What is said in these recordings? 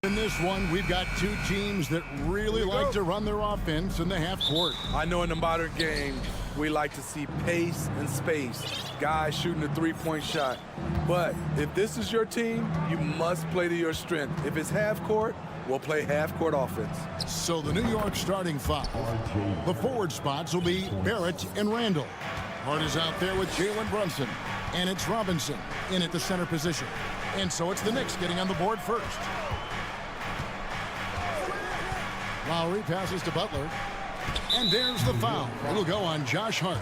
In this one, we've got two teams that really like to run their offense in the half court. I know in the modern game, we like to see pace and space, guys shooting the three-point shot. But if this is your team, you must play to your strength. If it's half court, we'll play half court offense. So the New York starting five. The forward spots will be Barrett and Randall. Hart is out there with Jalen Brunson. And it's Robinson in at the center position. And so it's the Knicks getting on the board first. Lowry passes to Butler. And there's the foul. It'll go on Josh Hart.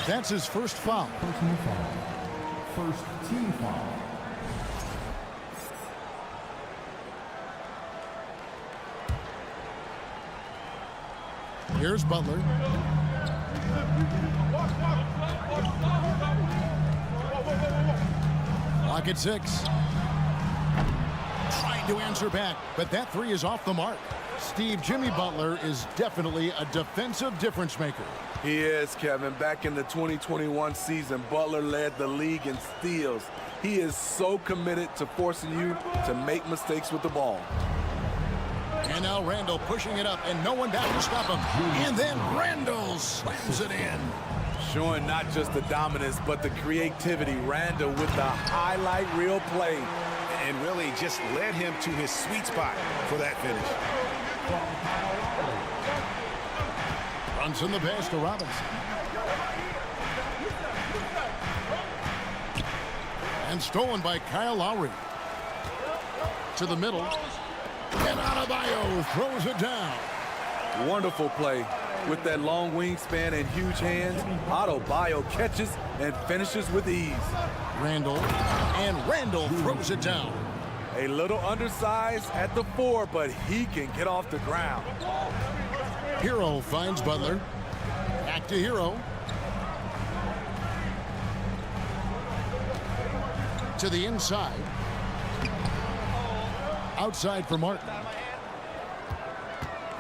That's his first foul. Personal foul. First team foul. Here's Butler. Lock at 6. Trying to answer back, but that three is off the mark. Steve, Jimmy Butler is definitely a defensive difference maker. He is, Kevin. Back in the 2021 season, Butler led the league in steals. He is so committed to forcing you to make mistakes with the ball. And now Randall pushing it up, and no one down to stop him. And then Randall slams it in. Showing not just the dominance, but the creativity. Randall with the highlight reel play. And really just led him to his sweet spot for that finish. Brunson the pass to Robinson. And stolen by Kyle Lowry. To the middle. And Adebayo throws it down. Wonderful play. With that long wingspan and huge hands, Adebayo catches and finishes with ease. Randall. And Randall throws it down. A little undersized at the 4, but he can get off the ground. Hero finds Butler. Back to Hero. To the inside. Outside for Martin.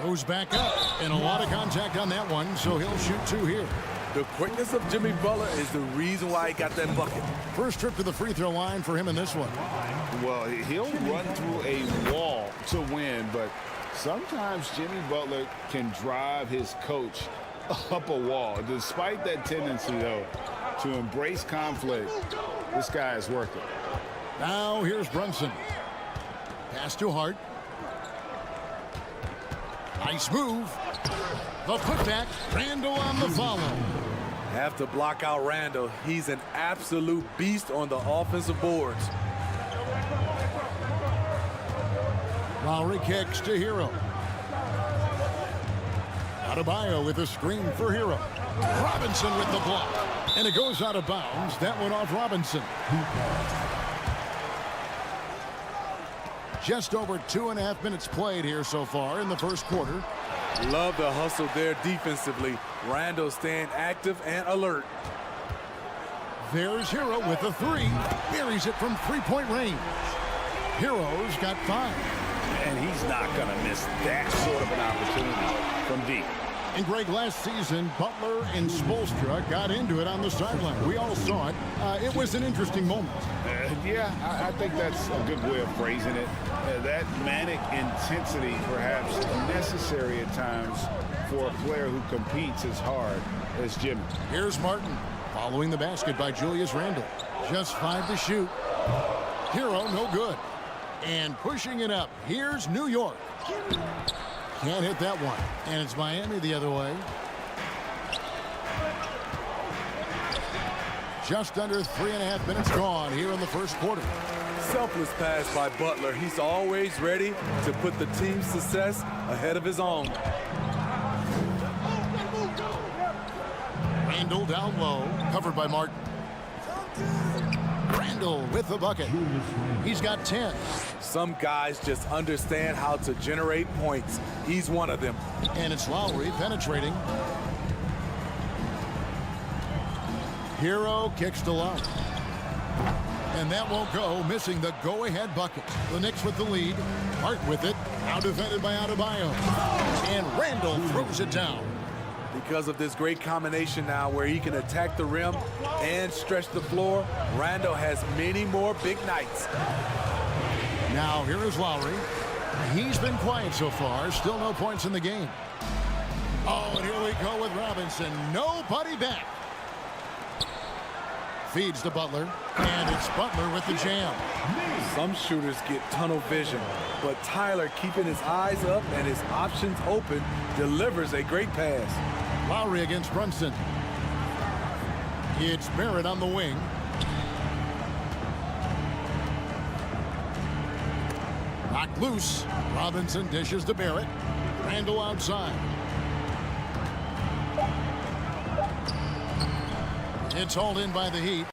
Goes back up. And a lot of contact on that one, so he'll shoot 2 here. The quickness of Jimmy Butler is the reason why he got that bucket. First trip to the free throw line for him in this one. Well, he'll run through a wall to win, but sometimes Jimmy Butler can drive his coach up a wall. Despite that tendency, though, to embrace conflict, this guy is working. Now here's Brunson. Pass to Hart. Nice move. The putback. Randall on the follow. Have to block out Randall. He's an absolute beast on the offensive boards. Lowry kicks to Hero. Adebayo with a screen for Hero. Robinson with the block. And it goes out of bounds. That one off Robinson. Just over 2.5 minutes played here so far in the first quarter. Love the hustle there defensively. Randall staying active and alert. There's Hero with a 3. Buries it from three-point range. Hero's got 5. And he's not going to miss that sort of an opportunity from deep. And Greg, last season, Butler and Spoelstra got into it on the sideline. We all saw it. It was an interesting moment. Yeah, I think that's a good way of phrasing it. That manic intensity, perhaps necessary at times for a player who competes as hard as Jimmy. Here's Martin following the basket by Julius Randle. Just 5 to shoot. Hero, no good. And pushing it up, here's New York. Can't hit that one. And it's Miami the other way. Just under 3.5 minutes gone here in the first quarter. Selfless pass by Butler. He's always ready to put the team's success ahead of his own. Randall down low, covered by Martin. Randall with the bucket. He's got 10. Some guys just understand how to generate points. He's one of them. And it's Lowry penetrating. Hero kicks to Lowry. And that won't go, missing the go-ahead bucket. The Knicks with the lead. Hart with it. Now defended by Adebayo. And Randall throws it down. Because of this great combination now where he can attack the rim and stretch the floor, Randall has many more big nights. Now here is Lowry. He's been quiet so far. Still no points in the game. Oh, and here we go with Robinson. Nobody back. Feeds to Butler. And it's Butler with the jam. Some shooters get tunnel vision, but Tyler, keeping his eyes up and his options open, delivers a great pass. Lowry against Brunson. It's Barrett on the wing. Knocked loose. Robinson dishes to Barrett. Randall outside. It's hauled in by the Heat.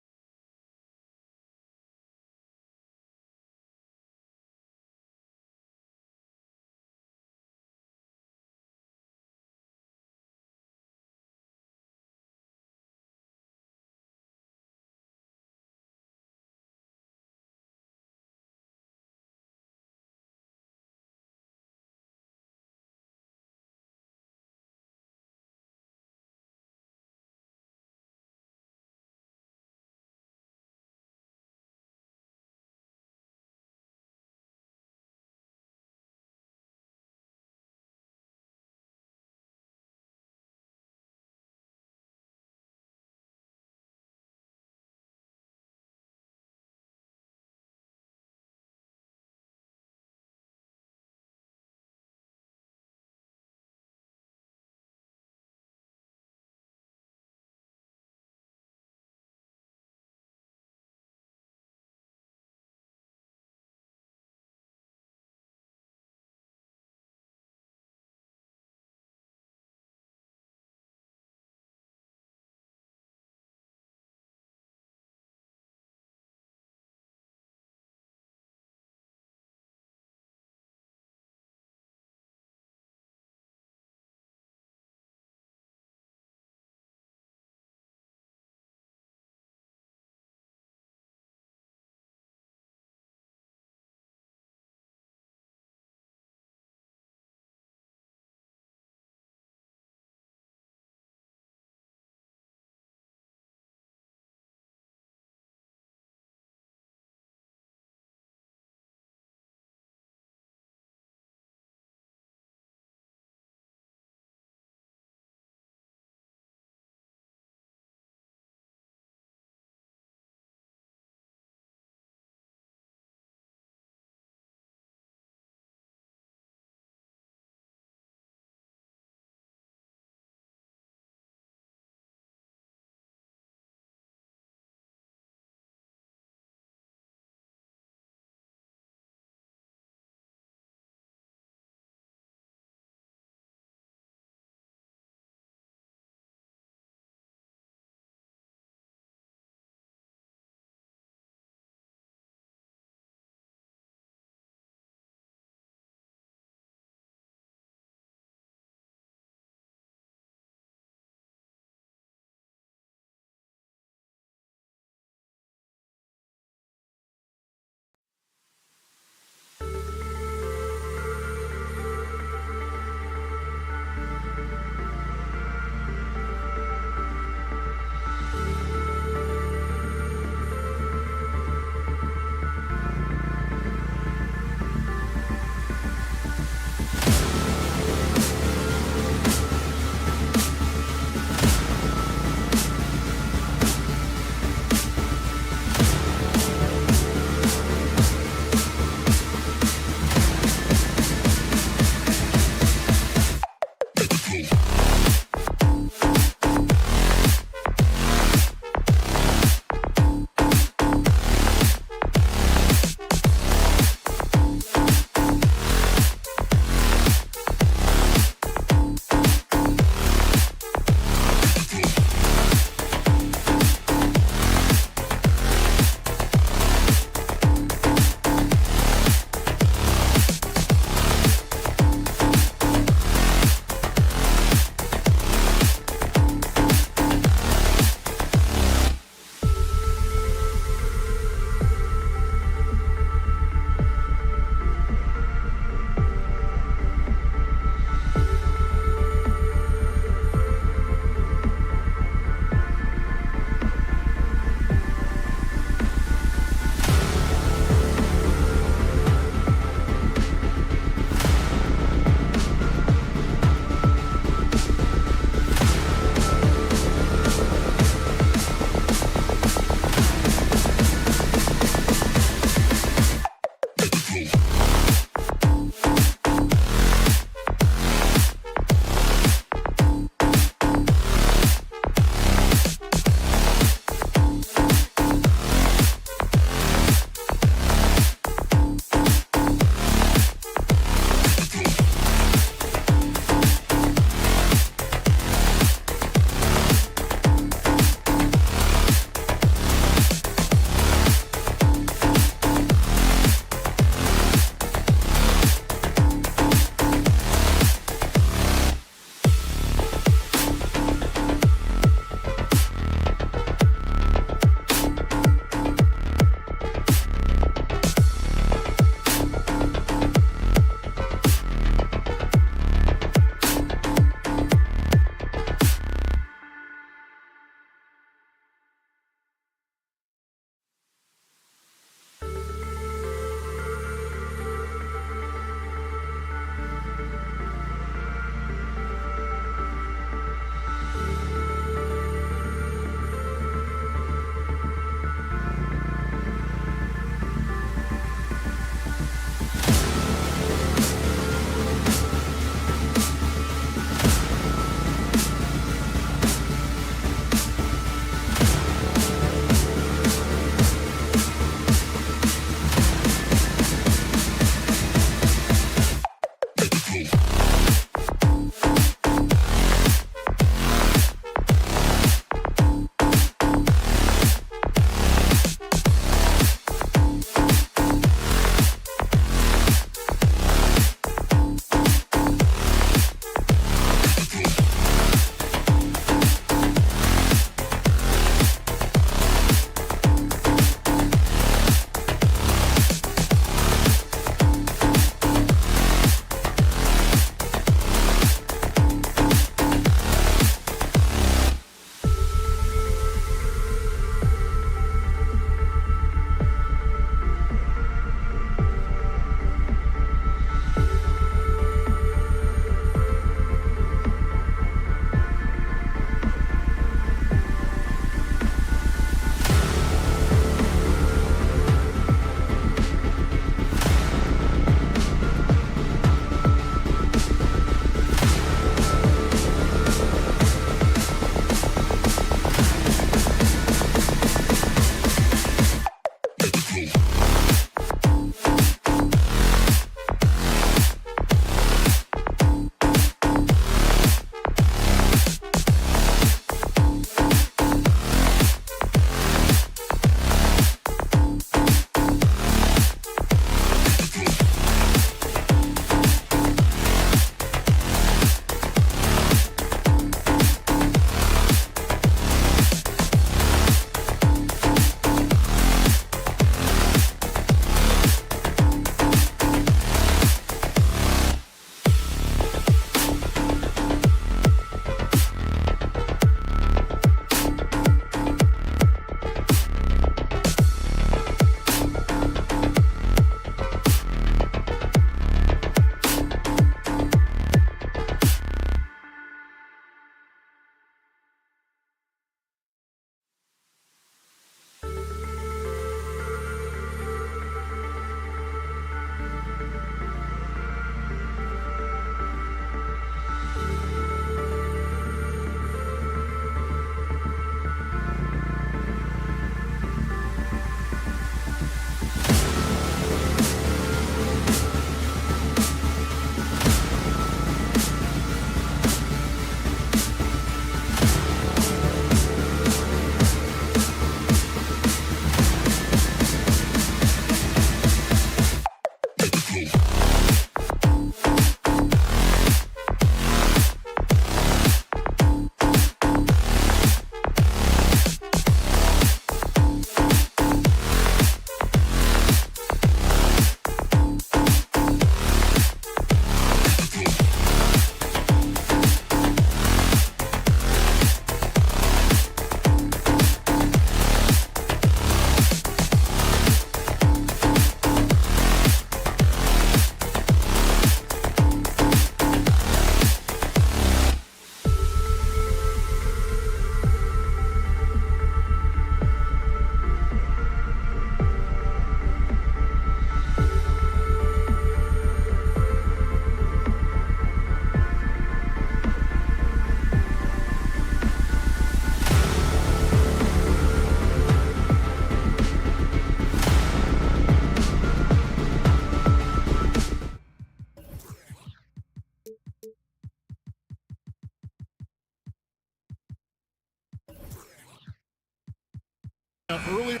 Earlier.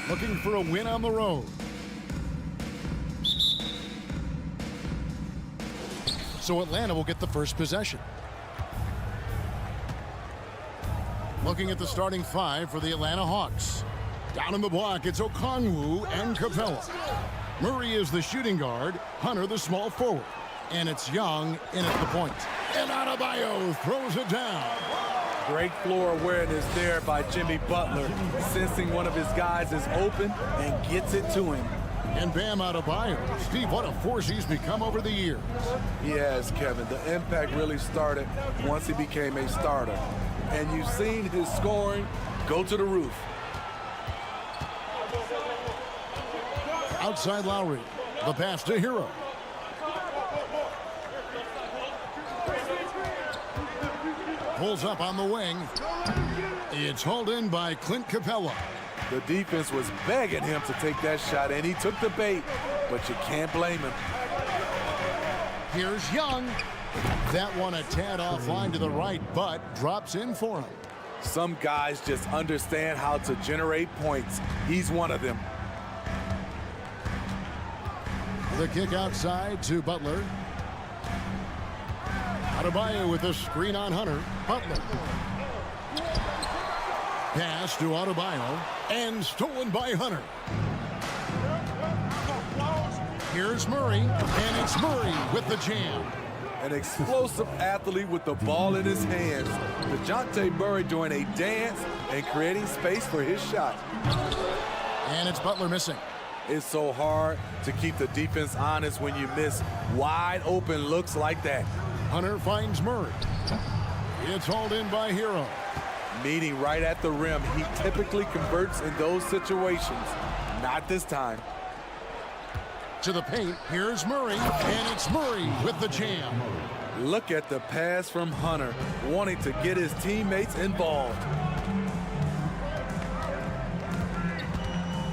Looking for a win on the road. So Atlanta will get the first possession. Looking at the starting five for the Atlanta Hawks. Down in the block, it's Okongwu and Capella. Murray is the shooting guard, Hunter the small forward. And it's Young in at the point. And Adebayo throws it down. Great floor awareness there by Jimmy Butler, sensing one of his guys is open and gets it to him. And Bam Adebayo. Steve, what a force he's become over the years. He has, Kevin. The impact really started once he became a starter. And you've seen his scoring go to the roof. Outside Lowry. The pass to Hero. Pulls up on the wing. It's hauled in by Clint Capella. The defense was begging him to take that shot, and he took the bait, but you can't blame him. Here's Young. That one a tad offline to the right, but drops in for him. Some guys just understand how to generate points. He's one of them. The kick outside to Butler. Adebayo with a screen on Hunter. Butler. Pass to Adebayo and stolen by Hunter. Here's Murray, and it's Murray with the jam. An explosive athlete with the ball in his hands. DeJounte Murray doing a dance and creating space for his shot. And it's Butler missing. It's so hard to keep the defense honest when you miss wide open looks like that. Hunter finds Murray. It's hauled in by Hero. Meeting right at the rim. He typically converts in those situations. Not this time. To the paint, here's Murray, and it's Murray with the jam. Look at the pass from Hunter, wanting to get his teammates involved.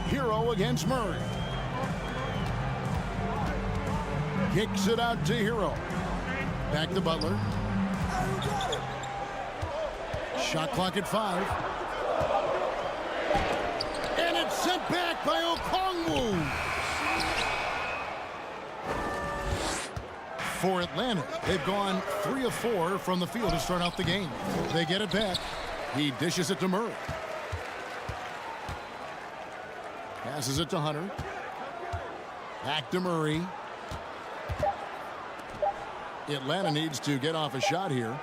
Hero against Murray. Kicks it out to Hero. Back to Butler. Shot clock at 5. And it's sent back by Okongwu. For Atlanta, they've gone 3 of 4 from the field to start out the game. They get it back. He dishes it to Murray. Passes it to Hunter. Back to Murray. Atlanta needs to get off a shot here.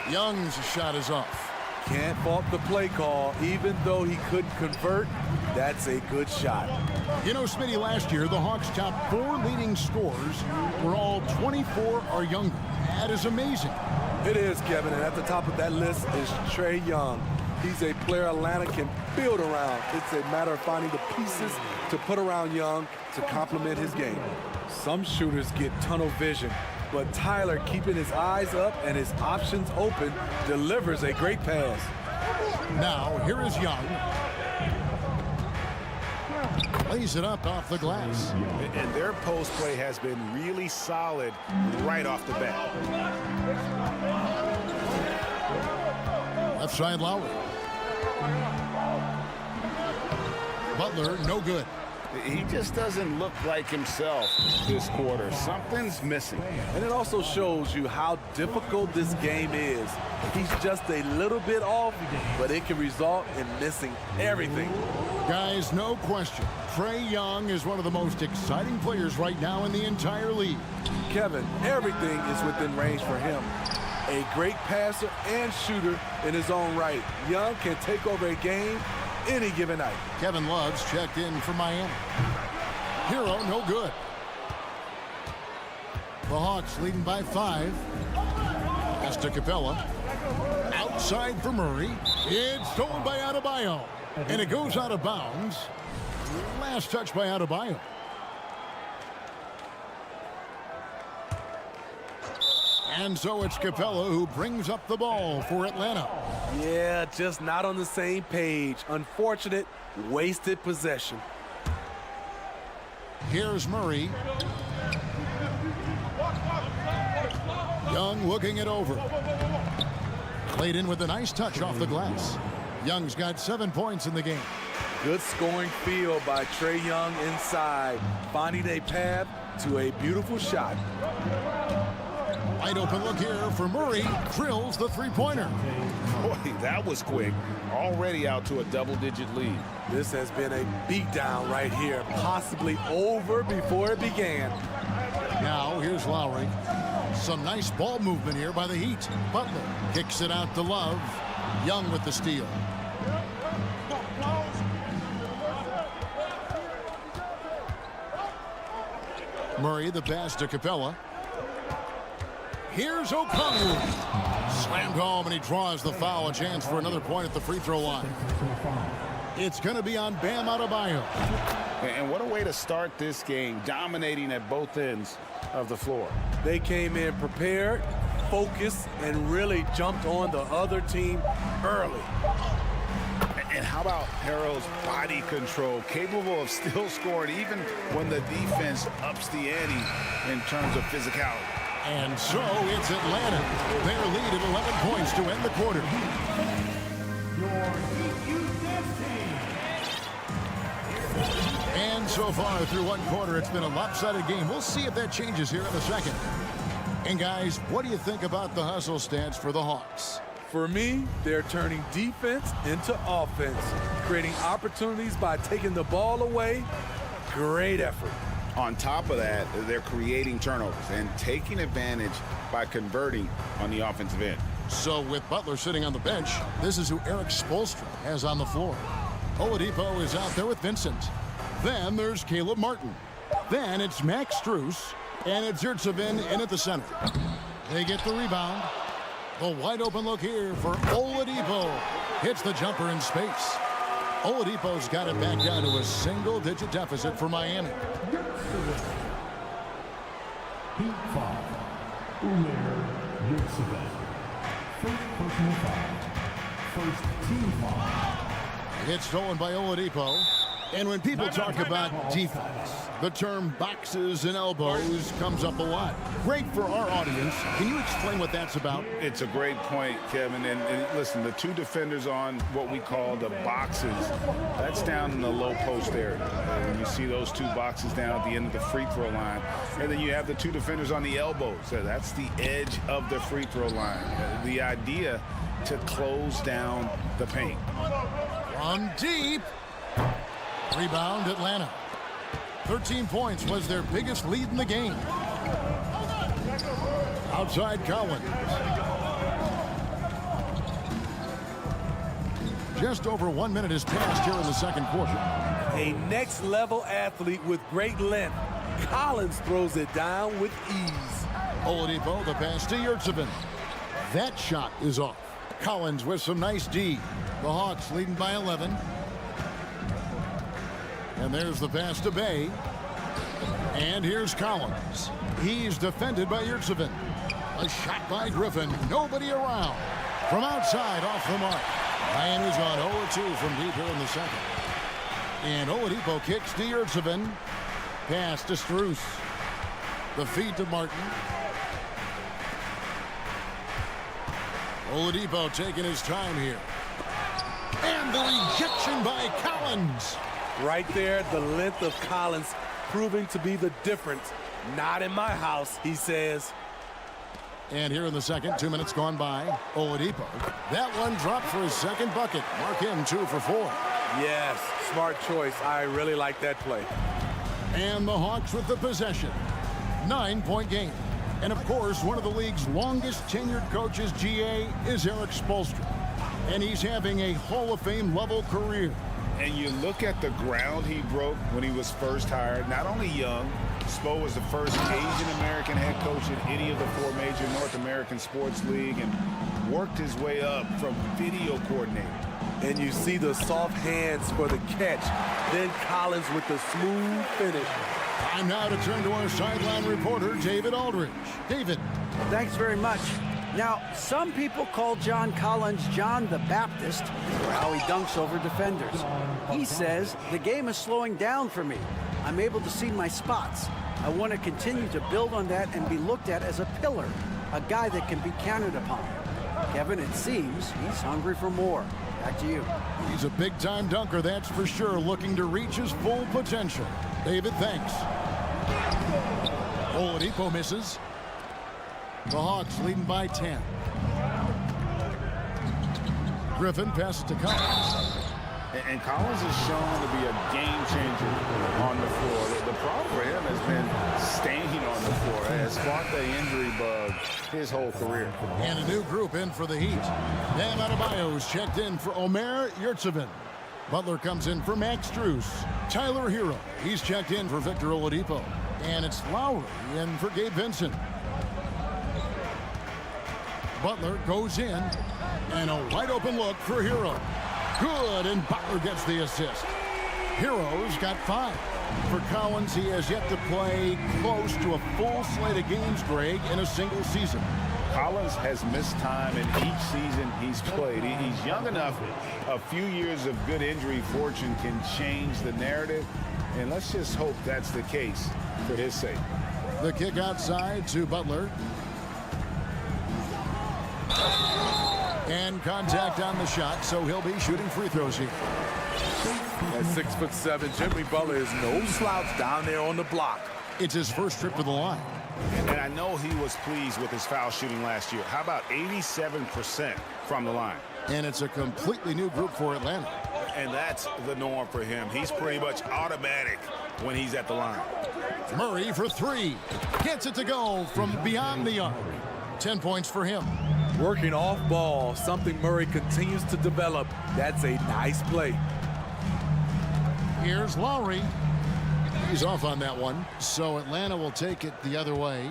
Young's shot is off. Can't fault the play call. Even though he couldn't convert, that's a good shot. You know, Smitty, last year, the Hawks' top 4 leading scorers were all 24 or younger. That is amazing. It is, Kevin, and at the top of that list is Trae Young. He's a player Atlanta can build around. It's a matter of finding the pieces to put around Young to complement his game. Some shooters get tunnel vision, but Tyler, keeping his eyes up and his options open, delivers a great pass. Now, here is Young. Lays it up off the glass. And their post play has been really solid right off the bat. Left side Lowry. Butler, no good. He just doesn't look like himself this quarter. Something's missing. And it also shows you how difficult this game is. He's just a little bit off, but it can result in missing everything. Guys, no question. Trae Young is one of the most exciting players right now in the entire league. Kevin, everything is within range for him. A great passer and shooter in his own right. Young can take over a game any given night. Kevin Love's checked in for Miami. Hero, no good. The Hawks leading by 5. Pass to Capella. Outside for Murray. It's stolen by Adebayo. And it goes out of bounds. Last touch by Adebayo. And so it's Capella who brings up the ball for Atlanta. Yeah, just not on the same page. Unfortunate, wasted possession. Here's Murray. Young looking it over. Played in with a nice touch off the glass. Young's got 7 points in the game. Good scoring field by Trae Young inside, finding a path to a beautiful shot. Wide open look here for Murray. Drills the three-pointer. Boy, that was quick. Already out to a double-digit lead. This has been a beatdown right here, possibly over before it began. Now here's Lowry. Some nice ball movement here by the Heat. Butler kicks it out to Love. Young with the steal. Murray the pass to Capella. Here's O'Connell. Slammed home, and he draws the foul. A chance for another point at the free throw line. It's going to be on Bam Adebayo. And what a way to start this game, dominating at both ends of the floor. They came in prepared, focused, and really jumped on the other team early. And how about Harrell's body control, capable of still scoring even when the defense ups the ante in terms of physicality. And so it's Atlanta. Their lead at 11 points to end the quarter. And so far through one quarter, it's been a lopsided game. We'll see if that changes here in a second. And guys, what do you think about the hustle stats for the Hawks? For me, they're turning defense into offense, creating opportunities by taking the ball away. Great effort. On top of that, they're creating turnovers and taking advantage by converting on the offensive end. So with Butler sitting on the bench, this is who Eric Spoelstra has on the floor. Oladipo is out there with Vincent. Then there's Caleb Martin. Then it's Max Strus, and it's Yurtseven in at the center. They get the rebound. The wide open look here for Oladipo. Hits the jumper in space. Oladipo's got it back down to a single-digit deficit for Miami. Heat foul. Yurtseven. First personal foul. First team foul. It's stolen by Oladipo. And when people talk about defense, the term boxes and elbows comes up a lot. Great for our audience. Can you explain what that's about? It's a great point, Kevin. And listen, the two defenders on what we call the boxes, that's down in the low post area. And you see those two boxes down at the end of the free throw line. And then you have the two defenders on the elbows. So that's the edge of the free throw line. The idea to close down the paint. From deep. Rebound, Atlanta. 13 points was their biggest lead in the game. Outside Collins. Just over 1 minute has passed here in the second quarter. A next-level athlete with great length. Collins throws it down with ease. Oladipo, the pass to Yurtseven. That shot is off. Collins with some nice D. The Hawks leading by 11. And there's the pass to Bay. And here's Collins. He's defended by Yurtseven. A shot by Griffin. Nobody around. From outside, off the mark. Miami's on 0-2 from deep here in the second. And Oladipo kicks to Yurtseven. Pass to Strus. The feed to Martin. Oladipo taking his time here. And the rejection by Collins. Right there, the length of Collins proving to be the difference. Not in my house, he says. And here in the second, 2 minutes gone by, Oladipo. That one dropped for his second bucket. Mark him 2 for 4. Yes, smart choice. I really like that play. And the Hawks with the possession. 9-point game. And of course, one of the league's longest tenured coaches, GA, is Eric Spoelstra. And he's having a Hall of Fame level career. And you look at the ground he broke when he was first hired. Not only young, Spo was the first Asian-American head coach in any of the 4 major North American sports league and worked his way up from video coordinator. And you see the soft hands for the catch. Then Collins with the smooth finish. Time now to turn to our sideline reporter, David Aldridge. David. Thanks very much. Now, some people call John Collins John the Baptist for how he dunks over defenders. He says, the game is slowing down for me. I'm able to see my spots. I want to continue to build on that and be looked at as a pillar. a guy that can be counted upon. Kevin, it seems he's hungry for more. Back to you. He's a big-time dunker, that's for sure, looking to reach his full potential. David, thanks. Oladipo misses. The Hawks leading by 10. Griffin passes to Collins. And Collins is shown to be a game changer on the floor. The problem for him has been staying on the floor. It has sparked the injury bug his whole career. And a new group in for the Heat. Bam Adebayo's checked in for Omer Yurtseven. Butler comes in for Max Strus. Tyler Hero, he's checked in for Victor Oladipo. And it's Lowry in for Gabe Vincent. Butler goes in, and a wide open look for Hero. Good, and Butler gets the assist. Hero's got 5. For Collins, he has yet to play close to a full slate of games, Greg, in a single season. Collins has missed time in each season he's played. He's young enough. A few years of good injury fortune can change the narrative, and let's just hope that's the case for his sake. The kick outside to Butler. And contact on the shot, so he'll be shooting free throws here. At 6'7", Jimmy Butler is no slouch down there on the block. It's his first trip to the line. And I know he was pleased with his foul shooting last year. How about 87% from the line? And it's a completely new group for Atlanta. And that's the norm for him. He's pretty much automatic when he's at the line. Murray for 3. Gets it to go from beyond the arc. 10 points for him. Working off ball, something Murray continues to develop. That's a nice play. Here's Lowry. He's off on that one, so Atlanta will take it the other way.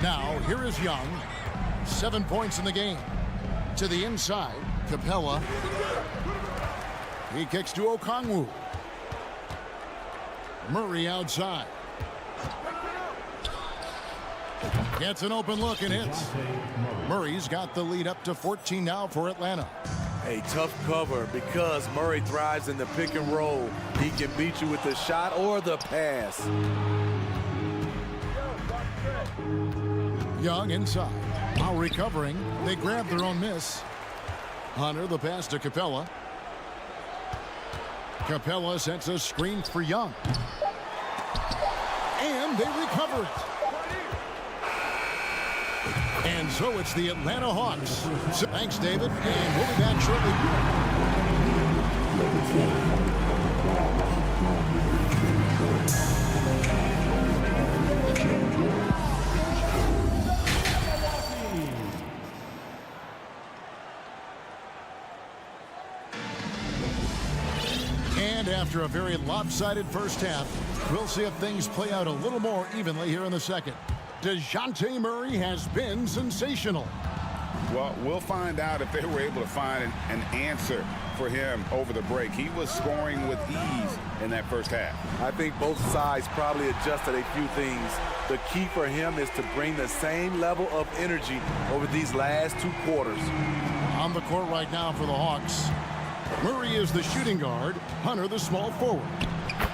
Now, here is Young. 7 points in the game. To the inside, Capella. He kicks to Okongwu. Murray outside. Gets an open look and hits. Murray's got the lead up to 14 now for Atlanta. A tough cover because Murray thrives in the pick and roll. He can beat you with the shot or the pass. Young inside. Now recovering. They grab their own miss. Hunter, the pass to Capella. Capella sets a screen for Young. And they recover it. And so it's the Atlanta Hawks. So thanks, David, and we'll be back shortly. And after a very lopsided first half, we'll see if things play out a little more evenly here in the second. DeJounte Murray has been sensational. Well, we'll find out if they were able to find an answer for him over the break. He was scoring with ease in that first half. I think both sides probably adjusted a few things. The key for him is to bring the same level of energy over these last 2 quarters. On the court right now for the Hawks. Murray is the shooting guard. Hunter the small forward.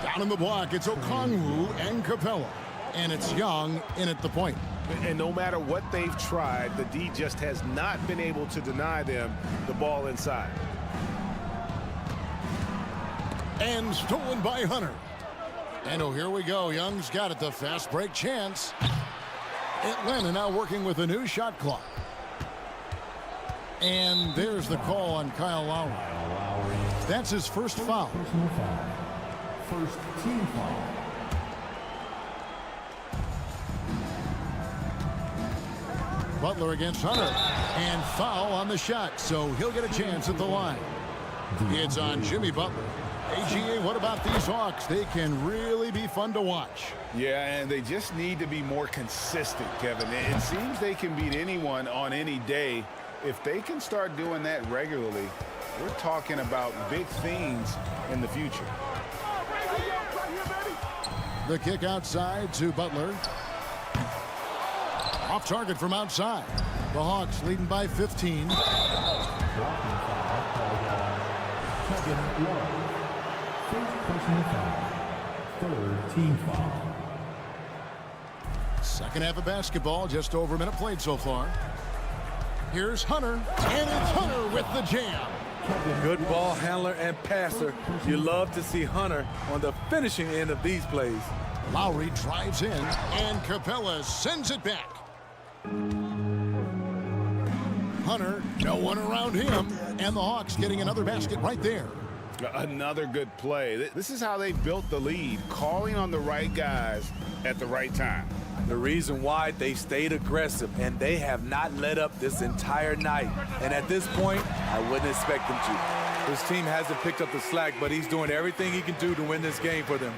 Down in the block, it's Okongwu and Capella. And it's Young in at the point. And no matter what they've tried, the D just has not been able to deny them the ball inside. And stolen by Hunter. And oh, here we go. Young's got it, the fast break chance. Atlanta now working with a new shot clock. And there's the call on Kyle Lowry. That's his first foul. Personal foul. First team foul. Butler against Hunter. And foul on the shot, so he'll get a chance at the line. It's on Jimmy Butler. AGA, what about these Hawks? They can really be fun to watch. Yeah, and they just need to be more consistent, Kevin. It seems they can beat anyone on any day. If they can start doing that regularly, we're talking about big things in the future. The kick outside to Butler. Off target from outside. The Hawks leading by 15. Blocking foul called on Kevin Love. First personal foul. Third team foul. Second half of basketball, just over a minute played so far. Here's Hunter, and it's Hunter with the jam. Good ball handler and passer. You love to see Hunter on the finishing end of these plays. Lowry drives in, and Capella sends it back. Hunter, no one around him, and the Hawks getting another basket right there. Another good play. This is how they built the lead, calling on the right guys at the right time. The reason why they stayed aggressive, and they have not let up this entire night. And at this point, I wouldn't expect them to. His team hasn't picked up the slack, but he's doing everything he can do to win this game for them.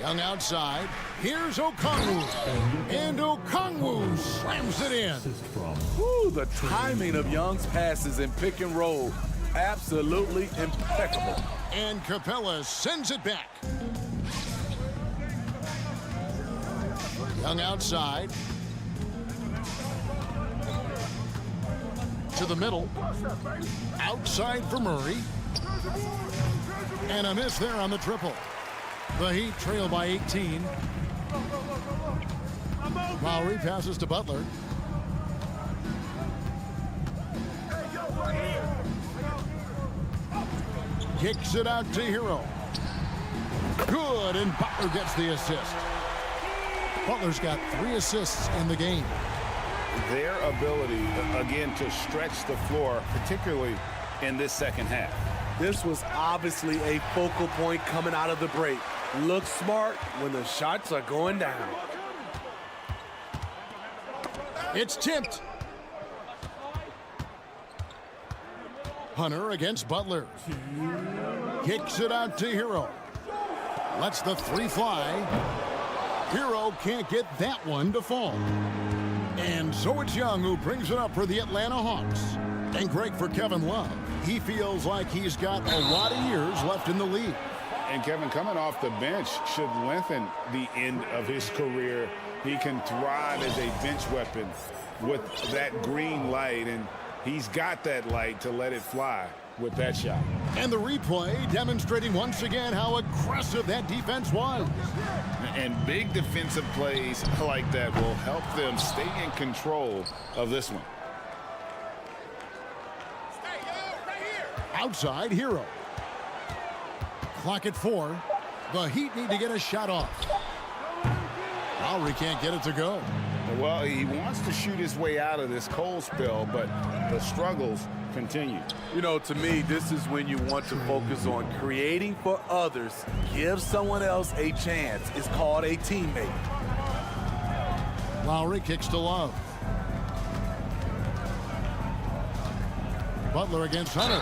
Young outside. Here's Okongwu. And Okongwu slams it in. Woo, the timing of Young's passes in pick and roll, absolutely impeccable. And Capella sends it back. Young outside. To the middle. Outside for Murray. And a miss there on the triple. The Heat trail by 18. Lowry passes to Butler. Kicks it out to Hero. Good, and Butler gets the assist. Butler's got 3 assists in the game. Their ability, again, to stretch the floor, particularly in this second half. This was obviously a focal point coming out of the break. Look smart when the shots are going down. It's tipped. Hunter against Butler. Kicks it out to Hero. Lets the 3 fly. Hero can't get that one to fall. And so it's Young who brings it up for the Atlanta Hawks. And great for Kevin Love. He feels like he's got a lot of years left in the league. And Kevin, coming off the bench should lengthen the end of his career. He can thrive as a bench weapon with that green light, and he's got that light to let it fly with that shot. And the replay demonstrating once again how aggressive that defense was. And big defensive plays like that will help them stay in control of this one. Outside, Hero. Clock at 4. The Heat need to get a shot off. Lowry can't get it to go. Well, he wants to shoot his way out of this cold spell, but the struggles continue. You know, to me, this is when you want to focus on creating for others. Give someone else a chance. It's called a teammate. Lowry kicks to Love. Butler against Hunter.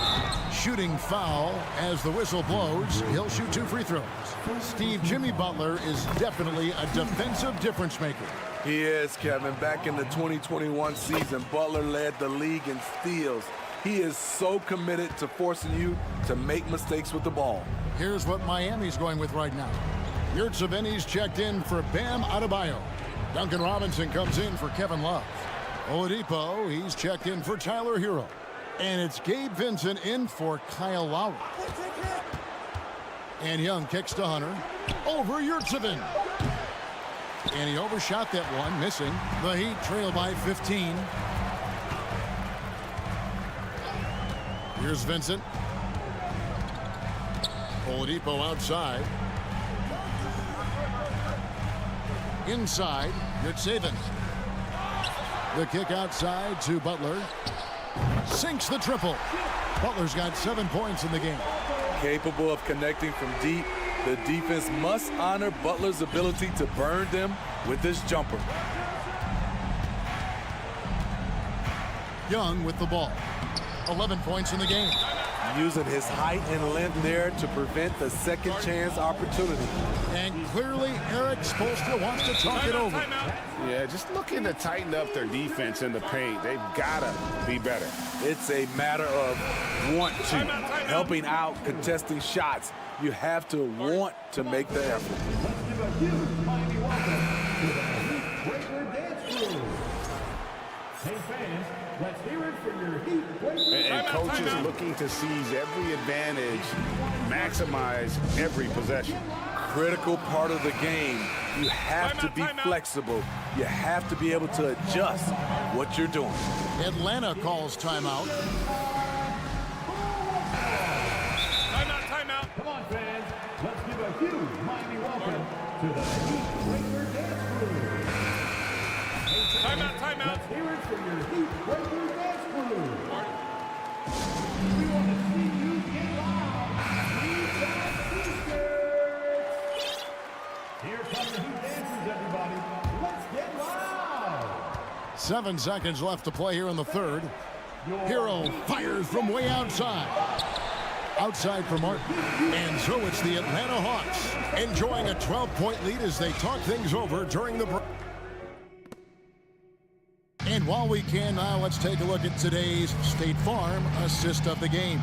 Shooting foul as the whistle blows. He'll shoot 2 free throws. Steve Jimmy Butler is definitely a defensive difference maker. He is, Kevin. Back in the 2021 season, Butler led the league in steals. He is so committed to forcing you to make mistakes with the ball. Here's what Miami's going with right now. Yurtseveni's checked in for Bam Adebayo. Duncan Robinson comes in for Kevin Love. Oladipo, he's checked in for Tyler Hero. And it's Gabe Vincent in for Kyle Lowry. And Young kicks to Hunter. Over Yurtseven. And he overshot that one, missing. The Heat trail by 15. Here's Vincent. Oladipo outside. Inside, Yurtseven. The kick outside to Butler. Sinks the triple. Butler's got 7 points in the game. Capable of connecting from deep, the defense must honor Butler's ability to burn them with this jumper. Young with the ball. 11 points in the game. Using his height and length there to prevent the second chance opportunity. And clearly Eric Spoelstra wants to talk it over. Yeah, just looking to tighten up their defense in the paint. They've got to be better. It's a matter of want to. Helping out, contesting shots. You have to want to make the effort. Let's give a huge Miami welcome to the Heat Breaker Dance Crew. Hey fans, let's hear it for your Heat Breaker. And coaches looking to seize every advantage, maximize every possession. critical part of the game. You have to be flexible. You have to be able to adjust what you're doing. Atlanta calls timeout. Timeout. Come on, fans. Let's give a huge Miami welcome to the Heat Breaker Dance Crew. Timeout. Let's hear it for your Heat Breaker Dance Crew. We want to see you get loud. Heat that t-shirts. Here come the Heat dancers, everybody. Let's get loud. 7 seconds left to play here in the third. Hero fires from way outside. Outside for Martin. And so it's the Atlanta Hawks enjoying a 12-point lead as they talk things over during the break. And while we can now, let's take a look at today's State Farm assist of the game.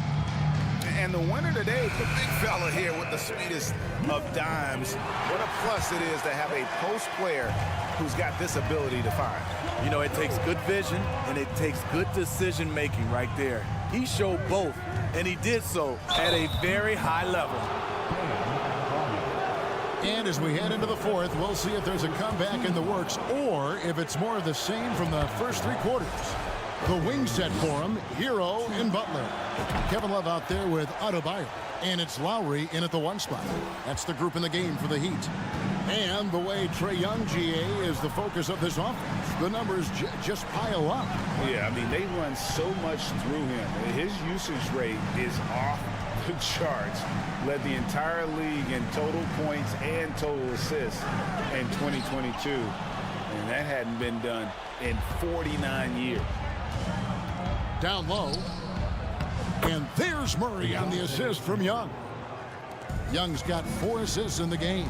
And the winner today, the big fella here with the sweetest of dimes. What a plus it is to have a post player who's got this ability to find. You know, it takes good vision and it takes good decision making right there. He showed both, and he did so at a very high level. And as we head into the fourth, we'll see if there's a comeback in the works or if it's more of the same from the first 3 quarters. The wing set for him, Hero and Butler. Kevin Love out there with Adebayo. And it's Lowry in at the 1 spot. That's the group in the game for the Heat. And the way Trae Young, GA, is the focus of this offense. The numbers just pile up. Yeah, I mean, they run so much through him. His usage rate is off the charts. Led the entire league in total points and total assists in 2022. And that hadn't been done in 49 years. Down low. And there's Murray on the assist from Young. Young's got 4 assists in the game.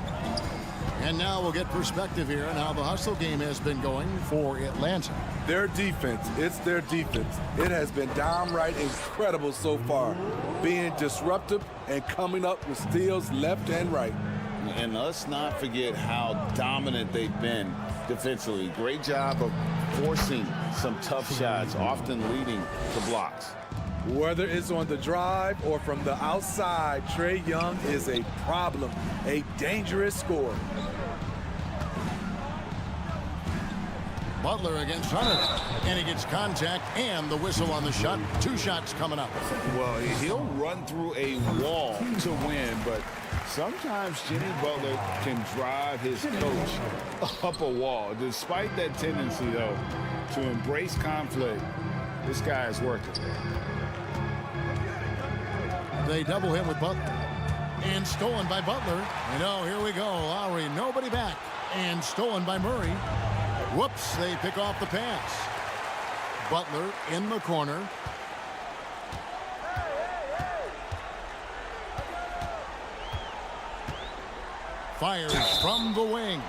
And now we'll get perspective here on how the hustle game has been going for Atlanta. Their defense, it's their defense. It has been downright incredible so far, being disruptive and coming up with steals left and right. And let's not forget how dominant they've been defensively. Great job of forcing some tough shots, often leading to blocks. Whether it's on the drive or from the outside, Trae Young is a problem, a dangerous scorer. Butler against Hunter, and he gets contact and the whistle on the shot. 2 shots coming up. Well, he'll run through a wall to win, but sometimes Jimmy Butler can drive his coach up a wall. Despite that tendency, though, to embrace conflict, this guy is working. They double him with Butler. And stolen by Butler. And oh, here we go. Lowry, nobody back. And stolen by Murray. Whoops, they pick off the pass. Butler in the corner. Fires from the wing.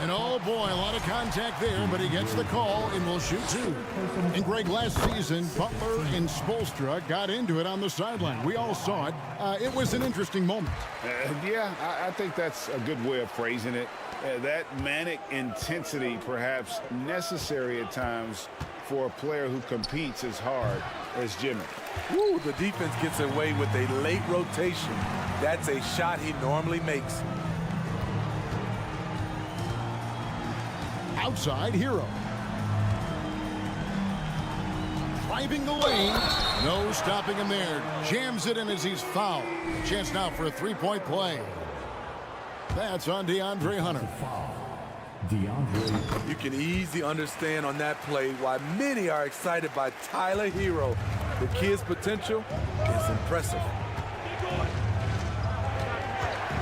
And oh boy, a lot of contact there, but he gets the call and will shoot 2. And Greg, last season, Butler and Spoelstra got into it on the sideline. We all saw it. It was an interesting moment. Yeah, I think that's a good way of phrasing it. That manic intensity perhaps necessary at times for a player who competes as hard as Jimmy. Woo, the defense gets away with a late rotation. That's a shot he normally makes. Outside, Hero. Driving the lane. No stopping him there. Jams it in as he's fouled. Chance now for a 3-point play. That's on DeAndre Hunter. You can easily understand on that play why many are excited by Tyler Hero. The kid's potential is impressive.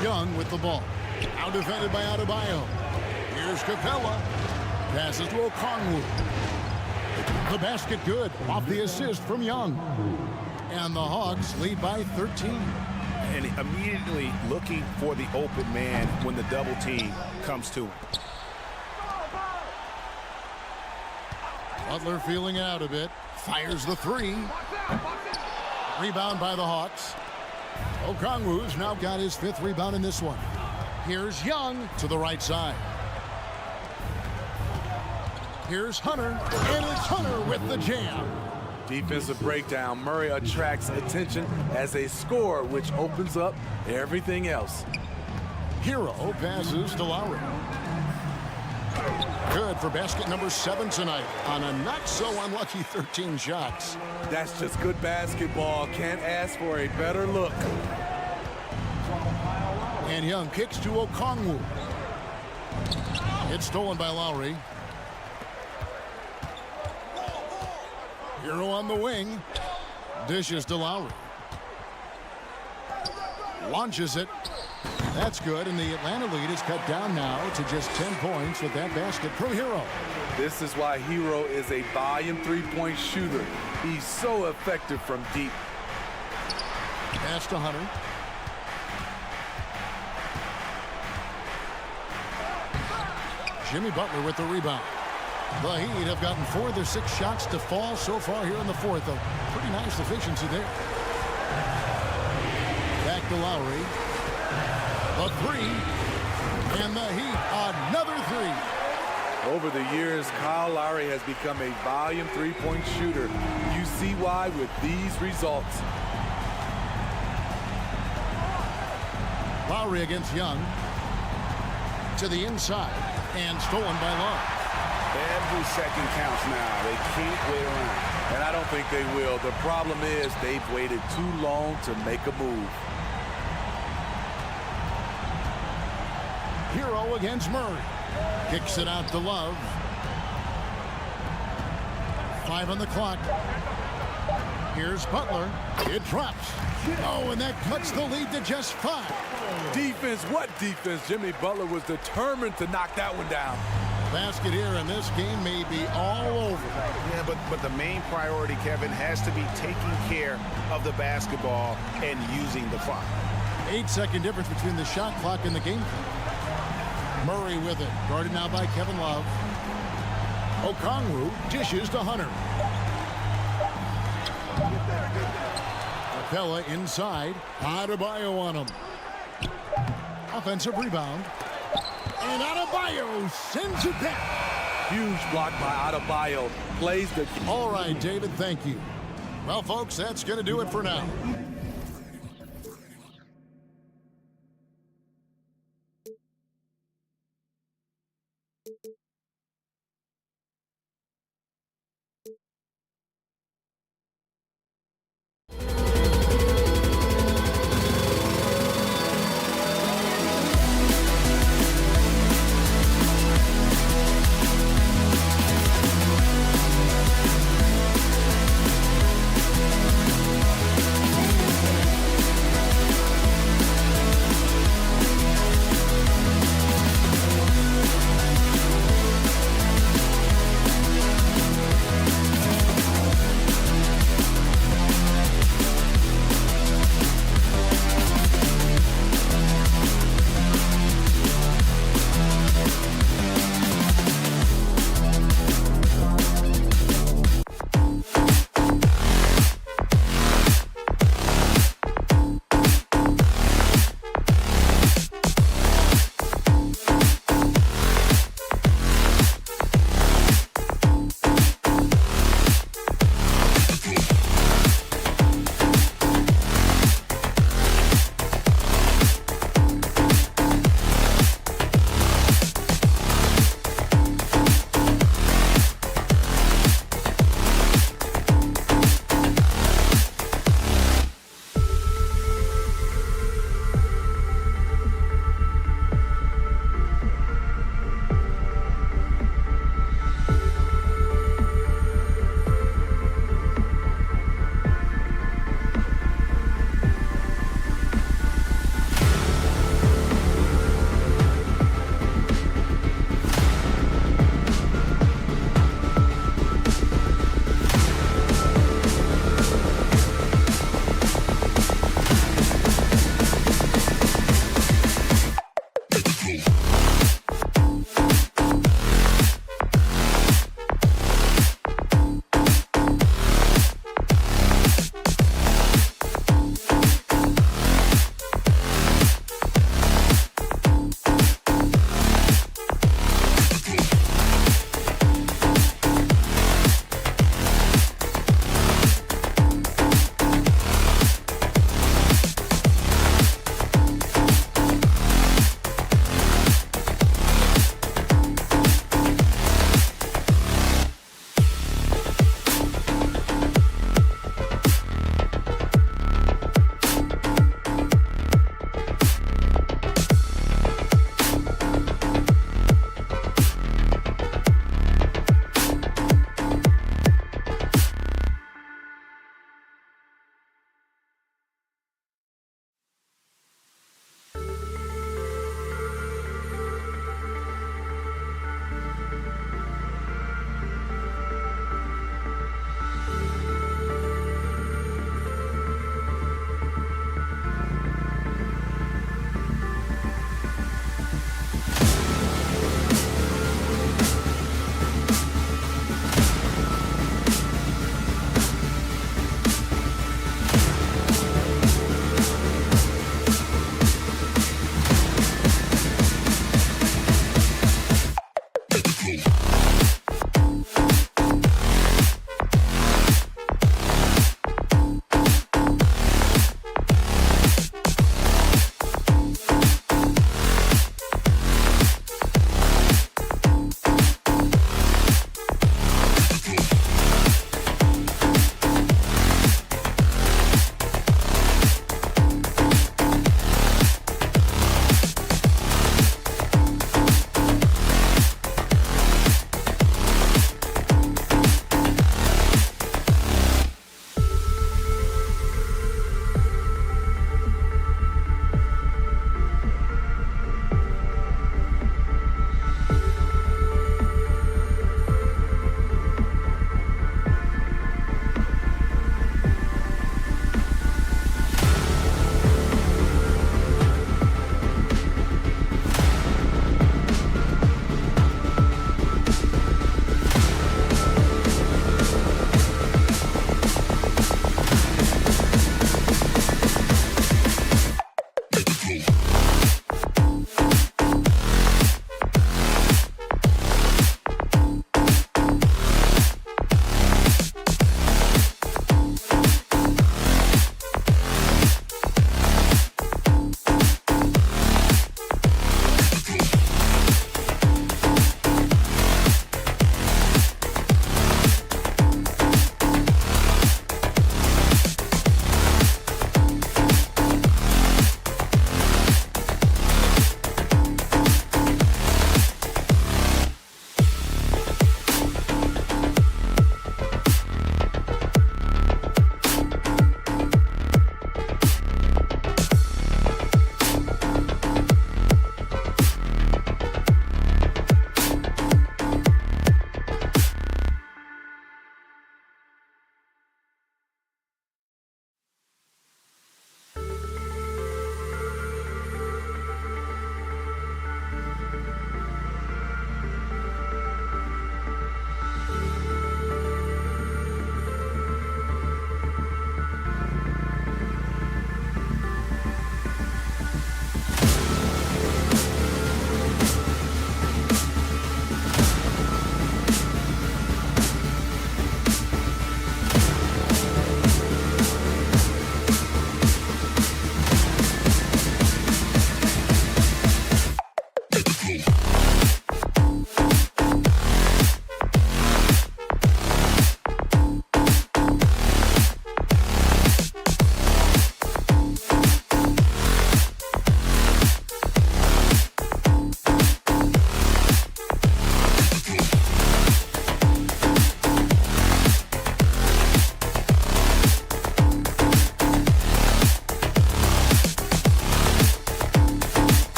Young with the ball. Out defended by Adebayo. Here's Capella. Passes to Okongwu. The basket good. Off the assist from Young. And the Hawks lead by 13. And immediately looking for the open man when the double team comes to him. Butler feeling out a bit. Fires the 3. Rebound by the Hawks. Okongwu's now got his 5th rebound in this one. Here's Young to the right side. Here's Hunter, and it's Hunter with the jam. Defensive breakdown. Murray attracts attention as a scorer, which opens up everything else. Hero passes to Lowry. Good for basket number 7 tonight on a not-so-unlucky 13 shots. That's just good basketball. Can't ask for a better look. And Young kicks to Okongwu. It's stolen by Lowry. Hero on the wing. Dishes to Lowry. Launches it. That's good, and the Atlanta lead is cut down now to just 10 points with that basket from Hero. This is why Hero is a volume three-point shooter. He's so effective from deep. Pass to Hunter. Jimmy Butler with the rebound. The Heat have gotten 4 of their 6 shots to fall so far here in the fourth. A pretty nice efficiency there. Back to Lowry. The 3. And the Heat, another 3. Over the years, Kyle Lowry has become a volume three-point shooter. You see why with these results. Lowry against Young. To the inside. And stolen by Love. Every second counts now. They can't wait around. And I don't think they will. The problem is they've waited too long to make a move. Hero against Murray. Kicks it out to Love. 5 on the clock. Here's Butler. It drops. Oh, and that cuts the lead to just 5. Defense, what defense? Jimmy Butler was determined to knock that one down. Basket here, and this game may be all over. Yeah, but the main priority, Kevin, has to be taking care of the basketball and using the clock. 8-second difference between the shot clock and the game clock. Murray with it, guarded now by Kevin Love. Okongwu dishes to Hunter. Capella inside. Adebayo on him. Offensive rebound. And Adebayo sends it back. Huge block by Adebayo. Plays the... All right, David, thank you. Well, folks, that's going to do it for now.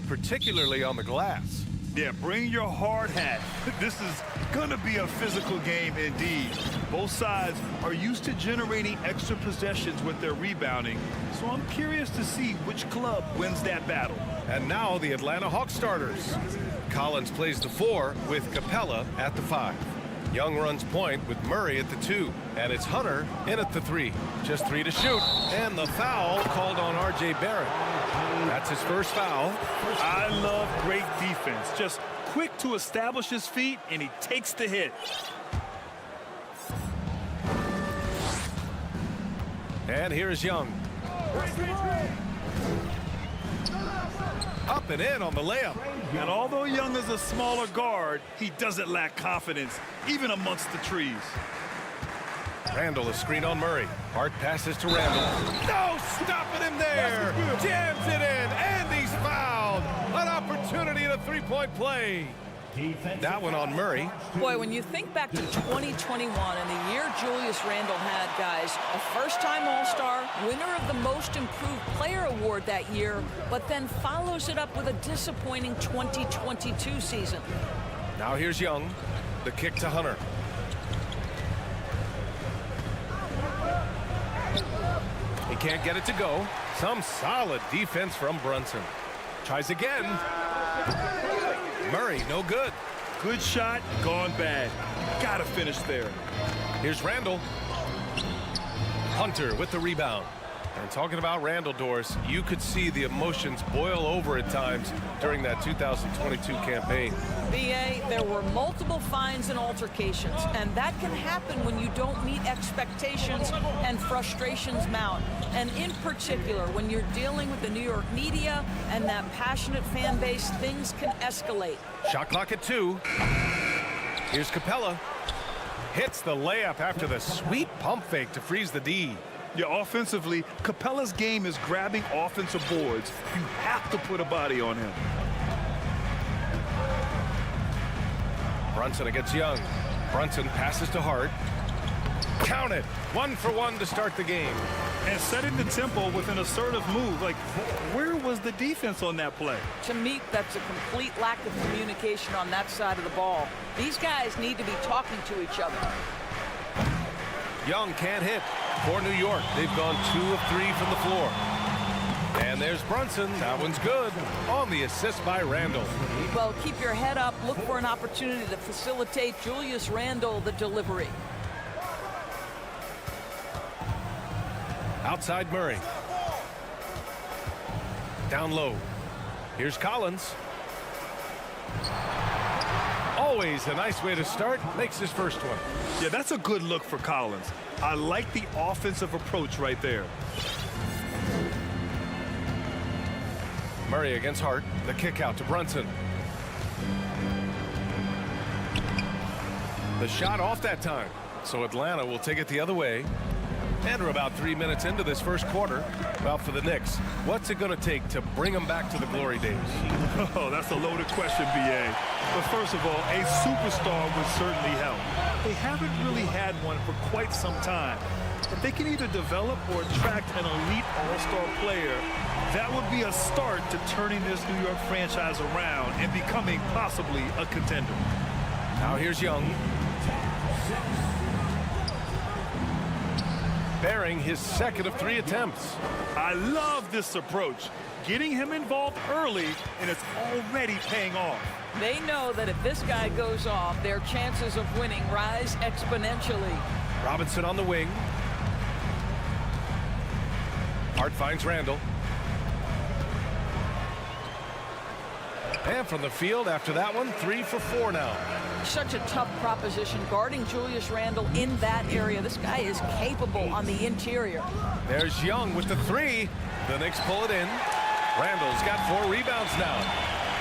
particularly on the glass. Yeah, bring your hard hat. This is going to be a physical game indeed. Both sides are used to generating extra possessions with their rebounding, so I'm curious to see which club wins that battle. And now the Atlanta Hawks starters. Collins plays the 4 with Capella at the 5. Young runs point with Murray at the 2, and it's Hunter in at the 3. Just 3 to shoot, and the foul called on R.J. Barrett. That's his first foul. I love great defense. Just quick to establish his feet, and he takes the hit. And here's Young. Up and in on the layup. And although Young is a smaller guard, he doesn't lack confidence, even amongst the trees. Randall is screen on Murray. Hart passes to Randall. No, stopping him there. Jams it in, and he's fouled. An opportunity at a three-point play. That one on Murray. Boy, when you think back to 2021 and the year Julius Randle had, guys, a first-time All-Star, winner of the Most Improved Player Award that year, but then follows it up with a disappointing 2022 season. Now here's Young. The kick to Hunter. He can't get it to go. Some solid defense from Brunson. Tries again. Murray, no good. Good shot, gone bad. Gotta finish there. Here's Randall. Hunter with the rebound. And talking about Randall, Doris, you could see the emotions boil over at times during that 2022 campaign. BA, there were multiple fines and altercations, and that can happen when you don't meet expectations and frustrations mount. And in particular, when you're dealing with the New York media and that passionate fan base, things can escalate. Shot clock at 2. Here's Capella. Hits the layup after the sweet pump fake to freeze the D. Yeah, offensively, Capella's game is grabbing offensive boards. You have to put a body on him. Brunson against Young. Brunson passes to Hart. Count it. 1 for 1 to start the game. And setting the tempo with an assertive move. Like, where was the defense on that play? To me, that's a complete lack of communication on that side of the ball. These guys need to be talking to each other. Young can't hit. For New York, they've gone 2 of 3 from the floor. And there's Brunson. That one's good. On the assist by Randall. Well, keep your head up. Look for an opportunity to facilitate Julius Randle the delivery. Outside Murray. Down low. Here's Collins. Always a nice way to start. Makes his first one. Yeah, that's a good look for Collins. I like the offensive approach right there. Murray against Hart. The kick out to Brunson. The shot off that time. So Atlanta will take it the other way. And we're about 3 minutes into this first quarter. Well, for the Knicks, what's it going to take to bring them back to the glory days? Oh, that's a loaded question, B.A. But first of all, a superstar would certainly help. They haven't really had one for quite some time. If they can either develop or attract an elite all-star player, that would be a start to turning this New York franchise around and becoming possibly a contender. Now here's Young. Bearing his second of 3 attempts. I love this approach. Getting him involved early, and it's already paying off. They know that if this guy goes off, their chances of winning rise exponentially. Robinson on the wing. Hart finds Randall. And from the field after that one, 3 for 4 now. Such a tough proposition guarding Julius Randle in that area. This guy is capable on the interior. There's Young with the 3. The Knicks pull it in. Randall's got 4 rebounds now.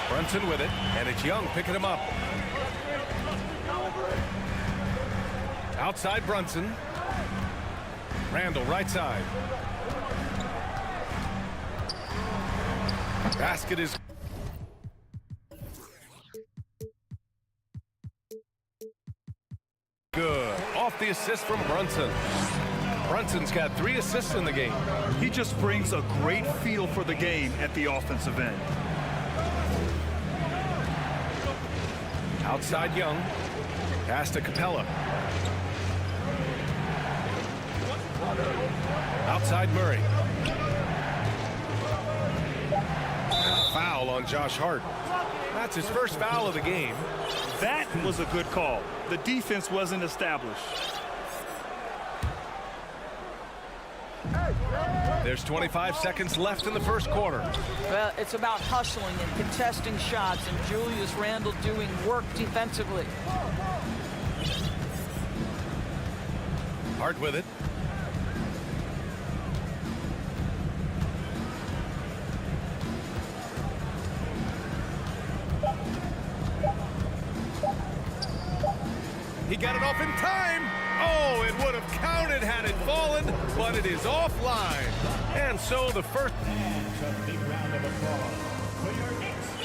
Brunson with it, and it's Young picking him up. Outside Brunson. Randall right side. Basket is good. Off the assist from Brunson. Brunson's got 3 assists in the game. He just brings a great feel for the game at the offensive end. Outside Young. Pass to Capella. Outside Murray. Foul on Josh Hart. That's his first foul of the game. That was a good call. The defense wasn't established. There's 25 seconds left in the first quarter. Well, it's about hustling and contesting shots, and Julius Randle doing work defensively. Hart with it. He got it off in time. Oh, it would have counted had it fallen, but it is offline. And so the first... Big round of applause for your Knicks.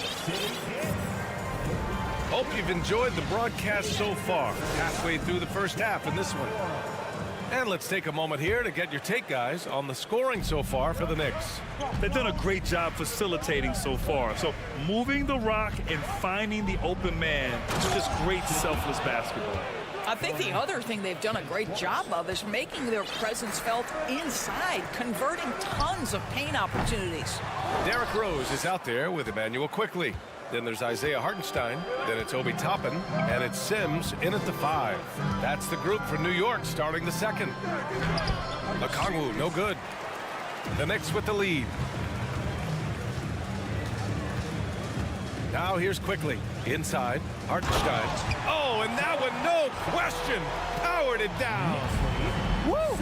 Hope you've enjoyed the broadcast so far. Halfway through the first half in this one. And let's take a moment here to get your take, guys, on the scoring so far for the Knicks. They've done a great job facilitating so far. So moving the rock and finding the open man, just great selfless basketball. I think the other thing they've done a great job of is making their presence felt inside, converting tons of paint opportunities. Derrick Rose is out there with Emmanuel Quickley. Then there's Isaiah Hartenstein. Then it's Obi Toppin. And it's Sims in at the 5. That's the group for New York starting the second. Okongwu, no good. The Knicks with the lead. Now here's Quickley. Inside. Hartenstein. Oh, and that one, no question, powered it down. Woo!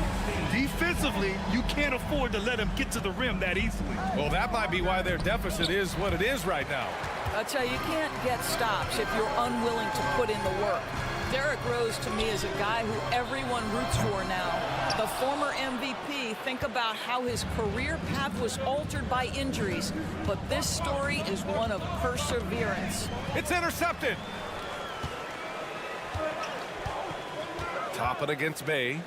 Defensively, you can't afford to let him get to the rim that easily. Well, that might be why their deficit is what it is right now. I'll tell you, you can't get stops if you're unwilling to put in the work. Derrick Rose, to me, is a guy who everyone roots for now. The former MVP, think about how his career path was altered by injuries. But this story is one of perseverance. It's intercepted. Toppin against Bay.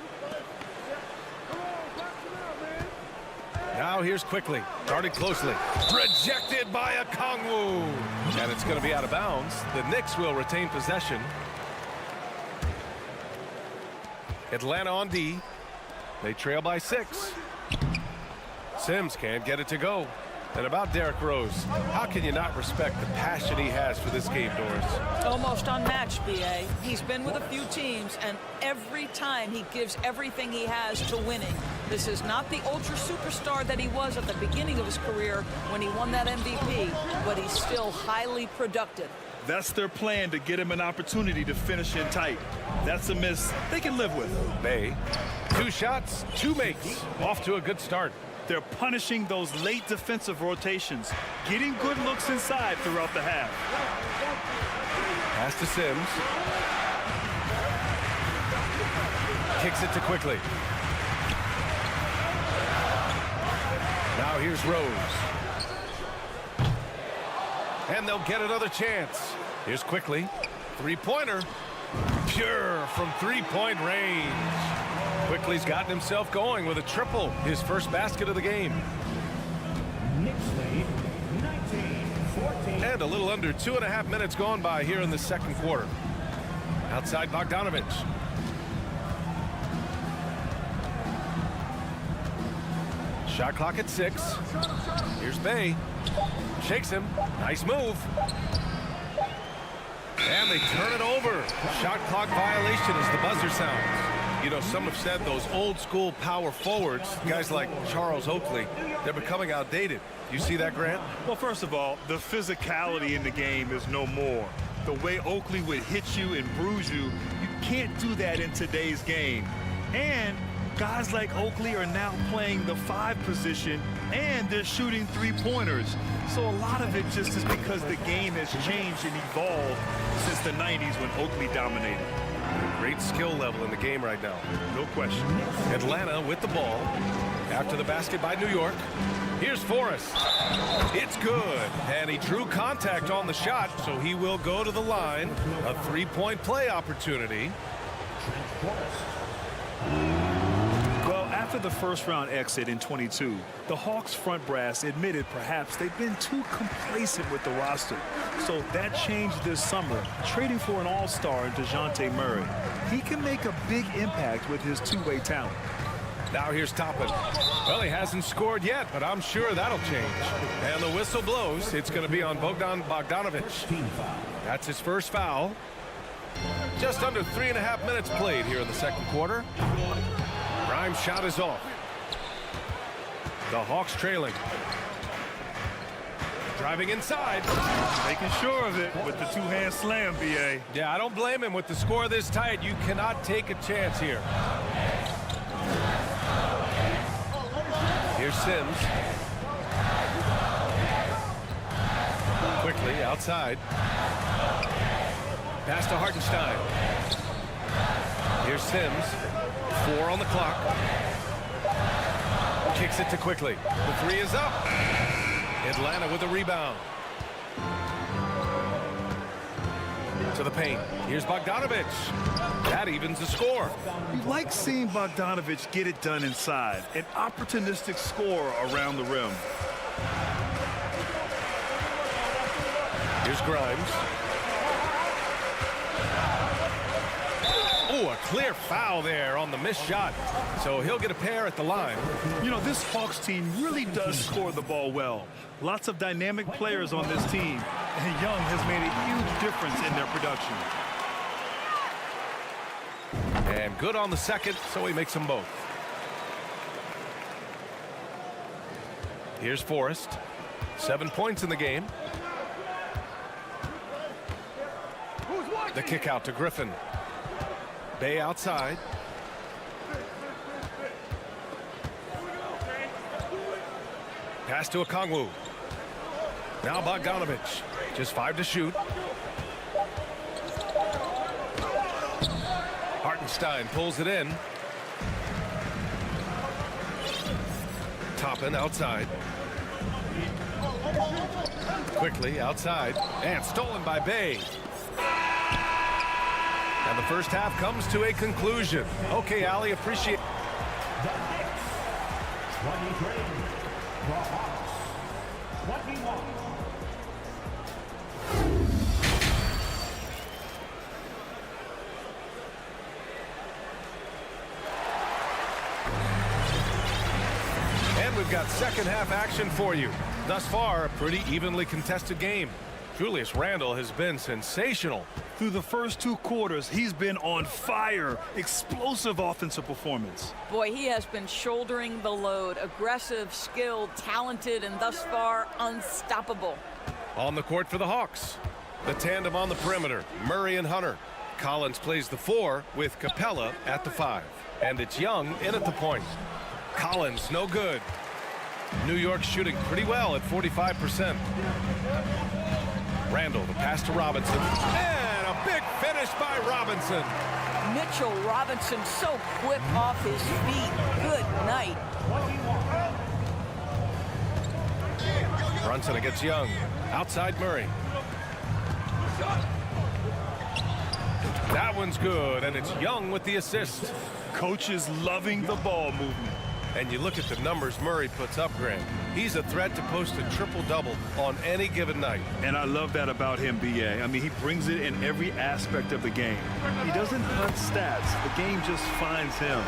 Now here's Quickley. Guarded closely. Rejected by Okongwu. And it's going to be out of bounds. The Knicks will retain possession. Atlanta on D. They trail by 6. Sims can't get it to go. And about Derrick Rose, how can you not respect the passion he has for this game, Doris? Almost unmatched, B.A. He's been with a few teams, and every time he gives everything he has to winning. This is not the ultra superstar that he was at the beginning of his career when he won that MVP, but he's still highly productive. That's their plan, to get him an opportunity to finish in tight. That's a miss they can live with. Bay, 2 shots, 2 makes. Off to a good start. They're punishing those late defensive rotations, getting good looks inside throughout the half. Pass to Sims. Kicks it to Quickley. Now here's Rose. And they'll get another chance. Here's Quickley. 3-pointer. Pure from 3-point range. Quickley's gotten himself going with a triple, his first basket of the game. Knicks lead 19-14. And a little under 2.5 minutes gone by here in the second quarter. Outside Bogdanovich. Shot clock at 6. Here's Bay. Shakes him. Nice move. And they turn it over. Shot clock violation as the buzzer sounds. You know, some have said those old school power forwards, guys like Charles Oakley, they're becoming outdated. You see that, Grant? Well, first of all, the physicality in the game is no more. The way Oakley would hit you and bruise you, you can't do that in today's game. And guys like Oakley are now playing the 5 position, and they're shooting 3-pointers. So a lot of it just is because the game has changed and evolved since the 90s when Oakley dominated. Great skill level in the game right now. No question. Atlanta with the ball. After the basket by New York. Here's Forrest. It's good. And he drew contact on the shot, so he will go to the line. A 3-point play opportunity. Well, after After the first-round exit in 22, the Hawks front brass admitted perhaps they've been too complacent with the roster. So that changed this summer, trading for an all-star in DeJounte Murray. He can make a big impact with his two-way talent. Now here's Toppin. Well, he hasn't scored yet, but I'm sure that'll change. And the whistle blows. It's going to be on Bogdanovic. That's his first foul. Just under 3.5 minutes played here in the second quarter. Grimes' shot is off. The Hawks trailing. Driving inside. Making sure of it with the two-hand slam, B.A. Yeah, I don't blame him. With the score this tight, you cannot take a chance here. Here's Sims. Quickly outside. Pass to Hartenstein. Here's Sims. 4 on the clock. Kicks it to Quickly. The three is up. Atlanta with a rebound. To the paint. Here's Bogdanovic. That evens the score. You like seeing Bogdanovic get it done inside. An opportunistic scorer around the rim. Here's Grimes. Oh, a clear foul there on the missed shot. So he'll get a pair at the line. You know, this Hawks team really does score the ball well. Lots of dynamic players on this team. And Young has made a huge difference in their production. And good on the second, so he makes them both. Here's Forrest. 7 points in the game. The kick out to Griffin. Bay outside. Pass to Okongwu. Now Bogdanovic. Just 5 to shoot. Hartenstein pulls it in. Toppin outside. Quickly outside. And stolen by Bay. And the first half comes to a conclusion. Okay, Ali, appreciate. The Knicks, 23. The Hawks, 21. And we've got second half action for you. Thus far, a pretty evenly contested game. Julius Randle has been sensational. Through the first 2 quarters, he's been on fire. Explosive offensive performance. Boy, he has been shouldering the load. Aggressive, skilled, talented, and thus far unstoppable. On the court for the Hawks. The tandem on the perimeter, Murray and Hunter. Collins plays the 4 with Capella at the 5. And it's Young in at the point. Collins, no good. New York shooting pretty well at 45%. Randle, the pass to Robinson. And a big finish by Robinson. Mitchell Robinson so quick off his feet. Good night. Brunson against Young. Outside Murray. That one's good, and it's Young with the assist. Coaches loving the ball movement. And you look at the numbers Murray puts up, Grant. He's a threat to post a triple-double on any given night. And I love that about him, B.A. I mean, he brings it in every aspect of the game. He doesn't hunt stats. The game just finds him.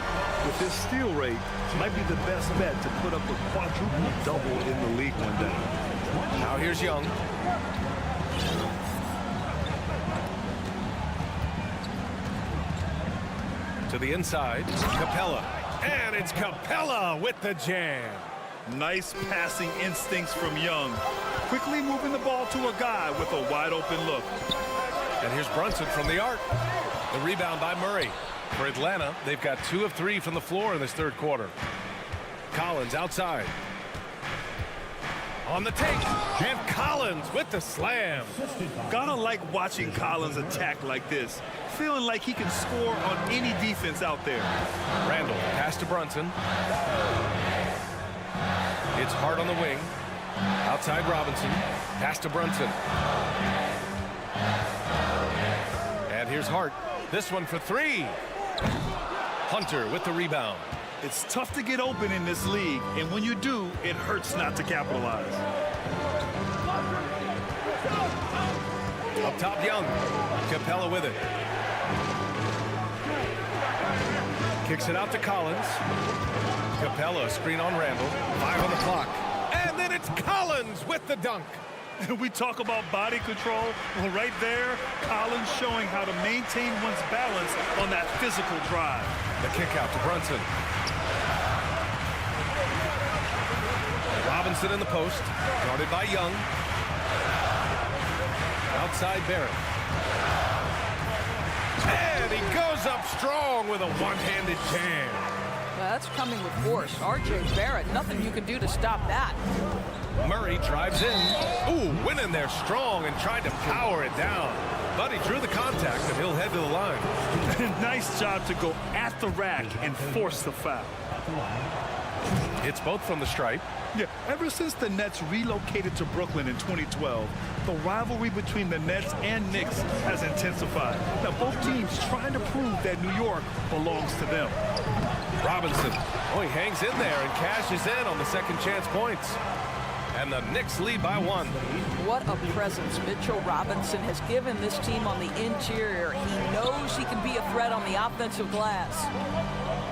With his steal rate, might be the best bet to put up a quadruple double in the league one day. Now here's Young. To the inside, Capella. And it's Capella with the jam. Nice passing instincts from Young. Quickly moving the ball to a guy with a wide open look. And here's Brunson from the arc. The rebound by Murray. For Atlanta, they've got 2 of 3 from the floor in this third quarter. Collins outside. On the take. And Collins with the slam. Gotta like watching Collins attack like this. Feeling like he can score on any defense out there. Randle, pass to Brunson. It's Hart on the wing. Outside Robinson. Pass to Brunson. And here's Hart. This one for 3. Hunter with the rebound. It's tough to get open in this league, and when you do, it hurts not to capitalize. Up top, Young. Capella with it. Kicks it out to Collins. Capella, screen on Randall. 5 on the clock. And then it's Collins with the dunk. We talk about body control. Well, right there, Collins showing how to maintain one's balance on that physical drive. The kick out to Brunson. Robinson in the post, guarded by Young. Outside Barrett. And he goes up strong with a one-handed jam. Well, that's coming with force. R.J. Barrett, nothing you can do to stop that. Murray drives in. Ooh, went in there strong and tried to power it down. But he drew the contact, and he'll head to the line. Nice job to go at the rack and force the foul. It's both from the stripe. Yeah, ever since the Nets relocated to Brooklyn in 2012, the rivalry between the Nets and Knicks has intensified. Now, both teams trying to prove that New York belongs to them. Robinson. Oh, he hangs in there and cashes in on the second chance points. And the Knicks lead by 1. What a presence Mitchell Robinson has given this team on the interior. He knows he can be a threat on the offensive glass.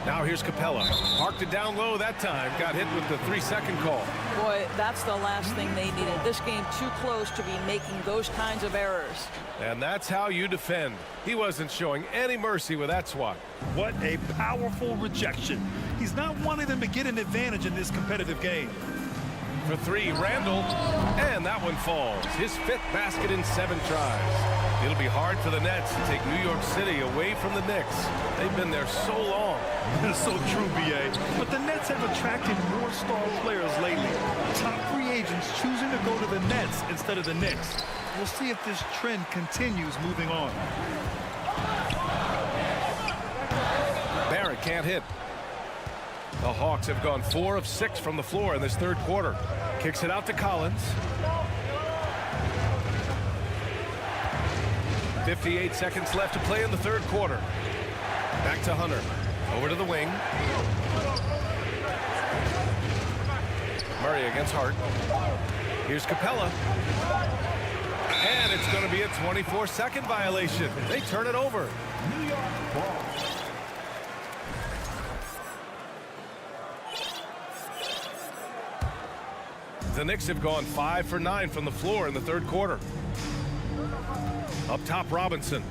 Now here's Capella. Parked it down low that time. Got hit with the 3-second call. Boy, that's the last thing they needed. This game too close to be making those kinds of errors. And that's how you defend. He wasn't showing any mercy with that swat. What a powerful rejection. He's not wanting them to get an advantage in this competitive game. For 3, Randall. And that one falls. His 5th basket in 7 tries. It'll be hard for the Nets to take New York City away from the Knicks. They've been there so long. That's so true, B.A. But the Nets have attracted more star players lately. Top free agents choosing to go to the Nets instead of the Knicks. We'll see if this trend continues moving on. Barrett can't hit. The Hawks have gone 4 of 6 from the floor in this 3rd quarter. Kicks it out to Collins. 58 seconds left to play in the 3rd quarter. Back to Hunter. Over to the wing. Murray against Hart. Here's Capella. And it's going to be a 24-second violation. They turn it over. New York ball. The Knicks have gone 5 for 9 from the floor in the 3rd quarter. Up top, Robinson.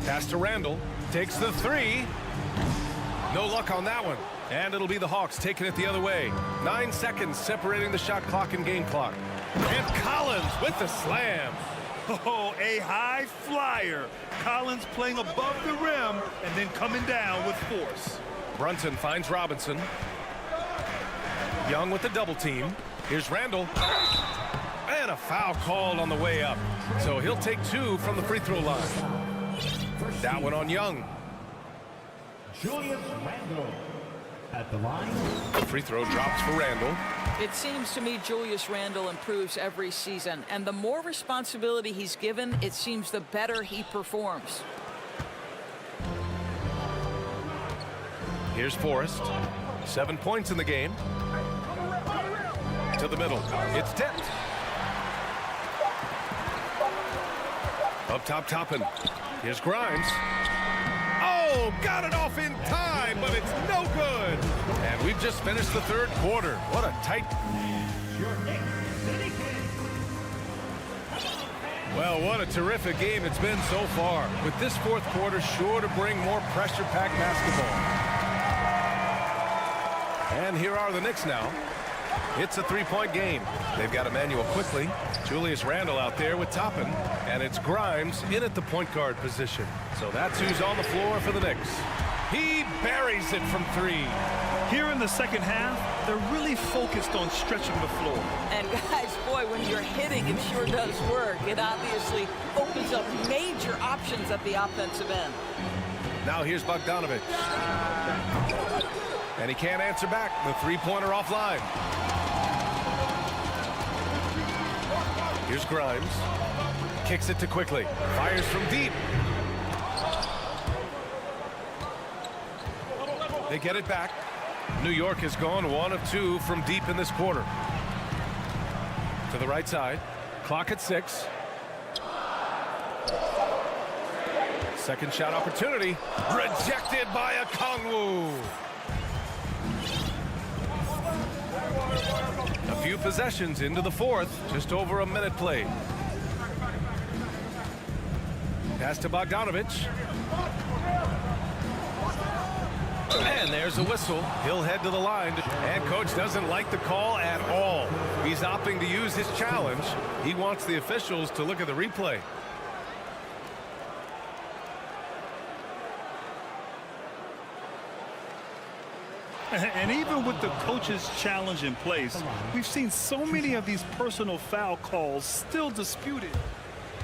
Pass to Randall. Takes the 3. No luck on that one. And it'll be the Hawks taking it the other way. 9 seconds separating the shot clock and game clock. And Collins with the slam. Oh, a high flyer. Collins playing above the rim and then coming down with force. Brunson finds Robinson. Young with the double team. Here's Randall. And a foul called on the way up. So he'll take 2 from the free throw line. That one on Young. Julius Randle at the line. The free throw drops for Randall. It seems to me Julius Randle improves every season, and the more responsibility he's given, it seems the better he performs. Here's Forrest. 7 points in the game. To the middle. It's Dent. Up top, Toppin. Here's Grimes. Oh, got it off in time, but it's no good. And we've just finished the 3rd quarter. What a tight... Well, what a terrific game it's been so far. With this 4th quarter sure to bring more pressure-packed basketball. And here are the Knicks now. It's a 3-point game. They've got Emmanuel quickly. Julius Randle out there with Toppin. And it's Grimes in at the point guard position. So that's who's on the floor for the Knicks. He buries it from 3. Here in the second half, they're really focused on stretching the floor. And guys, boy, when you're hitting, it sure does work. It obviously opens up major options at the offensive end. Now here's Bogdanovich. And he can't answer back. The 3-pointer offline. Here's Grimes. Kicks it to Quickly. Fires from deep. They get it back. New York has gone 1 of 2 from deep in this quarter. To the right side. Clock at 6. Second shot opportunity. Rejected by Okongwu. A few possessions into the fourth. Just over a minute played. Pass to Bogdanovich. And there's a whistle. He'll head to the line. And coach doesn't like the call at all. He's opting to use his challenge. He wants the officials to look at the replay. And even with the coach's challenge in place, we've seen so many of these personal foul calls still disputed.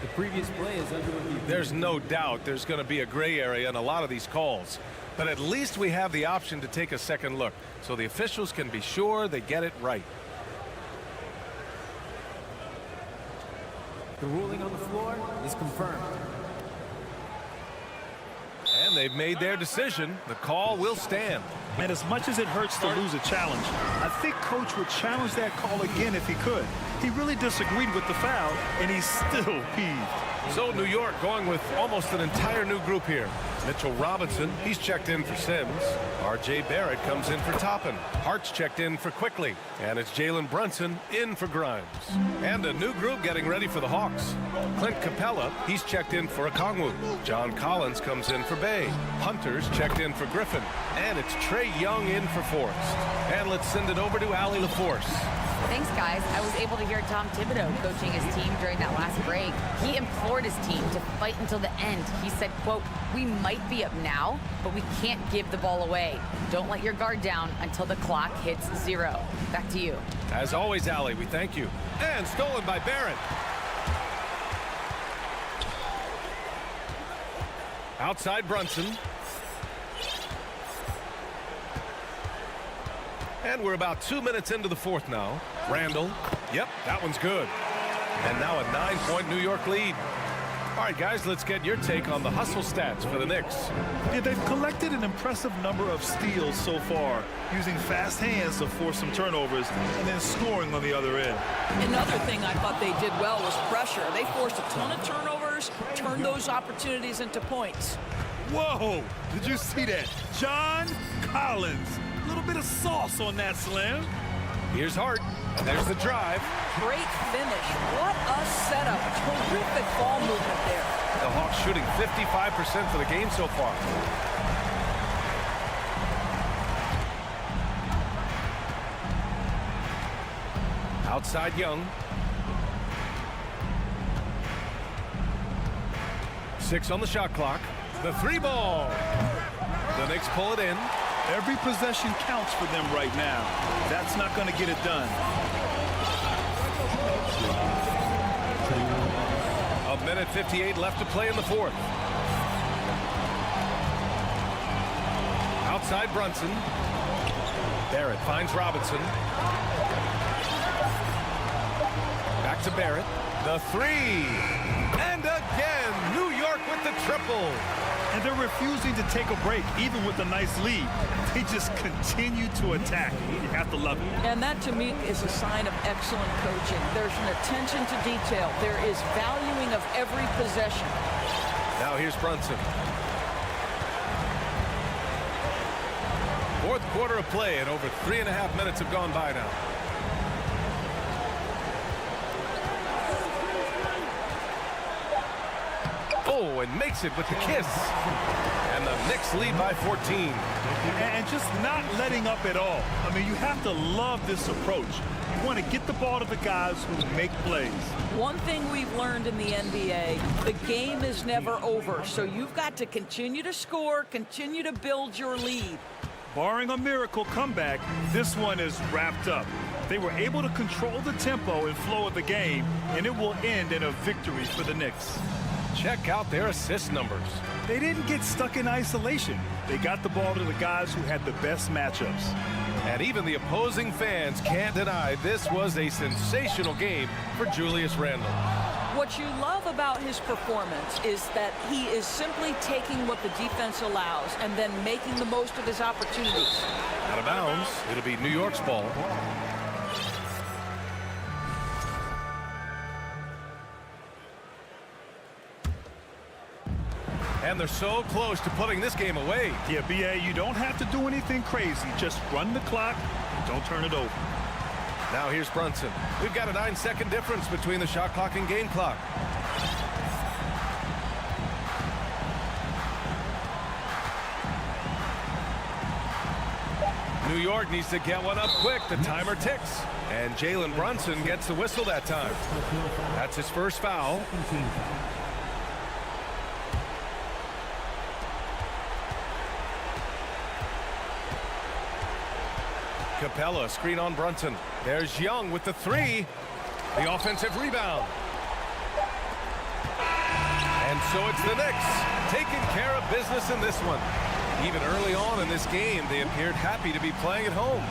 The previous play is under review. There's no doubt there's going to be a gray area in a lot of these calls. But at least we have the option to take a second look, so the officials can be sure they get it right. The ruling on the floor is confirmed. And they've made their decision. The call will stand. And as much as it hurts to lose a challenge, I think coach would challenge that call again if he could. He really disagreed with the foul, and he's still peeved. So New York going with almost an entire new group here. Mitchell Robinson, he's checked in for Sims. R.J. Barrett comes in for Toppin. Hart's checked in for Quickly. And it's Jalen Brunson in for Grimes. And a new group getting ready for the Hawks. Clint Capella, he's checked in for Okongwu. John Collins comes in for Bay. Hunter's checked in for Griffin. And it's Trae Young in for Forrest. And let's send it over to Allie LaForce. Thanks, guys. I was able to hear Tom Thibodeau coaching his team during that last break. He implored his team to fight until the end. He said, quote, "We might be up now, but we can't give the ball away. Don't let your guard down until the clock hits 0. Back to you." As always, Allie, we thank you. And stolen by Barrett. Outside Brunson. And we're about 2 minutes into the fourth now. Randall. Yep, that one's good. And now a 9-point New York lead. All right, guys, let's get your take on the hustle stats for the Knicks. Yeah, they've collected an impressive number of steals so far, using fast hands to force some turnovers and then scoring on the other end. Another thing I thought they did well was pressure. They forced a ton of turnovers, turned those opportunities into points. Whoa! Did you see that? John Collins. A little bit of sauce on that slam. Here's Hart. There's the drive. Great finish. What a setup. Terrific ball movement there. The Hawks shooting 55% for the game so far. Outside Young. 6 on the shot clock. The 3 ball. The Knicks pull it in. Every possession counts for them right now. That's not going to get it done. A minute 58 left to play in the fourth. Outside Brunson. Barrett finds Robinson. Back to Barrett. The 3. And again, New York with the triple. And they're refusing to take a break, even with a nice lead. They just continue to attack. You have to love it. And that, to me, is a sign of excellent coaching. There's an attention to detail. There is valuing of every possession. Now here's Brunson. Fourth quarter of play, and over 3.5 minutes have gone by now. Oh, and makes it with the kiss. And the Knicks lead by 14. And just not letting up at all. I mean, you have to love this approach. You want to get the ball to the guys who make plays. One thing we've learned in the NBA, the game is never over. So you've got to continue to score, continue to build your lead. Barring a miracle comeback, this one is wrapped up. They were able to control the tempo and flow of the game, and it will end in a victory for the Knicks. Check out their assist numbers. They didn't get stuck in isolation. They got the ball to the guys who had the best matchups. And even the opposing fans can't deny this was a sensational game for Julius Randle. What you love about his performance is that he is simply taking what the defense allows and then making the most of his opportunities. Out of bounds. It'll be New York's ball. And they're so close to putting this game away. Yeah, B.A., you don't have to do anything crazy. Just run the clock and don't turn it over. Now here's Brunson. We've got a 9-second difference between the shot clock and game clock. New York needs to get one up quick. The timer ticks. And Jalen Brunson gets the whistle that time. That's his first foul. Capella, screen on Brunson. There's Young with the three. The offensive rebound. And so it's the Knicks taking care of business in this one. Even early on in this game, they appeared happy to be playing at home.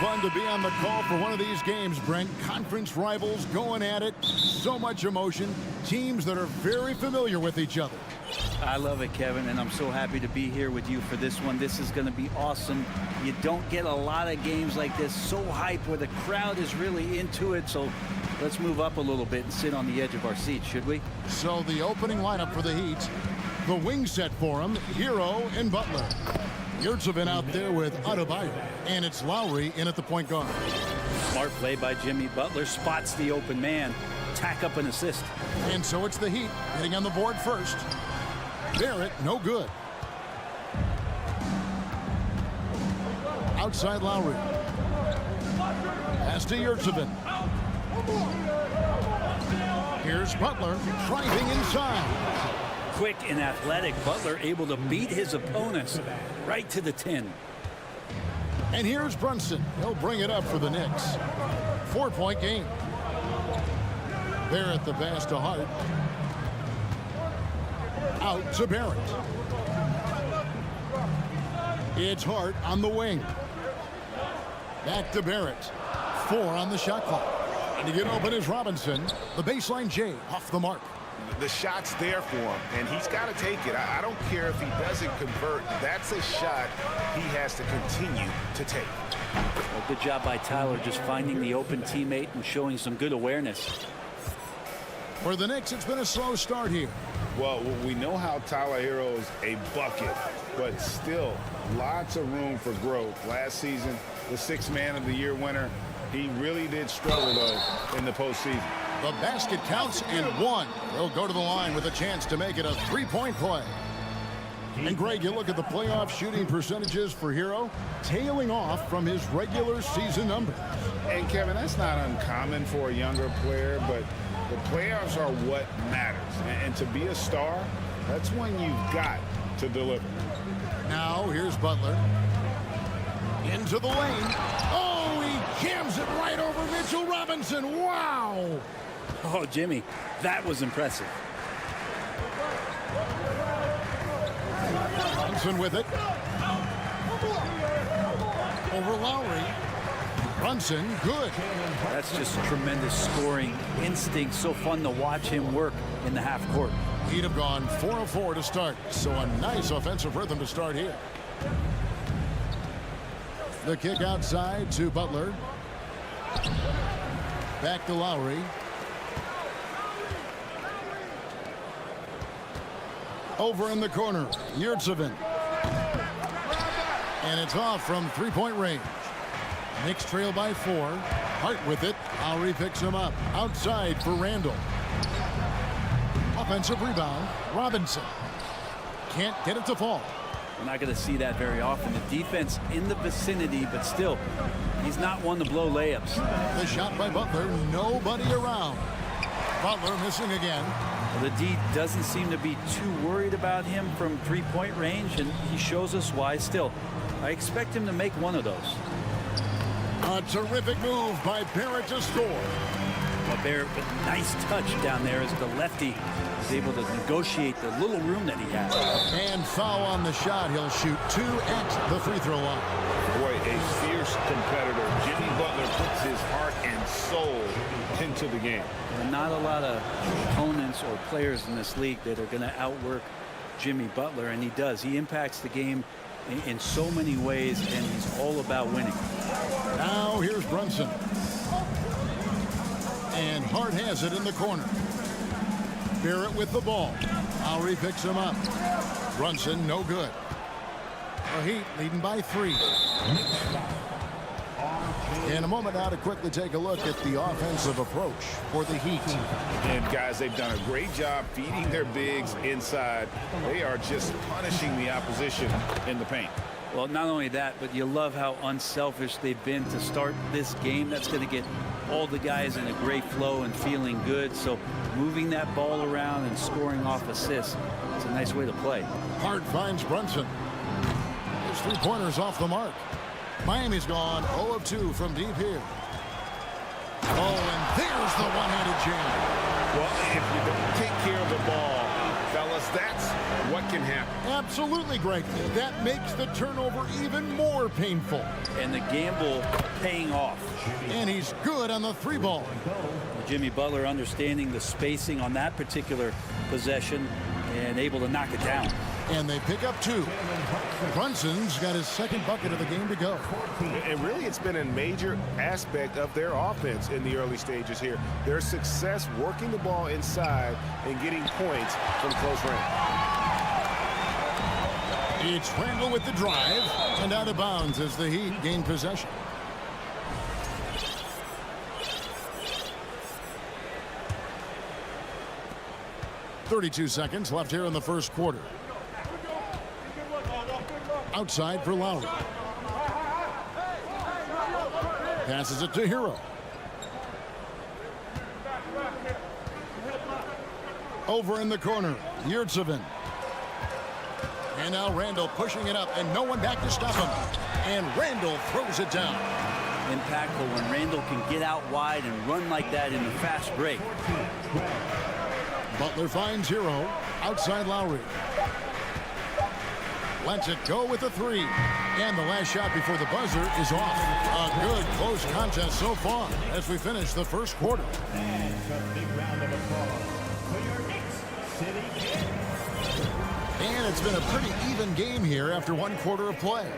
Fun to be on the call for one of these games, Brent. Conference rivals going at it. So much emotion. Teams that are very familiar with each other. I love it, Kevin, and I'm so happy to be here with you for this one. This is going to be awesome. You don't get a lot of games like this, so hype, where the crowd is really into it. So let's move up a little bit and sit on the edge of our seats, should we? So the opening lineup for the Heat. The wing set for them, Hero and Butler. Yurtsevin out there with Adebayo, and it's Lowry in at the point guard. Smart play by Jimmy Butler, spots the open man, tack up an assist. And so it's the Heat getting on the board first. Barrett, no good. Outside Lowry. Pass to Yurtsevin. Here's Butler driving inside. Quick and athletic, Butler able to beat his opponents right to the 10. And here's Brunson. He'll bring it up for the Knicks. 4-point game. There at the pass to Hart. Out to Barrett. It's Hart on the wing. Back to Barrett. 4 on the shot clock. And to get open is Robinson. The baseline J off the mark. The shot's there for him, and he's got to take it. I don't care if he doesn't convert. That's a shot he has to continue to take. Well, good job by Tyler just finding the open teammate and showing some good awareness. For the Knicks, it's been a slow start here. Well, we know how Tyler Hero's a bucket, but still lots of room for growth. Last season, the 6th Man of the Year winner, he really did struggle, though, in the postseason. The basket counts and 1. He'll go to the line with a chance to make it a 3-point play. And Greg, you look at the playoff shooting percentages for Hero, tailing off from his regular season numbers. And Kevin, that's not uncommon for a younger player, but the playoffs are what matters. And to be a star, that's when you've got to deliver. Now here's Butler. Into the lane. Oh, he jams it right over Mitchell Robinson. Wow. Oh, Jimmy, that was impressive. Brunson with it. Over Lowry. Brunson, good. That's just tremendous scoring instinct. So fun to watch him work in the half court. He'd have gone 4 of 4 to start. So a nice offensive rhythm to start here. The kick outside to Butler. Back to Lowry. Over in the corner, Yurtsevin. And it's off from three-point range. Knicks trail by 4. Hart with it. Lowry picks him up. Outside for Randall. Offensive rebound. Robinson. Can't get it to fall. We're not going to see that very often. The defense in the vicinity, but still, he's not one to blow layups. The shot by Butler. Nobody around. Butler missing again. The D doesn't seem to be too worried about him from three-point range, and he shows us why. Still, I expect him to make one of those. A terrific move by Barrett to score. Well, Barrett with a nice touch down there as the lefty is able to negotiate the little room that he has. And foul on the shot. He'll shoot 2 at the free throw line. Boy, a fierce competitor. Jimmy Butler puts his heart and soul into the game. And not a lot of opponents or players in this league that are going to outwork Jimmy Butler, and he does. He impacts the game in so many ways, and he's all about winning. Now here's Brunson. And Hart has it in the corner. Barrett with the ball. Lowry picks him up. Brunson, no good. The Heat leading by 3. In a moment now to quickly take a look at the offensive approach for the Heat. And guys, they've done a great job feeding their bigs inside. They are just punishing the opposition in the paint. Well, not only that, but you love how unselfish they've been to start this game. That's going to get all the guys in a great flow and feeling good. So moving that ball around and scoring off assists, it's a nice way to play. Hart finds Brunson. His three-pointers off the mark. Miami's gone 0 of 2 from deep here. Oh, and there's the one-handed jam. Well, if you don't take care of the ball, fellas, that's what can happen. Absolutely, Greg. That makes the turnover even more painful. And the gamble paying off. And he's good on the 3-ball. Jimmy Butler understanding the spacing on that particular possession and able to knock it down. And they pick up 2. Brunson's got his second bucket of the game to go. And really, it's been a major aspect of their offense in the early stages here. Their success working the ball inside and getting points from close range. It's Randall with the drive and out of bounds as the Heat gain possession. .32 seconds left here in the first quarter. Outside for Lowry. Passes it to Hero. Over in the corner, Yurtsevin. And now Randall pushing it up, and no one back to stop him. And Randall throws it down. Impactful when Randall can get out wide and run like that in the fast break. Butler finds Hero. Outside Lowry. Lets it go with a 3. And the last shot before the buzzer is off. A good close contest so far as we finish the first quarter. And a big round of applause for your Knicks City Kid. And it's been a pretty even game here after 1 quarter of play.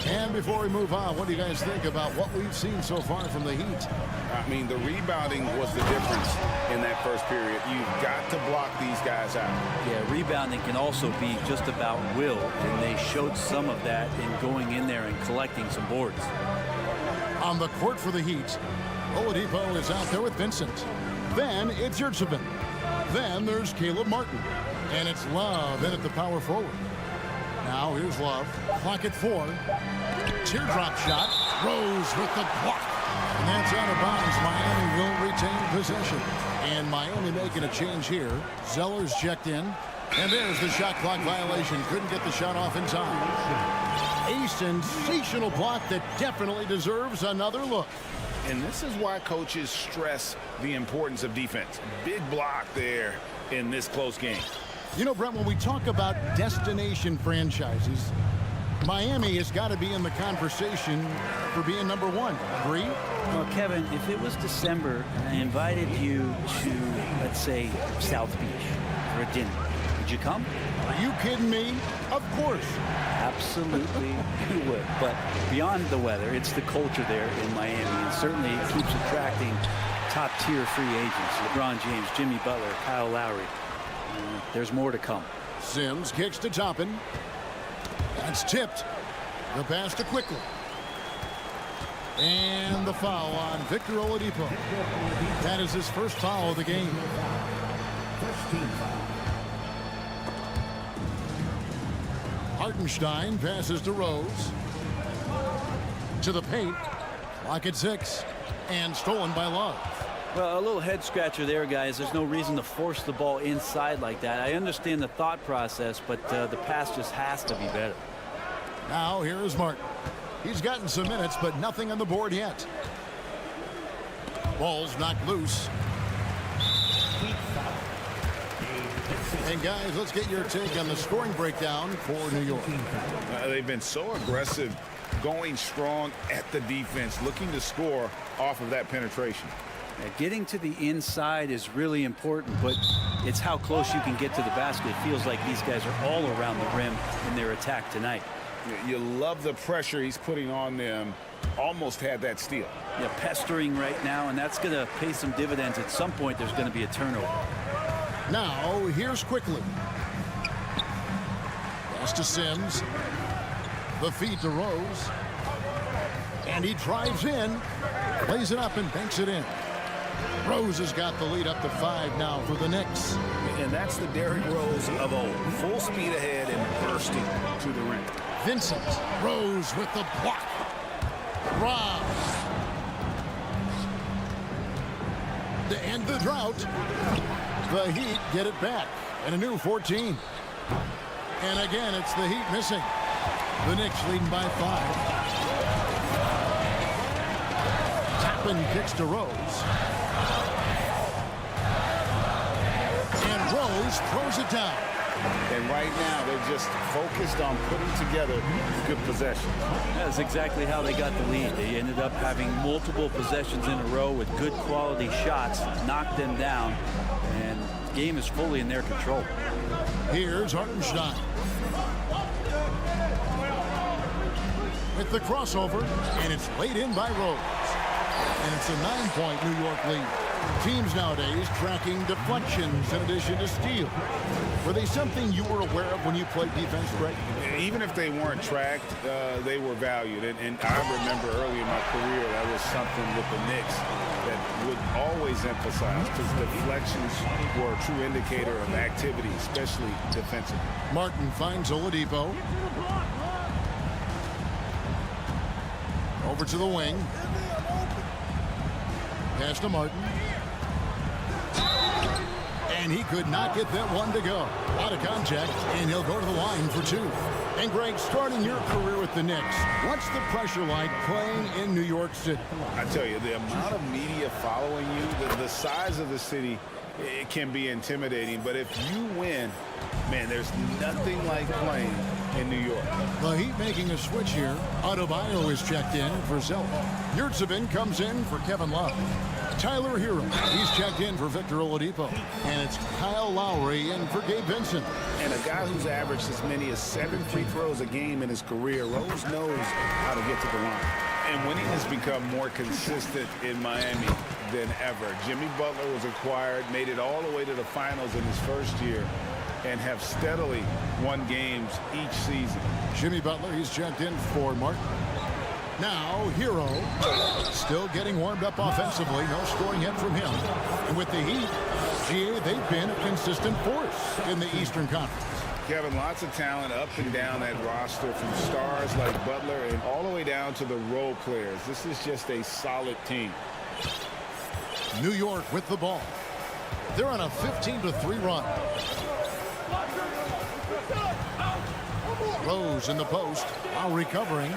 And before we move on, what do you guys think about what we've seen so far from the Heat? I mean, the rebounding was the difference in that first period. You've got to block these guys out. Yeah, rebounding can also be just about will, and they showed some of that in going in there and collecting some boards. On the court for the Heat, Oladipo is out there with Vincent. Then it's Yurtsevin. Then there's Caleb Martin. And it's Love in at the power forward. Now here's Love. Clock at 4. Teardrop shot. Rose with the block. And that's out of bounds. Miami will retain possession. And Miami making a change here. Zeller's checked in. And there's the shot clock violation. Couldn't get the shot off in time. A sensational block that definitely deserves another look. And this is why coaches stress the importance of defense. Big block there in this close game. You know, Brent, when we talk about destination franchises, Miami has got to be in the conversation for being number one. Agree? Well, Kevin, if it was December and I invited you to, let's say, South Beach for a dinner, would you come? Are you kidding me? Of course. Absolutely, you would. But beyond the weather, it's the culture there in Miami, and certainly it keeps attracting top-tier free agents. LeBron James, Jimmy Butler, Kyle Lowry. There's more to come. Sims kicks to Toppin. That's tipped. The pass to Quickly. And the foul on Victor Oladipo. That is his first foul of the game. First team foul. Hartenstein passes to Rose. To the paint. Clock at 6. And stolen by Love. Well, a little head scratcher there, guys. There's no reason to force the ball inside like that. I understand the thought process, but the pass just has to be better. Now here is Martin. He's gotten some minutes, but nothing on the board yet. Ball's knocked loose. And guys, let's get your take on the scoring breakdown for New York. They've been so aggressive, going strong at the defense, looking to score off of that penetration. Getting to the inside is really important, but it's how close you can get to the basket. It feels like these guys are all around the rim in their attack tonight. You love the pressure he's putting on them. Almost had that steal. Yeah, pestering right now, and that's going to pay some dividends. At some point, there's going to be a turnover. Now, here's Quickly. Pass to Sims. The feed to Rose. And he drives in, plays it up, and banks it in. Rose has got the lead up to 5 now for the Knicks. And that's the Derrick Rose of old. Full speed ahead and bursting to the rim. Vincent. Rose with the block. Rob. To end the drought, the Heat get it back. And a new 14. And again, it's the Heat missing. The Knicks leading by 5. Toppin kicks to Rose. And Rose throws it down. And right now, they're just focused on putting together good possessions. That's exactly how they got the lead. They ended up having multiple possessions in a row with good quality shots, knocked them down, and the game is fully in their control. Here's Hartenstein. With the crossover, and it's laid in by Rose. And it's a 9-point New York lead. Teams nowadays tracking deflections in addition to steals. Were they something you were aware of when you played defense, Greg? Even if they weren't tracked, they were valued. And I remember early in my career, that was something with the Knicks that would always emphasize, because deflections were a true indicator of activity, especially defensively. Martin finds Oladipo. Over to the wing. Pass to Martin. And he could not get that one to go. Out of contact, and he'll go to the line for 2. And Greg, starting your career with the Knicks, what's the pressure like playing in New York City? I tell you, the amount of media following you, the size of the city, it can be intimidating. But if you win, man, there's nothing like playing in New York. The Heat making a switch here. Adebayo is checked in for Zelda. Yurtsevin comes in for Kevin Love. Tyler Hero, he's checked in for Victor Oladipo. And it's Kyle Lowry in for Gabe Vincent. And a guy who's averaged as many as 7 free throws a game in his career, Rose knows how to get to the line. And winning has become more consistent in Miami than ever. Jimmy Butler was acquired, made it all the way to the finals in his first year, and have steadily won games each season. Jimmy Butler, he's checked in for Martin. Now, Hero still getting warmed up offensively. No scoring yet from him. And with the Heat, GA, they've been a consistent force in the Eastern Conference. Kevin, lots of talent up and down that roster, from stars like Butler and all the way down to the role players. This is just a solid team. New York with the ball. They're on a 15-3 run. Rose in the post. Lowry covering.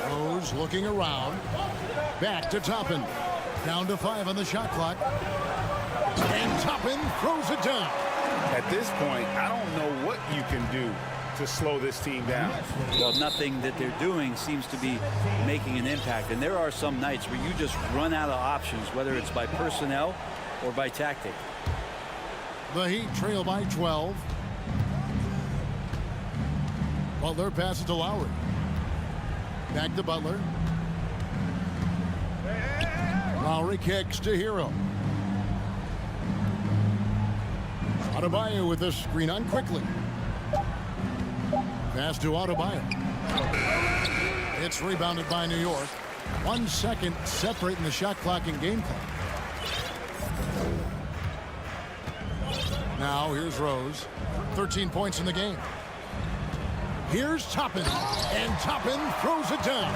Rose looking around. Back to Toppin. Down to 5 on the shot clock. And Toppin throws it down. At this point, I don't know what you can do to slow this team down. Well, nothing that they're doing seems to be making an impact. And there are some nights where you just run out of options, whether it's by personnel or by tactic. The Heat trail by 12. Butler passes to Lowry. Back to Butler. Lowry kicks to Hero. Adebayo with the screen on quickly. Pass to Adebayo. It's rebounded by New York. 1 second separating the shot clock and game clock. Now here's Rose. 13 points in the game. Here's Toppin. And Toppin throws it down.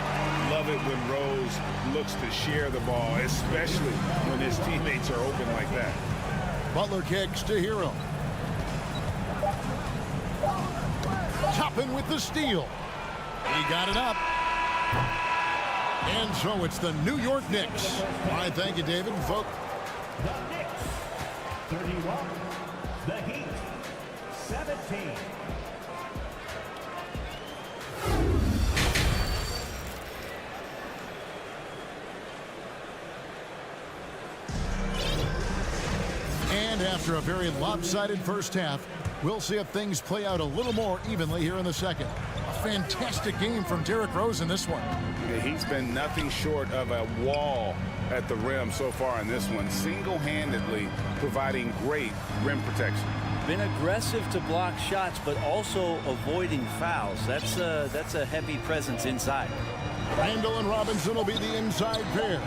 Love it when Rose looks to share the ball, especially when his teammates are open like that. Butler kicks to Hero. Toppin with the steal. He got it up. And so it's the New York Knicks. All right, thank you, David. Folks. The Knicks, 31. The Heat, 17. And after a very lopsided first half, we'll see if things play out a little more evenly here in the second. A fantastic game from Derrick Rose in this one. Yeah, he's been nothing short of a wall at the rim so far in this one, single-handedly providing great rim protection. Been aggressive to block shots, but also avoiding fouls. That's a heavy presence inside. Randall and Robinson will be the inside pair.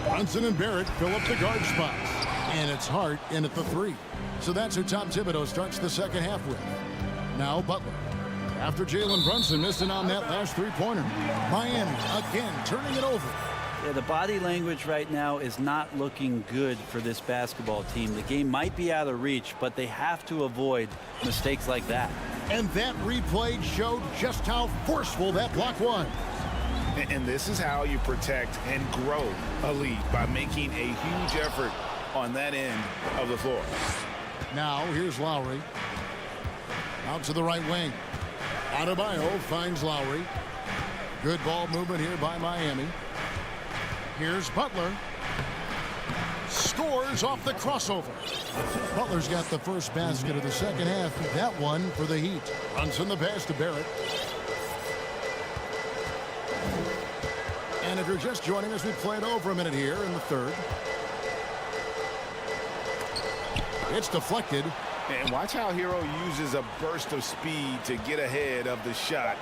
Brunson and Barrett fill up the guard spots. And it's Hart in at the 3. So that's who Tom Thibodeau starts the second half with. Now Butler. After Jalen Brunson missing on that last three-pointer. Miami again turning it over. Yeah, the body language right now is not looking good for this basketball team. The game might be out of reach, but they have to avoid mistakes like that. And that replay showed just how forceful that block was. And this is how you protect and grow a lead, by making a huge effort on that end of the floor. Now here's Lowry. Out to the right wing. Adebayo finds Lowry. Good ball movement here by Miami. Here's Butler. Scores off the crossover. Butler's got the first basket of the second half. That one for the Heat. Brunson the pass to Barrett. And if you're just joining us, we played over a minute here in the third. It's deflected. And watch how Hero uses a burst of speed to get ahead of the shot,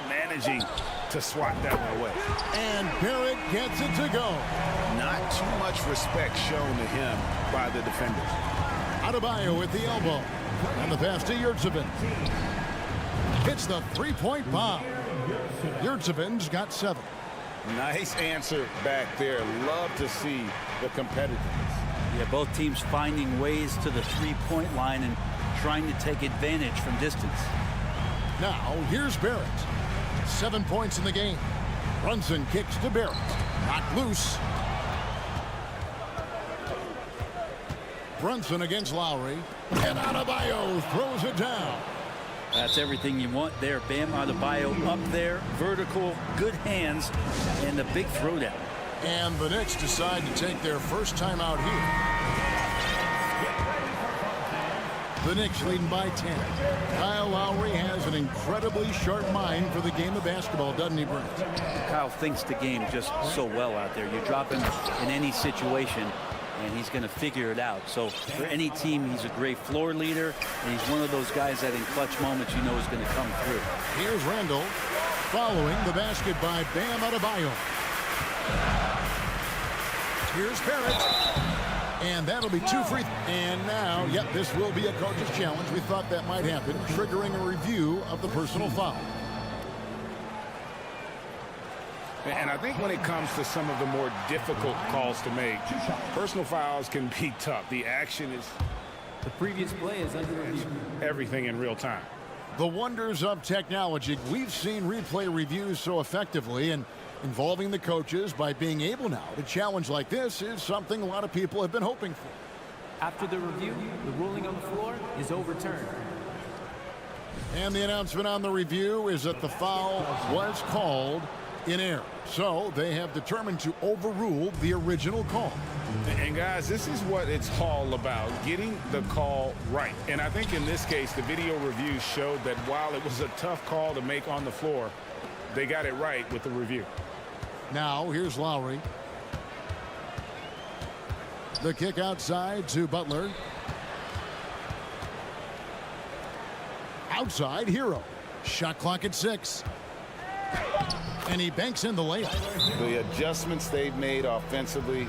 managing to swat that one away. And Barrett gets it to go. Not too much respect shown to him by the defenders. Adebayo with the elbow. And the pass to Yurtsevin. Hits the three-point bomb. Yurtsevin's got 7. Nice answer back there. Love to see the competitiveness. Yeah, both teams finding ways to the three-point line and trying to take advantage from distance. Now, here's Barrett. 7 points in the game. Brunson kicks to Barrett. Knocked loose. Brunson against Lowry. And Adebayo throws it down. That's everything you want there. Bam Adebayo up there, vertical, good hands, and a big throwdown. And the Knicks decide to take their first time out here. The Knicks leading by 10. Kyle Lowry has an incredibly sharp mind for the game of basketball, doesn't he, Brent? Kyle thinks the game just so well out there. You drop him in any situation, and he's going to figure it out. So for any team, he's a great floor leader, and he's one of those guys that in clutch moments you know is going to come through. Here's Randall following the basket by Bam Adebayo. Here's Barrett. And that'll be 2 free. And now, yep, this will be a coach's challenge. We thought that might happen, triggering a review of the personal foul. And I think when it comes to some of the more difficult calls to make, personal fouls can be tough. The action is The previous play is under review. Everything in real time. The wonders of technology. We've seen replay reviews so effectively, and involving the coaches by being able now to challenge like this is something a lot of people have been hoping for. After the review, the ruling on the floor is overturned. And the announcement on the review is that the foul was called in error. So they have determined to overrule the original call. And guys, this is what it's all about, getting the call right. And I think in this case, the video review showed that while it was a tough call to make on the floor, they got it right with the review. Now here's Lowry. The kick outside to Butler. Outside, Hero. Shot clock at 6. And he banks in the layup. The adjustments they've made offensively,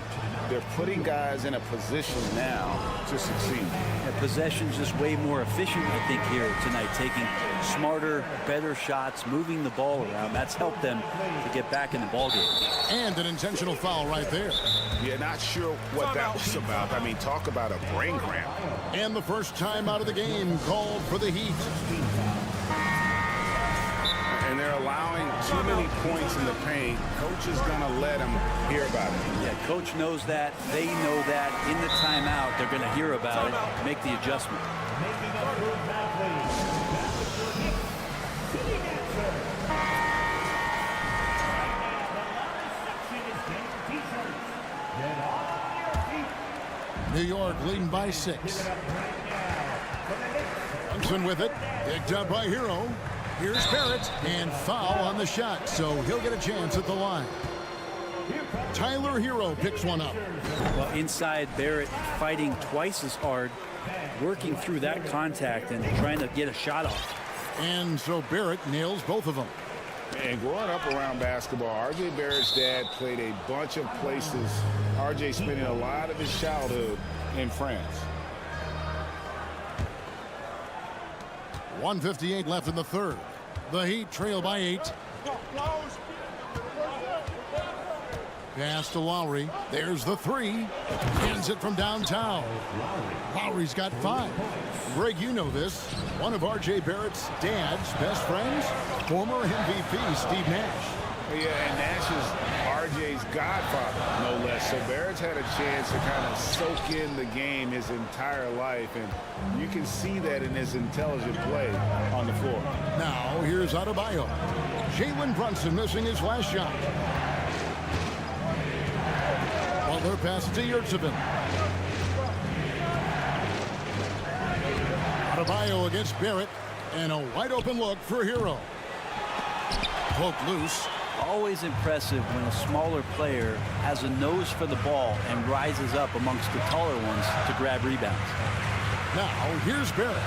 they're putting guys in a position now to succeed. Yeah, possession's just way more efficient, I think, here tonight. Taking smarter, better shots, moving the ball around. That's helped them to get back in the ballgame. And an intentional foul right there. Yeah, not sure what that was about. I mean, talk about a brain cramp. And the first time out of the game called for the Heat. And they're allowing too many points in the paint. Coach is going to let them hear about it. Yeah, coach knows that. They know that. In the timeout, they're going to hear about it, make the adjustment. New York leading by 6. Thompson with it. Picked up by Hero. Here's Barrett, and foul on the shot, so he'll get a chance at the line. Tyler Hero picks one up. Well, inside, Barrett fighting twice as hard, working through that contact and trying to get a shot off. And so Barrett nails both of them. And growing up around basketball, R.J. Barrett's dad played a bunch of places. R.J. spending a lot of his childhood in France. 1:58 left in the third. The Heat trail by 8. Pass to Lowry. There's the 3. Hands it from downtown. Lowry's got 5. Greg, you know this. One of R.J. Barrett's dad's best friends, former MVP Steve Nash. Yeah, and Nash is R.J.'s godfather, no less. So Barrett's had a chance to kind of soak in the game his entire life, and you can see that in his intelligent play on the floor. Now, here's Adebayo. Jalen Brunson missing his last shot. Butler passes to Yurtsevin. Adebayo against Barrett, and a wide open look for Hero. Poked loose. Always impressive when a smaller player has a nose for the ball and rises up amongst the taller ones to grab rebounds. Now, here's Barrett.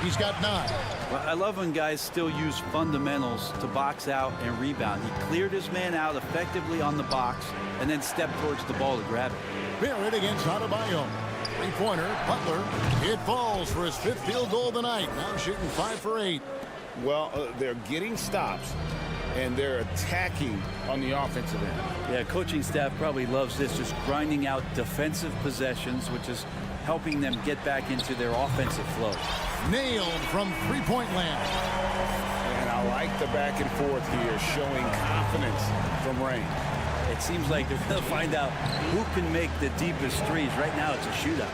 He's got 9. Well, I love when guys still use fundamentals to box out and rebound. He cleared his man out effectively on the box and then stepped towards the ball to grab it. Barrett against Adebayo. Three-pointer, Butler. It falls for his 5th field goal of the night. Now shooting 5 for 8. Well, they're getting stops, and they're attacking on the offensive end. Yeah, coaching staff probably loves this, just grinding out defensive possessions, which is helping them get back into their offensive flow. Nailed from three-point land. And I like the back and forth here, showing confidence from Rain. It seems like they're going to find out who can make the deepest threes. Right now, it's a shootout.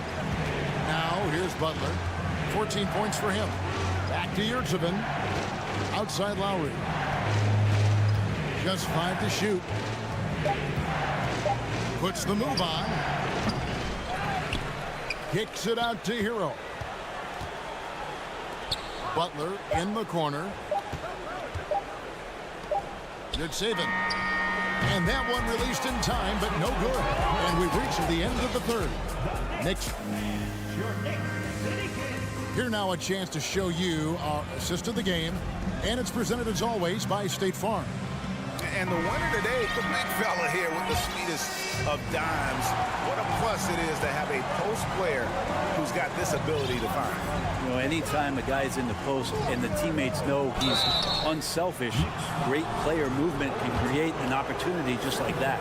Now, here's Butler. 14 points for him. Back to Yurtsevin. Outside Lowry. Just 5 to shoot. Puts the move on. Kicks it out to Hero. Butler in the corner. Good saving. And that one released in time, but no good. And we've reached the end of the third. Knicks. Here now a chance to show you our assist of the game. And it's presented as always by State Farm. And the winner today, the big fella here with the sweetest of dimes. What a plus it is to have a post player who's got this ability to find. You know, anytime a guy's in the post and the teammates know he's unselfish, great player movement can create an opportunity just like that.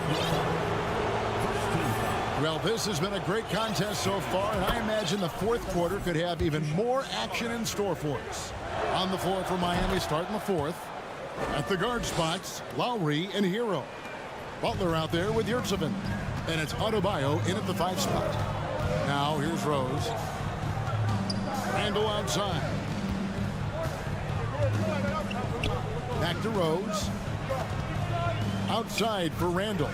Well, this has been a great contest so far, and I imagine the fourth quarter could have even more action in store for us. On the floor for Miami starting the fourth. At the guard spots, Lowry and Hero. Butler out there with Yurtseven. And it's Adebayo in at the 5 spot. Now here's Rose. Randall outside. Back to Rose. Outside for Randall.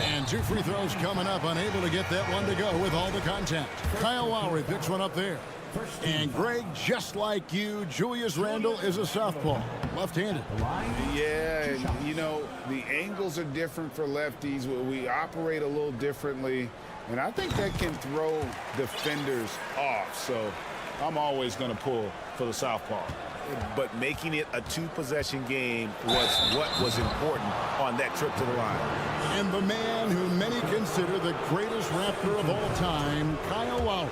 And 2 free throws coming up, unable to get that one to go with all the contact. Kyle Lowry picks one up there. And Greg, just like you, Julius Randle is a southpaw, left-handed. Yeah, and, you know, the angles are different for lefties. We operate a little differently, and I think that can throw defenders off. So I'm always going to pull for the southpaw. But making it a 2-possession game was what was important on that trip to the line. And the man who many consider the greatest Raptor of all time, Kyle Lowry.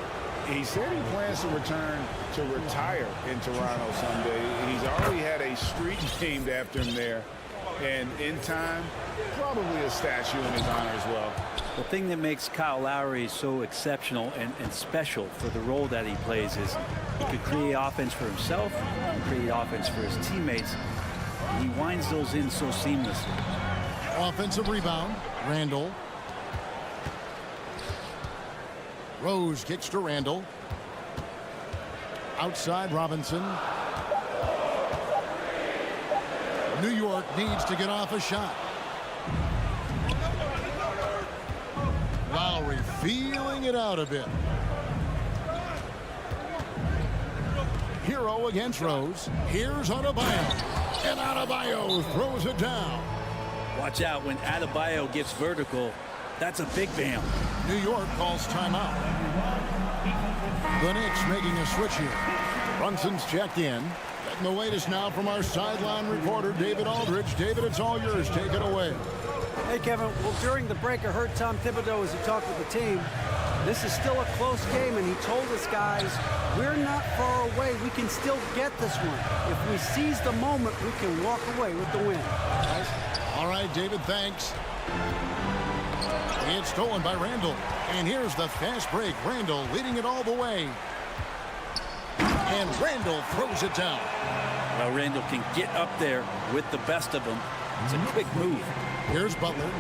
He said he plans to return to retire in Toronto someday. He's already had a street named after him there. And in time, probably a statue in his honor as well. The thing that makes Kyle Lowry so exceptional and special for the role that he plays is he could create offense for himself, he can create offense for his teammates. He winds those in so seamlessly. Offensive rebound, Randall. Rose kicks to Randall. Outside Robinson. New York needs to get off a shot. Lowry feeling it out a bit. Hero against Rose. Here's Adebayo. And Adebayo throws it down. Watch out when Adebayo gets vertical. That's a big bam. New York calls timeout. The Knicks making a switch here. Brunson's checked in. Getting the latest now from our sideline reporter, David Aldridge. David, it's all yours. Take it away. Hey, Kevin. Well, during the break, I heard Tom Thibodeau as he talked with the team. This is still a close game, and he told us, guys, we're not far away. We can still get this one. If we seize the moment, we can walk away with the win. All right, David, thanks. It's stolen by Randall. And here's the fast break. Randall leading it all the way. And Randall throws it down. Well, Randall can get up there with the best of them. It's a quick move. Here's Butler.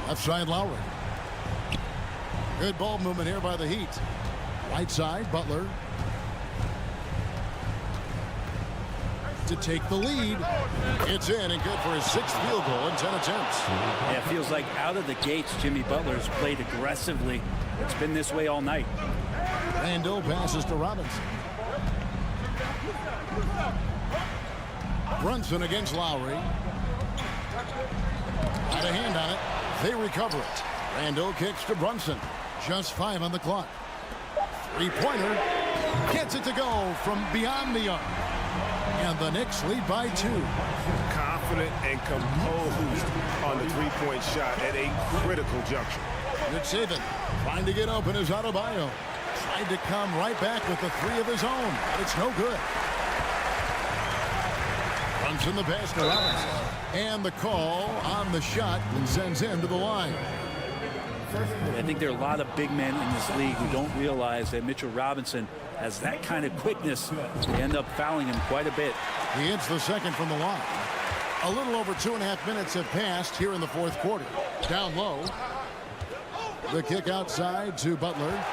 Left side, Lowry. Good ball movement here by the Heat. Right side, Butler. To take the lead. It's in and good for his 6th field goal in 10 attempts. Yeah, it feels like out of the gates, Jimmy Butler has played aggressively. It's been this way all night. Randall passes to Robinson. Brunson against Lowry. Had a hand on it. They recover it. Randall kicks to Brunson. Just 5 on the clock. 3-pointer. Gets it to go from beyond the arc. And the Knicks lead by 2. Confident and composed on the 3-point shot at a critical juncture. Yurtseven trying to get open is Adebayo. Tried to come right back with the 3 of his own. But it's no good. Runs in the pass to Robinson. And the call on the shot and sends him to the line. I think there are a lot of big men in this league who don't realize that Mitchell Robinson has that kind of quickness. They end up fouling him quite a bit. He hits the second from the line. A little over 2.5 minutes have passed here in the fourth quarter. Down low. The kick outside to Butler.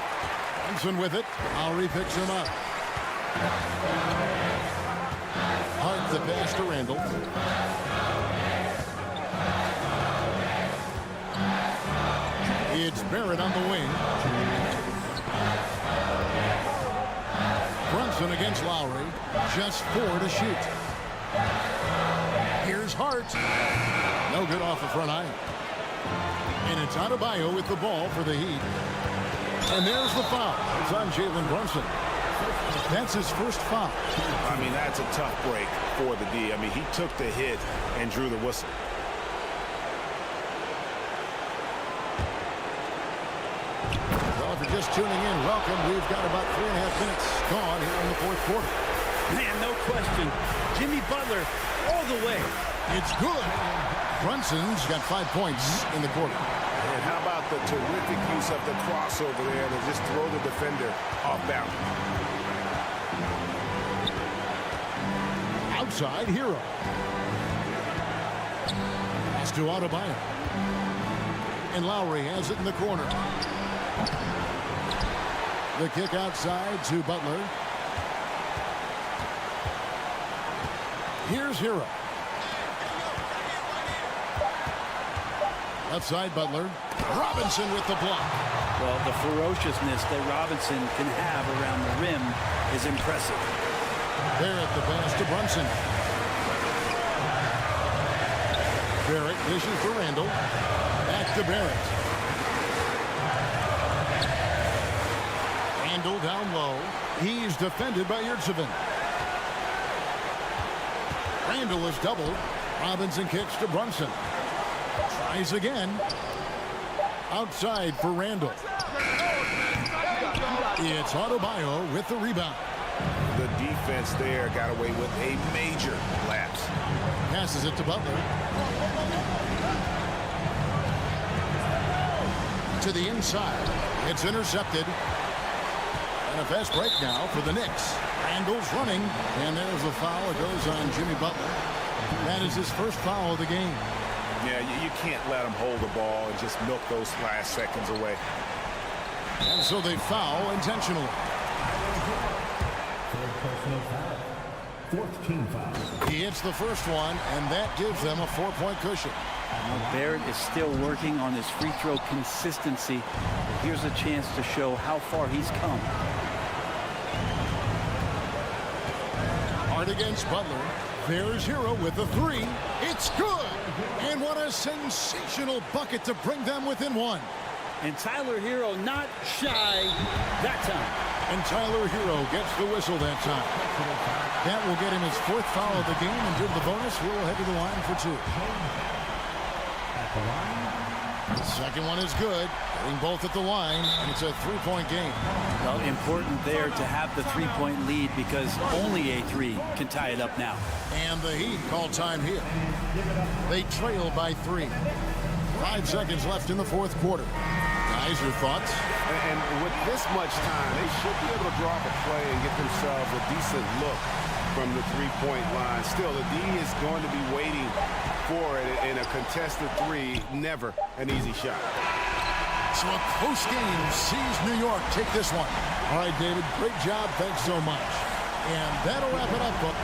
Brunson with it. Lowry picks him up. Hart the pass to Randall. It's Barrett on the wing. Brunson against Lowry. Just 4 to shoot. Here's Hart. No good off the front iron. And it's Adebayo with the ball for the Heat. And there's the foul. It's on Jalen Brunson. That's his first foul. I mean, that's a tough break for the D. I mean, he took the hit and drew the whistle. Well, if you're just tuning in, welcome. We've got about 3.5 minutes gone here in the fourth quarter. Man, no question. Jimmy Butler all the way. It's good. Brunson's got 5 points in the quarter. And how about the terrific use of the crossover there to just throw the defender off balance. Outside, Hero. Pass to Adebayo. And Lowry has it in the corner. The kick outside to Butler. Here's Hero. Outside Butler. Robinson with the block. Well, the ferociousness that Robinson can have around the rim is impressive. Barrett the pass to Brunson. Barrett dishes for Randall. Back to Barrett. Randall down low. He's defended by Yurtseven. Randall is doubled. Robinson kicks to Brunson. Tries again. Outside for Randall. It's Adebayo with the rebound. The defense there got away with a major lapse. Passes it to Butler. To the inside. It's intercepted. And a fast break now for the Knicks. Randall's running. And there's a foul. It goes on Jimmy Butler. That is his first foul of the game. Yeah, you can't let him hold the ball and just milk those last seconds away. And so they foul intentionally. Personal foul. Fourth team foul. He hits the first one, and that gives them a 4-point cushion. Well, Barrett is still working on his free throw consistency. Here's a chance to show how far he's come. Hard against Butler. There's Hero with a 3. It's good. And what a sensational bucket to bring them within 1. And Tyler Hero not shy that time. And Tyler Hero gets the whistle that time. That will get him his 4th foul of the game, and due to the bonus, we'll head to the line for 2. The second one is good. Getting both at the line, and it's a 3-point game. Well, important there to have the 3-point lead because only a 3 can tie it up now. And the Heat call time here. They trail by 3. 5 seconds left in the 4th quarter. Guys, your thoughts? And with this much time, they should be able to draw up a play and get themselves a decent look from the 3-point line. Still, the D is going to be waiting for it in a contested 3. Never an easy shot. So a close game sees New York take this one. All right, David, great job. Thanks so much. And that'll wrap it up, folks.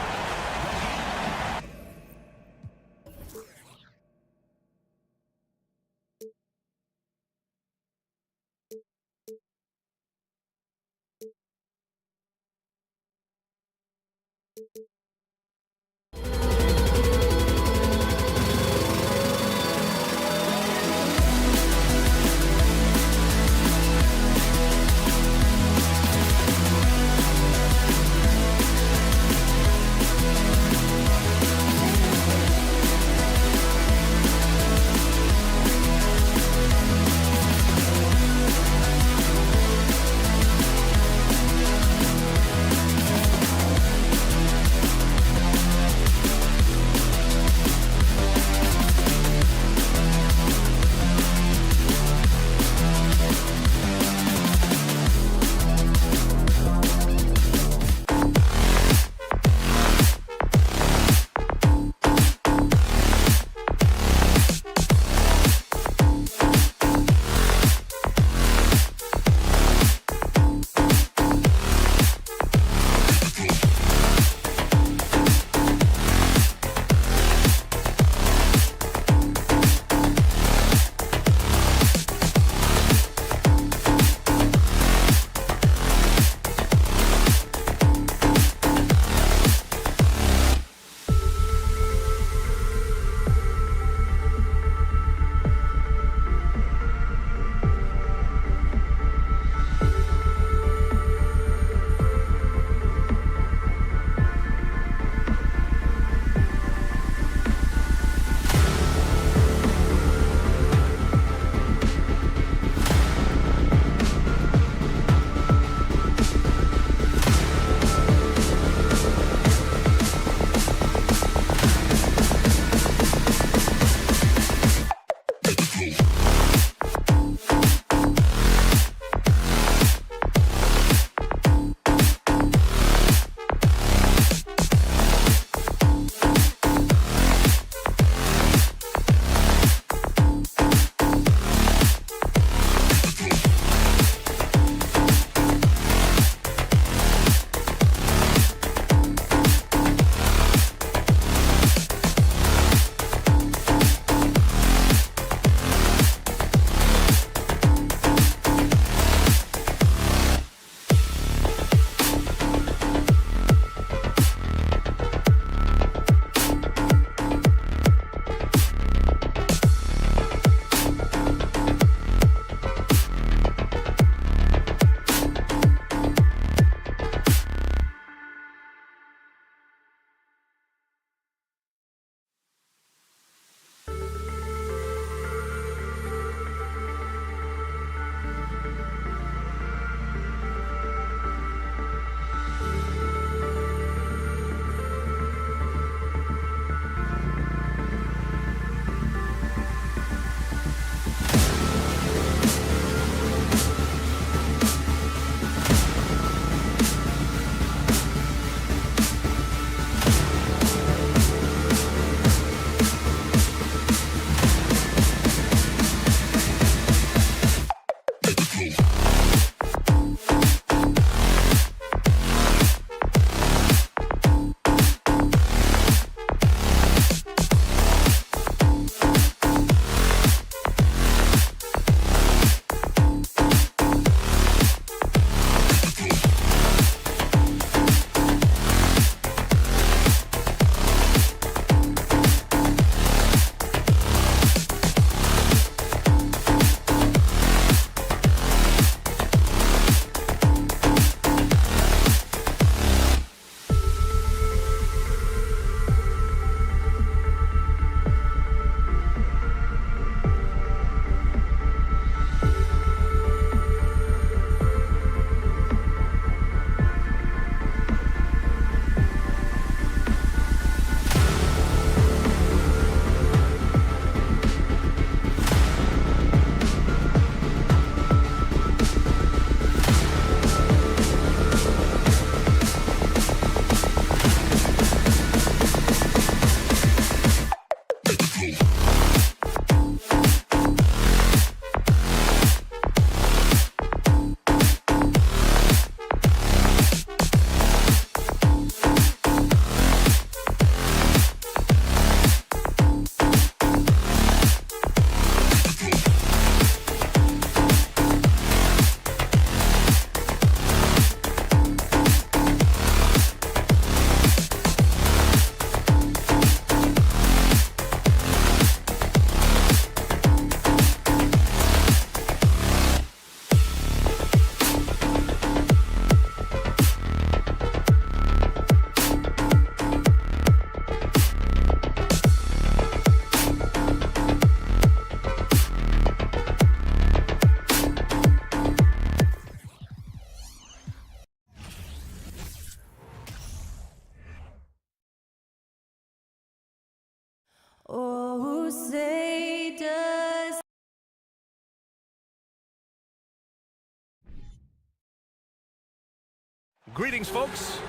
Greetings, folks.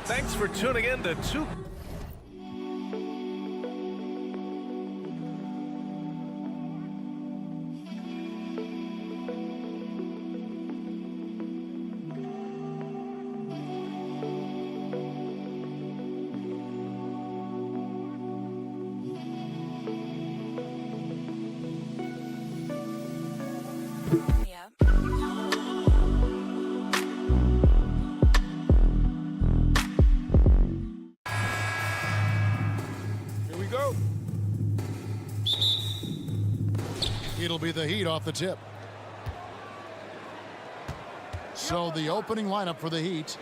Thanks for tuning in to Two. It'll be the Heat off the tip. So the opening lineup for the Heat.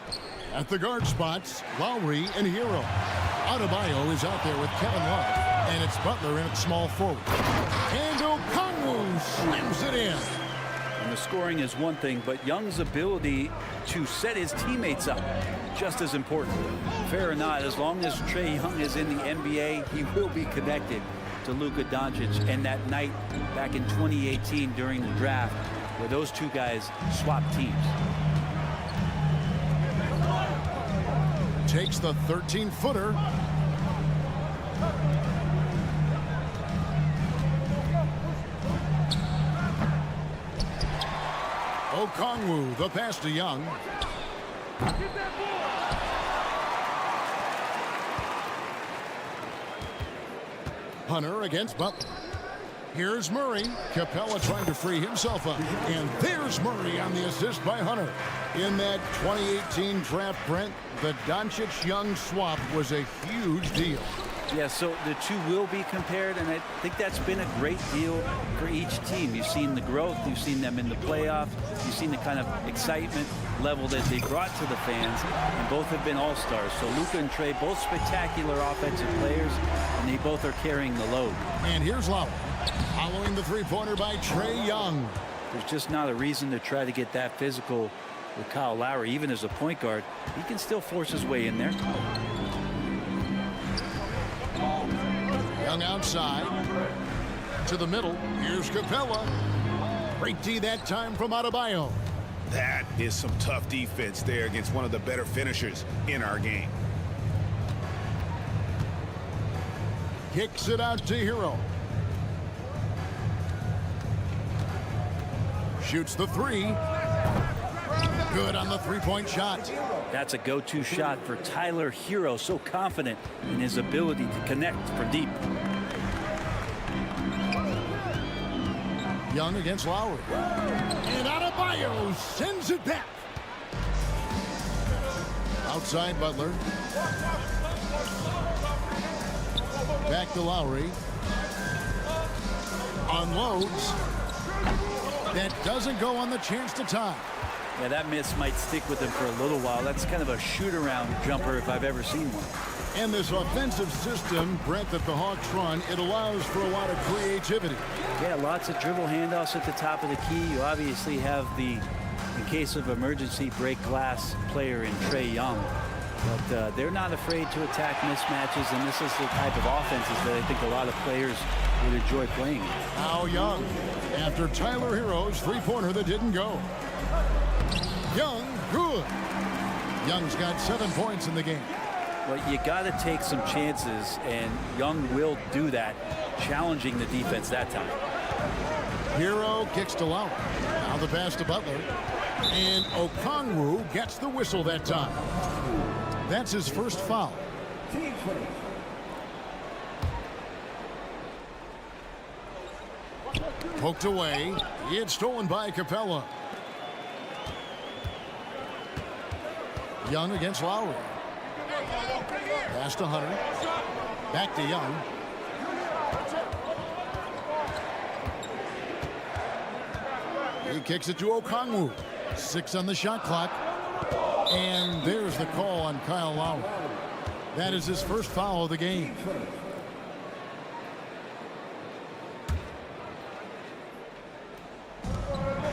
At the guard spots, Lowry and Hero. Adebayo is out there with Kevin Love. And it's Butler in at small forward. And Okongwu slams it in. And the scoring is one thing, but Young's ability to set his teammates up, just as important. Fair or not, as long as Trae Young is in the NBA, he will be connected to Luka Doncic. And that night back in 2018 during the draft where those two guys swapped teams. Takes the 13-footer. Okongwu, the pass to Young. Hunter against Butler. Here's Murray. Capella trying to free himself up. And there's Murray on the assist by Hunter. In that 2018 draft, Brent, the Doncic-Young swap was a huge deal. Yeah, so the two will be compared, and I think that's been a great deal for each team. You've seen the growth, you've seen them in the playoffs, you've seen the kind of excitement level that they brought to the fans, and both have been all-stars. So Luka and Trae, both spectacular offensive players, and they both are carrying the load. And here's Lowry, following the three-pointer by Trae Young. There's just not a reason to try to get that physical with Kyle Lowry. Even as a point guard, he can still force his way in there. Young outside to the middle. Here's Capella. Great D that time from Adebayo. That is some tough defense there against one of the better finishers in our game. Kicks it out to Hero. Shoots the three. Good on the three-point shot. That's a go-to shot for Tyler Hero, so confident in his ability to connect from deep. Young against Lowry. And Adebayo sends it back. Outside Butler. Back to Lowry. Unloads. That doesn't go on the chance to tie. Yeah, that miss might stick with him for a little while. That's kind of a shoot-around jumper if I've ever seen one. And this offensive system, Brent, that the Hawks run, it allows for a lot of creativity. Yeah, lots of dribble handoffs at the top of the key. You obviously have the, in case of emergency, break glass player in Trae Young. But they're not afraid to attack mismatches, and this is the type of offenses that I think a lot of players would enjoy playing. Now Young, after Tyler Hero's three-pointer that didn't go. Young, good. Young's got 7 points in the game. Well, you got to take some chances, and Young will do that, challenging the defense that time. Hero kicks to Lowry. Now the pass to Butler. And Okongwu gets the whistle that time. That's his first foul. Poked away. It's stolen by Capella. Young against Lowry. Pass to Hunter. Back to Young. He kicks it to Okongwu. 6 on the shot clock. And there's the call on Kyle Lowry. That is his first foul of the game.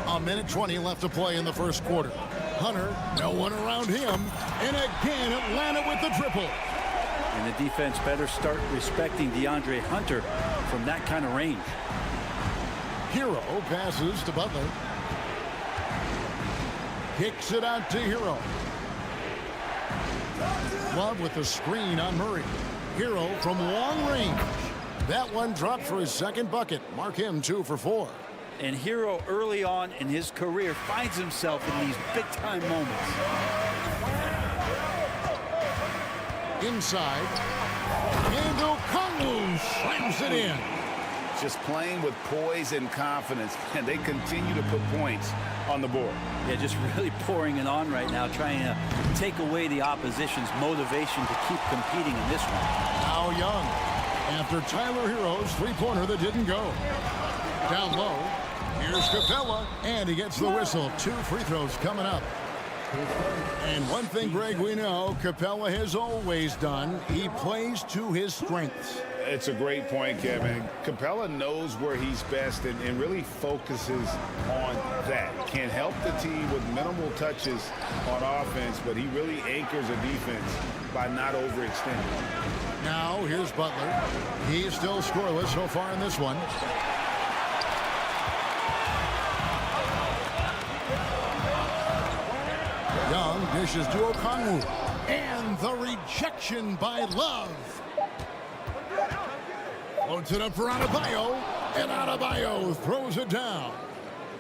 A minute 20 left to play in the first quarter. Hunter, no one around him. And again, Atlanta with the triple. And the defense better start respecting DeAndre Hunter from that kind of range. Hero passes to Butler. Kicks it out to Hero. Love with the screen on Murray. Hero from long range. That one dropped for his second bucket. Mark him 2 for 4. And Hero early on in his career finds himself in these big-time moments. Inside. And Okongwu slams it in. Just playing with poise and confidence, and they continue to put points on the board. Yeah, just really pouring it on right now, trying to take away the opposition's motivation to keep competing in this one. Now Young, after Tyler Hero's three-pointer that didn't go. Down low, here's Capella, and he gets the whistle. 2 free throws coming up. And one thing, Greg, we know Capella has always done, he plays to his strengths. It's a great point, Kevin. Capella knows where he's best and really focuses on that. Can help the team with minimal touches on offense, but he really anchors a defense by not overextending. Now here's Butler. He's still scoreless so far in this one. Young dishes to Okongwu. And the rejection by Love. Floats it up for Adebayo. And Adebayo throws it down.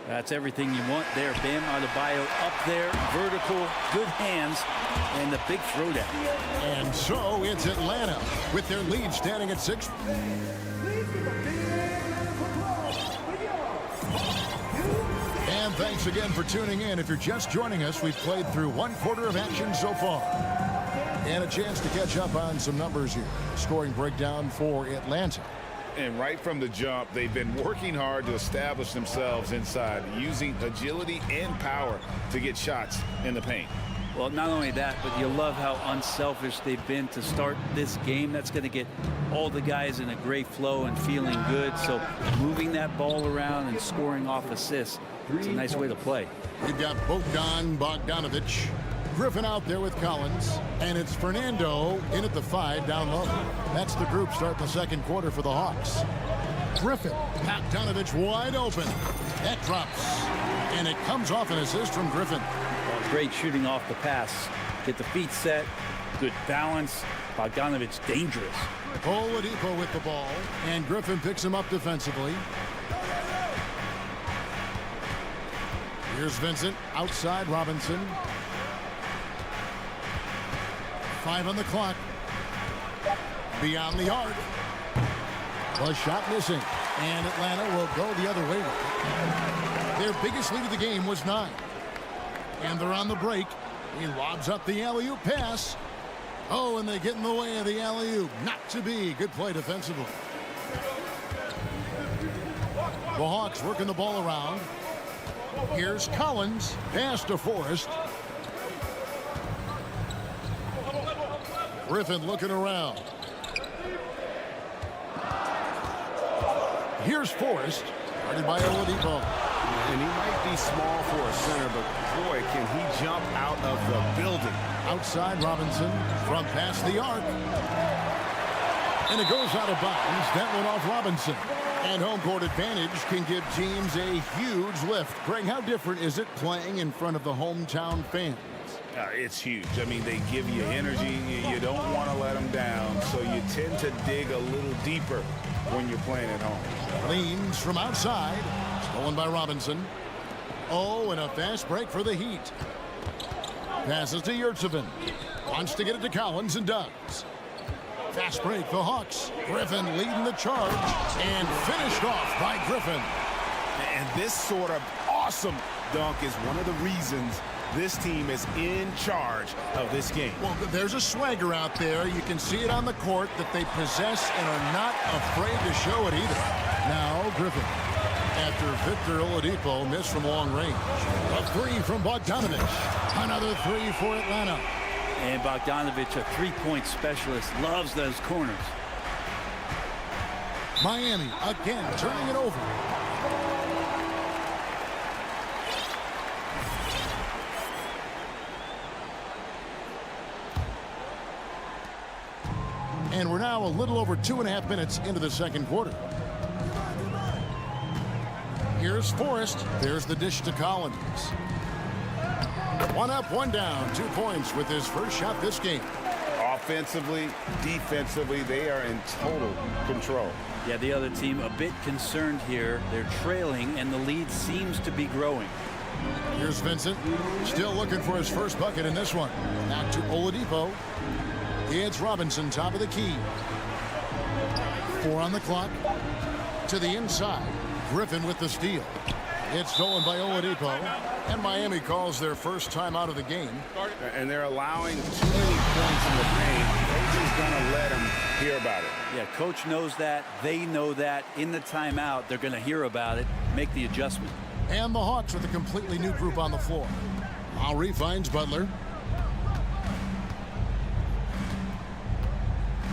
That's everything you want there. Bam Adebayo up there, vertical, good hands, and the big throwdown. And so it's Atlanta with their lead standing at 6. And thanks again for tuning in. If you're just joining us, we've played through 1 quarter of action so far. And a chance to catch up on some numbers here. Scoring breakdown for Atlanta. And right from the jump, they've been working hard to establish themselves inside, using agility and power to get shots in the paint. Well, not only that, but you love how unselfish they've been to start this game. That's going to get all the guys in a great flow and feeling good. So moving that ball around and scoring off assists, it's a nice way to play. We've got Bogdanovic. Griffin out there with Collins. And it's Fernando in at the 5 down low. That's the group starting the second quarter for the Hawks. Griffin, Bogdanovic wide open. That drops. And it comes off an assist from Griffin. Great shooting off the pass. Get the feet set. Good balance. Bogdanovic dangerous. Oladipo with the ball. And Griffin picks him up defensively. Here's Vincent. Outside Robinson. 5 on the clock. Beyond the arc. The shot missing. And Atlanta will go the other way. Their biggest lead of the game was 9. And they're on the break. He lobs up the alley-oop pass. Oh, and they get in the way of the alley-oop. Not to be. Good play defensively. The Hawks working the ball around. Here's Collins. Pass to Forrest. Griffin looking around. Here's Forrest. Guarded by Oladipo. And he might be small for a center, but boy, can he jump out of the building. Outside Robinson from past the arc. And it goes out of bounds. That went off Robinson. And home court advantage can give teams a huge lift. Greg, how different is it playing in front of the hometown fans? It's huge. I mean, they give you energy. You don't want to let them down, so you tend to dig a little deeper when you're playing at home. Leans from outside. Stolen by Robinson. Oh, and a fast break for the Heat. Passes to Yurtsevin. Wants to get it to Collins and does. Fast break, the Hawks. Griffin leading the charge and finished off by Griffin. And this sort of awesome dunk is one of the reasons this team is in charge of this game. Well, there's a swagger out there. You can see it on the court that they possess and are not afraid to show it either. Now, Griffin. After Victor Oladipo missed from long range. A 3 from Bogdanovic. Another 3 for Atlanta. And Bogdanovic, a three-point specialist, loves those corners. Miami again turning it over. And we're now a little over 2.5 minutes into the second quarter. Here's Forrest. There's the dish to Collins. One up, one down. 2 points with his first shot this game. Offensively, defensively, they are in total control. Yeah, the other team a bit concerned here. They're trailing, and the lead seems to be growing. Here's Vincent, still looking for his first bucket in this one. Back to Oladipo. It's Robinson, top of the key. 4 on the clock. To the inside. Griffin with the steal. It's stolen by Oladipo. And Miami calls their first time out of the game. And they're allowing too many points in the paint. Coach is going to let them hear about it. Yeah, coach knows that. They know that. In the timeout, they're going to hear about it, make the adjustment. And the Hawks with a completely new group on the floor. Lowry finds Butler.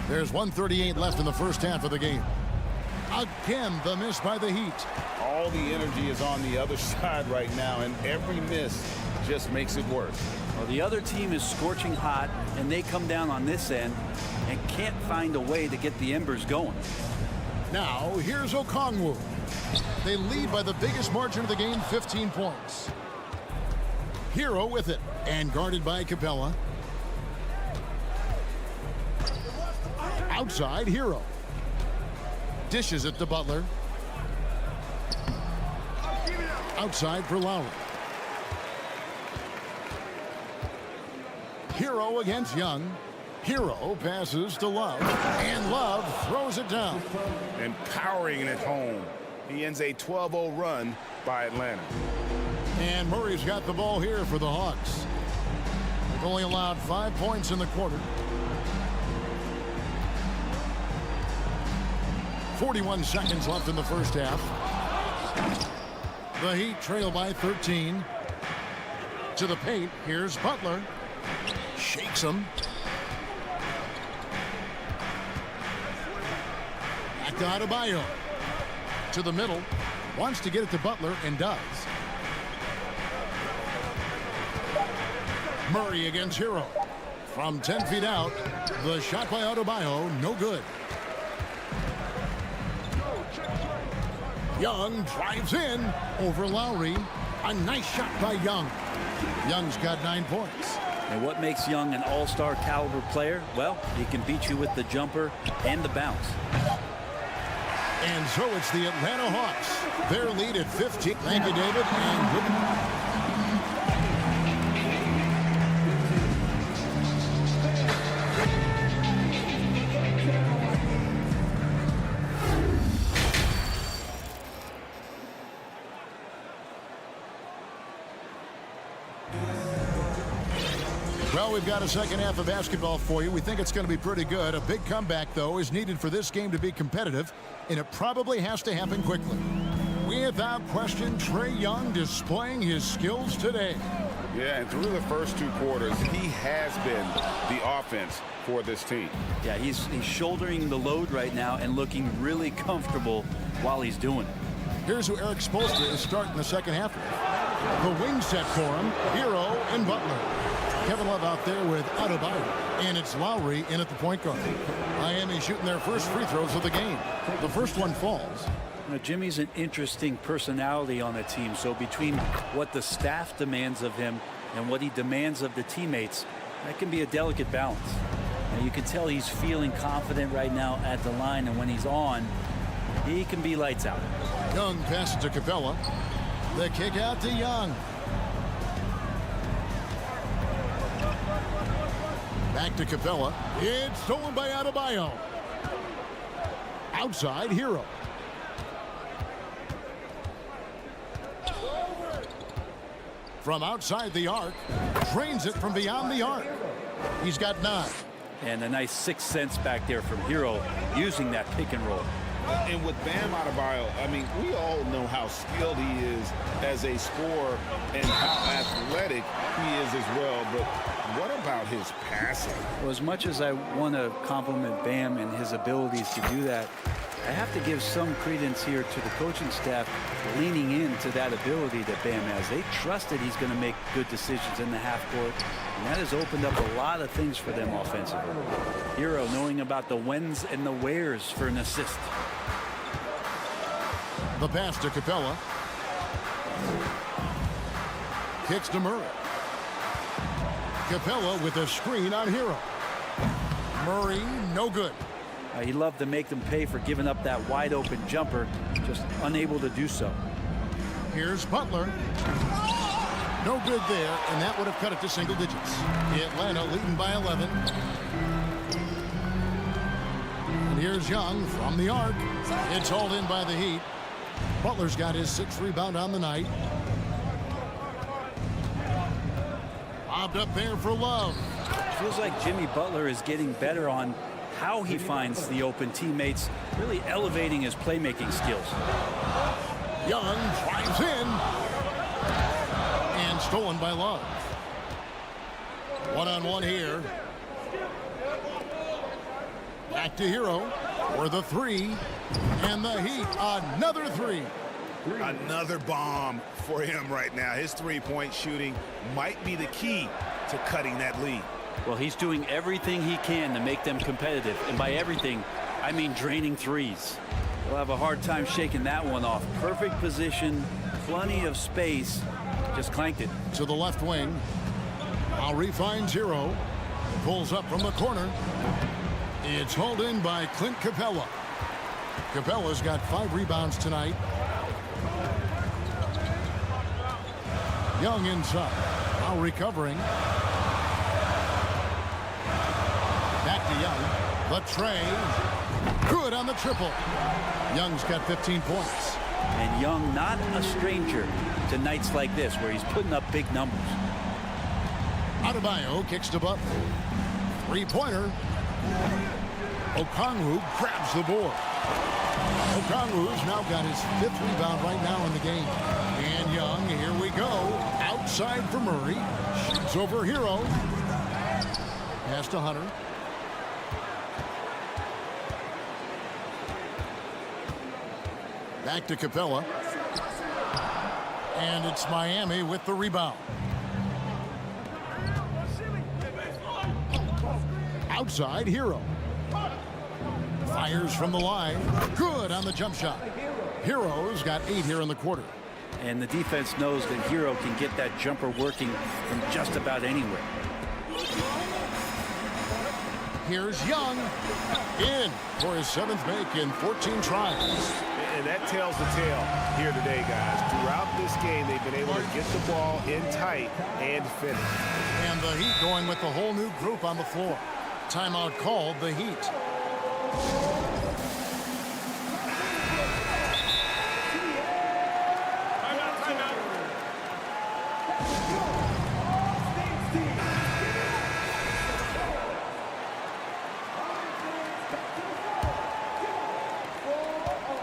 There's 1:38 left in the first half of the game. Again, the miss by the Heat. All the energy is on the other side right now, and every miss just makes it worse. Well, the other team is scorching hot, and they come down on this end and can't find a way to get the embers going. Now, here's Okongwu. They lead by the biggest margin of the game, 15 points. Hero with it, and guarded by Capella. Outside, Hero. Dishes it to Butler. Outside for Lowry. Hero against Young. Hero passes to Love, and Love throws it down. And powering it home. He ends a 12-0 run by Atlanta. And Murray's got the ball here for the Hawks. They've only allowed 5 points in the quarter. 41 seconds left in the first half. The Heat trail by 13. To the paint, here's Butler. Shakes him. Back to Adebayo. To the middle. Wants to get it to Butler and does. Murray against Hero. From 10 feet out, the shot by Adebayo, no good. Young drives in over Lowry. A nice shot by Young. Young's got 9 points. And what makes Young an all-star caliber player? Well, he can beat you with the jumper and the bounce. And so it's the Atlanta Hawks. Their lead at 15. Thank you, David. And good. Well, we've got a second half of basketball for you. We think it's going to be pretty good. A big comeback, though, is needed for this game to be competitive, and it probably has to happen quickly. Without question, Trae Young displaying his skills today. Yeah, and through the first 2 quarters, he has been the offense for this team. Yeah, he's shouldering the load right now and looking really comfortable while he's doing it. Here's who Eric Spoelstra is starting the second half with. The wing set for him, Hero and Butler. Kevin Love out there with Adebayo, and it's Lowry in at the point guard. Miami shooting their first free throws of the game. The first one falls. Now, Jimmy's an interesting personality on the team, so between what the staff demands of him and what he demands of the teammates, that can be a delicate balance. Now, you can tell he's feeling confident right now at the line, and when he's on, he can be lights out. Young passes to Capella. The kick out to Young. Back to Capella. It's stolen by Adebayo. Outside, Hero. From outside the arc. Drains it from beyond the arc. He's got 9. And a nice 6 cents back there from Hero using that pick and roll. And with Bam Adebayo, I mean, we all know how skilled he is as a scorer and how athletic he is as well. But what about his passing? Well, as much as I want to compliment Bam and his abilities to do that, I have to give some credence here to the coaching staff leaning into that ability that Bam has. They trust that he's going to make good decisions in the half court, and that has opened up a lot of things for them offensively. Hero knowing about the whens and the wheres for an assist. The pass to Capella. Kicks to Murray. Capella with a screen on Hero. Murray, no good. He loved to make them pay for giving up that wide open jumper, just unable to do so. Here's Butler. No good there, and that would have cut it to single digits. Atlanta leading by 11. And here's Young from the arc. It's hauled in by the Heat. Butler's got his 6th rebound on the night. Lobbed up there for Love. Feels like Jimmy Butler is getting better on how he finds the open teammates, really elevating his playmaking skills. Young drives in. And stolen by Love. One-on-one here. Back to Hero for the 3. And the Heat, another 3. Another bomb for him right now. His three-point shooting might be the key to cutting that lead. Well, he's doing everything he can to make them competitive. And by everything, I mean draining threes. They'll have a hard time shaking that one off. Perfect position, plenty of space. Just clanked it. To the left wing. Lowry finds Hero. Pulls up from the corner. It's hauled in by Clint Capella. Capella's got 5 rebounds tonight. Young inside. Now recovering. Back to Young. The tray. Good on the triple. Young's got 15 points. And Young not a stranger to nights like this where he's putting up big numbers. Adebayo kicks to Butler. 3-pointer. Okongwu grabs the board. Okongwu's now got his 5th rebound right now in the game. And Young, here we go. Outside for Murray. Shoots over Hero. Pass to Hunter. Back to Capella. And it's Miami with the rebound. Outside, Hero. Fires from the line. Good on the jump shot. Hero's got 8 here in the quarter. And the defense knows that Hero can get that jumper working from just about anywhere. Here's Young. In for his 7th make in 14 tries. And that tells the tale here today, guys. Throughout this game, they've been able to get the ball in tight and finish. And the Heat going with the whole new group on the floor. Timeout called, the Heat.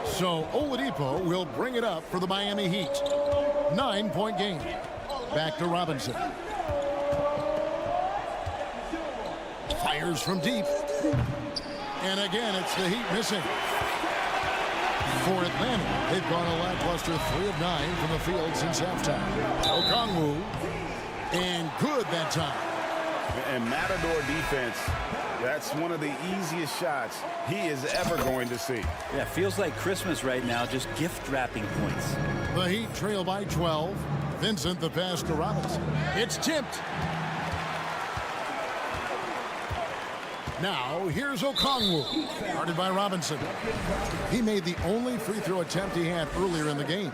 So Oladipo will bring it up for the Miami Heat. 9-point game. Back to Robinson. Fires from deep. And again, it's the Heat missing. For Atlanta, they've gone a lackluster 3 of 9 from the field since halftime. Okongwu. And good that time. And Matador defense, that's one of the easiest shots he is ever going to see. Yeah, feels like Christmas right now, just gift wrapping points. The Heat trail by 12. Vincent the pass to Robinson. It's tipped. Now, here's Okongwu. Guarded by Robinson. He made the only free throw attempt he had earlier in the game.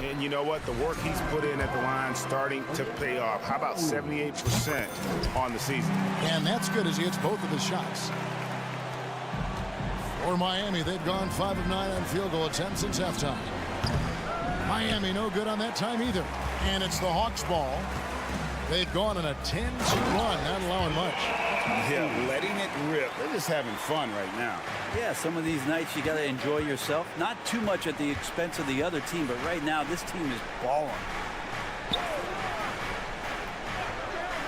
And you know what? The work he's put in at the line starting to pay off. How about 78% on the season? And that's good as he hits both of his shots. For Miami, they've gone 5 of 9 on field goal attempts since halftime. Miami no good on that time either. And it's the Hawks ball. They've gone on a 10-2 run, not allowing much. Yeah, letting it rip. They're just having fun right now. Yeah, some of these nights you got to enjoy yourself. Not too much at the expense of the other team, but right now this team is balling.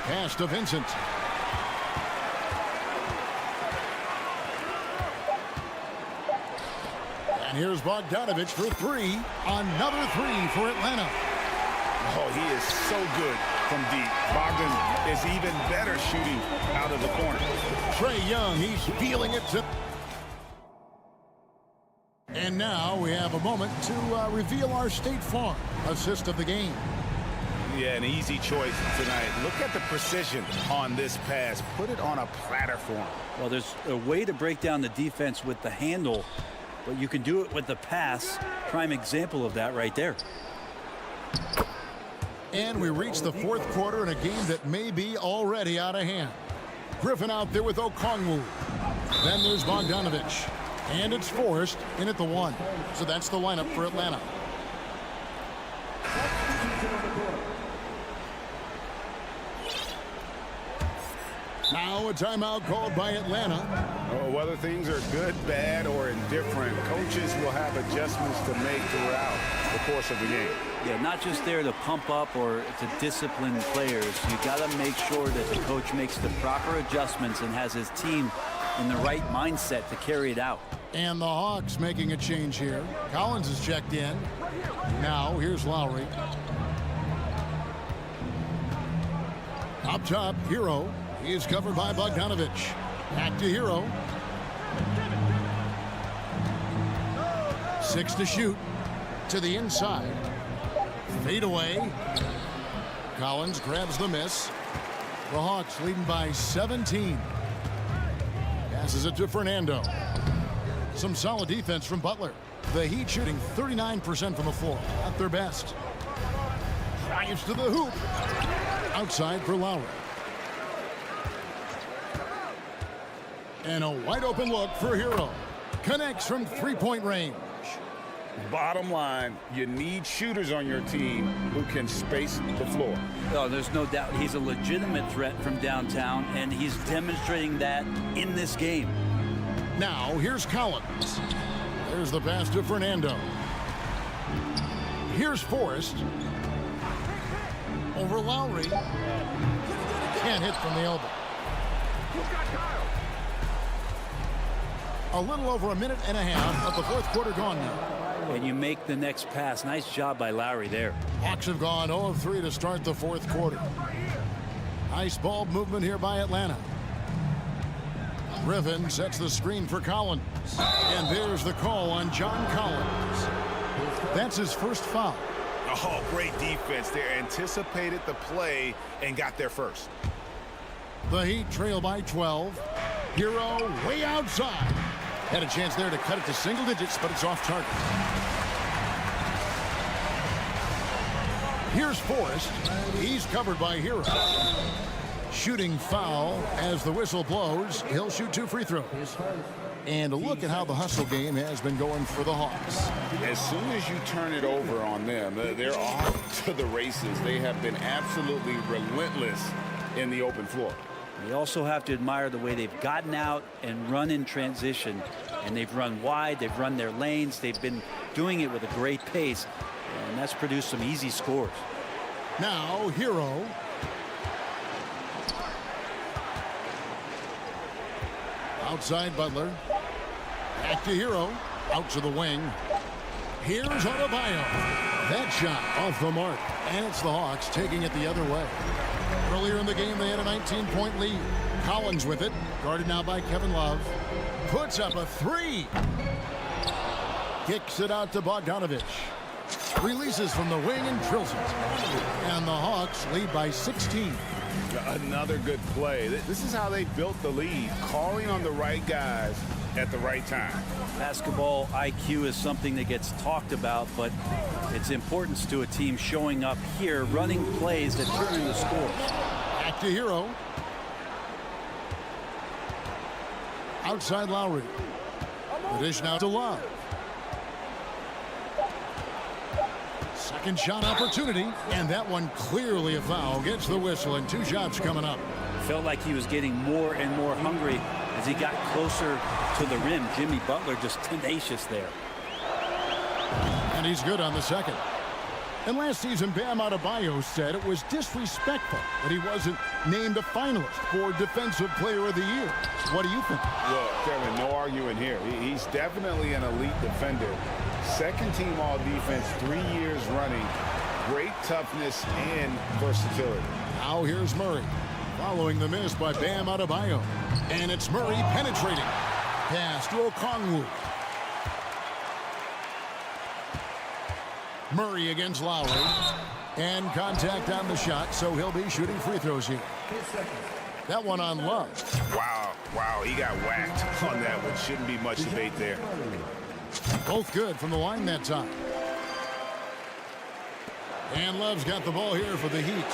Pass to Vincent. And here's Bogdanovich for 3. Another 3 for Atlanta. Oh, he is so good from deep. Bogdan is even better shooting out of the corner. Trae Young, he's feeling it to... And now we have a moment to reveal our State Farm assist of the game. Yeah, an easy choice tonight. Look at the precision on this pass. Put it on a platter for him. Well, there's a way to break down the defense with the handle, but you can do it with the pass. Prime example of that right there. And we reach the fourth quarter in a game that may be already out of hand. Griffin out there with Okongwu. Then there's Bogdanovich. And it's Forrest in at the 1. So that's the lineup for Atlanta. Now a timeout called by Atlanta. Whether things are good, bad, or indifferent, coaches will have adjustments to make throughout the course of the game. Yeah, not just there to pump up or to discipline players. You got to make sure that the coach makes the proper adjustments and has his team in the right mindset to carry it out. And the Hawks making a change here. Collins is checked in. Now here's Lowry. Up top, Hero. He is covered by Bogdanovich. Back to Hero. 6 to shoot. To the inside. Fade away. Collins grabs the miss. The Hawks leading by 17. Passes it to Fernando. Some solid defense from Butler. The Heat shooting 39% from the floor. At their best. Drives to the hoop. Outside for Lowry. And a wide open look for Hero. Connects from three-point range. Bottom line, you need shooters on your team who can space the floor. Oh, there's no doubt he's a legitimate threat from downtown, and he's demonstrating that in this game. Now, here's Collins. There's the pass to Fernando. Here's Forrest. Over Lowry. Can't hit from the elbow. A little over a minute and a half of the fourth quarter gone now. And you make the next pass. Nice job by Lowry there. Hawks have gone 0 of 3 to start the fourth quarter. Nice ball movement here by Atlanta. Griffin sets the screen for Collins. And there's the call on John Collins. That's his first foul. Oh, great defense there. Anticipated the play and got there first. The Heat trail by 12. Hero way outside. Had a chance there to cut it to single digits, but it's off target. Here's Forrest. He's covered by Hero. Shooting foul as the whistle blows. He'll shoot 2 free throws. And look at how the hustle game has been going for the Hawks. As soon as you turn it over on them, they're off to the races. They have been absolutely relentless in the open floor. You also have to admire the way they've gotten out and run in transition. And they've run wide, they've run their lanes, they've been doing it with a great pace. And that's produced some easy scores. Now, Hero. Outside Butler. Back to Hero. Out to the wing. Here's Adebayo. That shot off the mark. And it's the Hawks taking it the other way. Earlier in the game, they had a 19-point lead. Collins with it. Guarded now by Kevin Love. Puts up a 3. Kicks it out to Bogdanovich. Releases from the wing and drills it. And the Hawks lead by 16. Another good play. This is how they built the lead. Calling on the right guys at the right time. Basketball IQ is something that gets talked about, but its importance to a team showing up here, running plays that turn into scores. Back to Hero. Outside Lowry. The dish now to Love. Second shot opportunity, and that one clearly a foul. Gets the whistle, and 2 shots coming up. Felt like he was getting more and more hungry as he got closer to the rim. Jimmy Butler just tenacious there. And he's good on the second. And last season, Bam Adebayo said it was disrespectful that he wasn't named a finalist for Defensive Player of the Year. What do you think? Look, Kevin, no arguing here. He's definitely an elite defender. Second team all defense 3 years running. Great toughness and versatility. Now here's Murray. Following the miss by Bam Adebayo. And it's Murray penetrating. Pass to Okongwu. Murray against Lowry. And contact on the shot, so he'll be shooting free throws here. That one on Love. Wow, he got whacked on that one. Shouldn't be much debate there. Both good from the line that time. And Love's got the ball here for the Heat.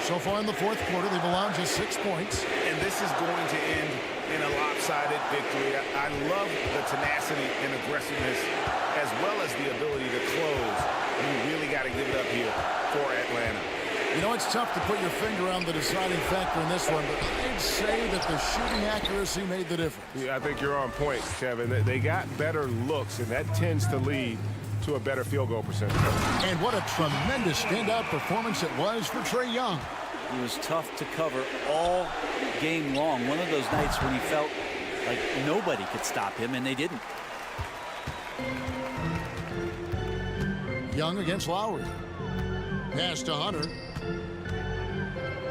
So far in the fourth quarter, they've allowed just 6 points. And this is going to end in a lopsided victory. I love the tenacity and aggressiveness as well as the ability to close. You really got to give it up here for Atlanta. You know, it's tough to put your finger on the deciding factor in this one, but I'd say that the shooting accuracy made the difference. Yeah, I think you're on point, Kevin. They got better looks, and that tends to lead to a better field goal percentage. And what a tremendous standout performance it was for Trae Young. He was tough to cover all game long. One of those nights when he felt like nobody could stop him, and they didn't. Young against Lowry. Pass to Hunter.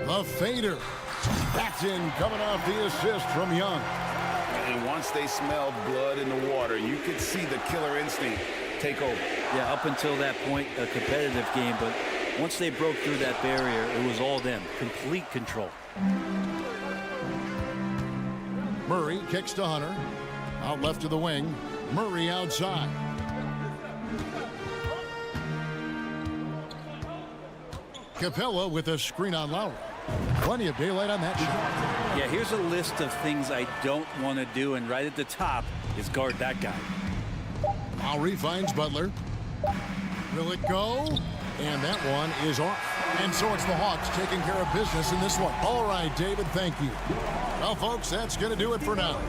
The fader. Backed in, coming off the assist from Young. And once they smelled blood in the water, you could see the killer instinct take over. Yeah, up until that point, a competitive game, but once they broke through that barrier, it was all them. Complete control. Murray kicks to Hunter. Out left to the wing. Murray outside. Capella with a screen on Lowry. Plenty of daylight on that shot. Yeah, here's a list of things I don't want to do, and right at the top is guard that guy. Lowry finds Butler. Will it go? And that one is off. And so it's the Hawks taking care of business in this one. All right, David, thank you. Well, folks, that's going to do it for now.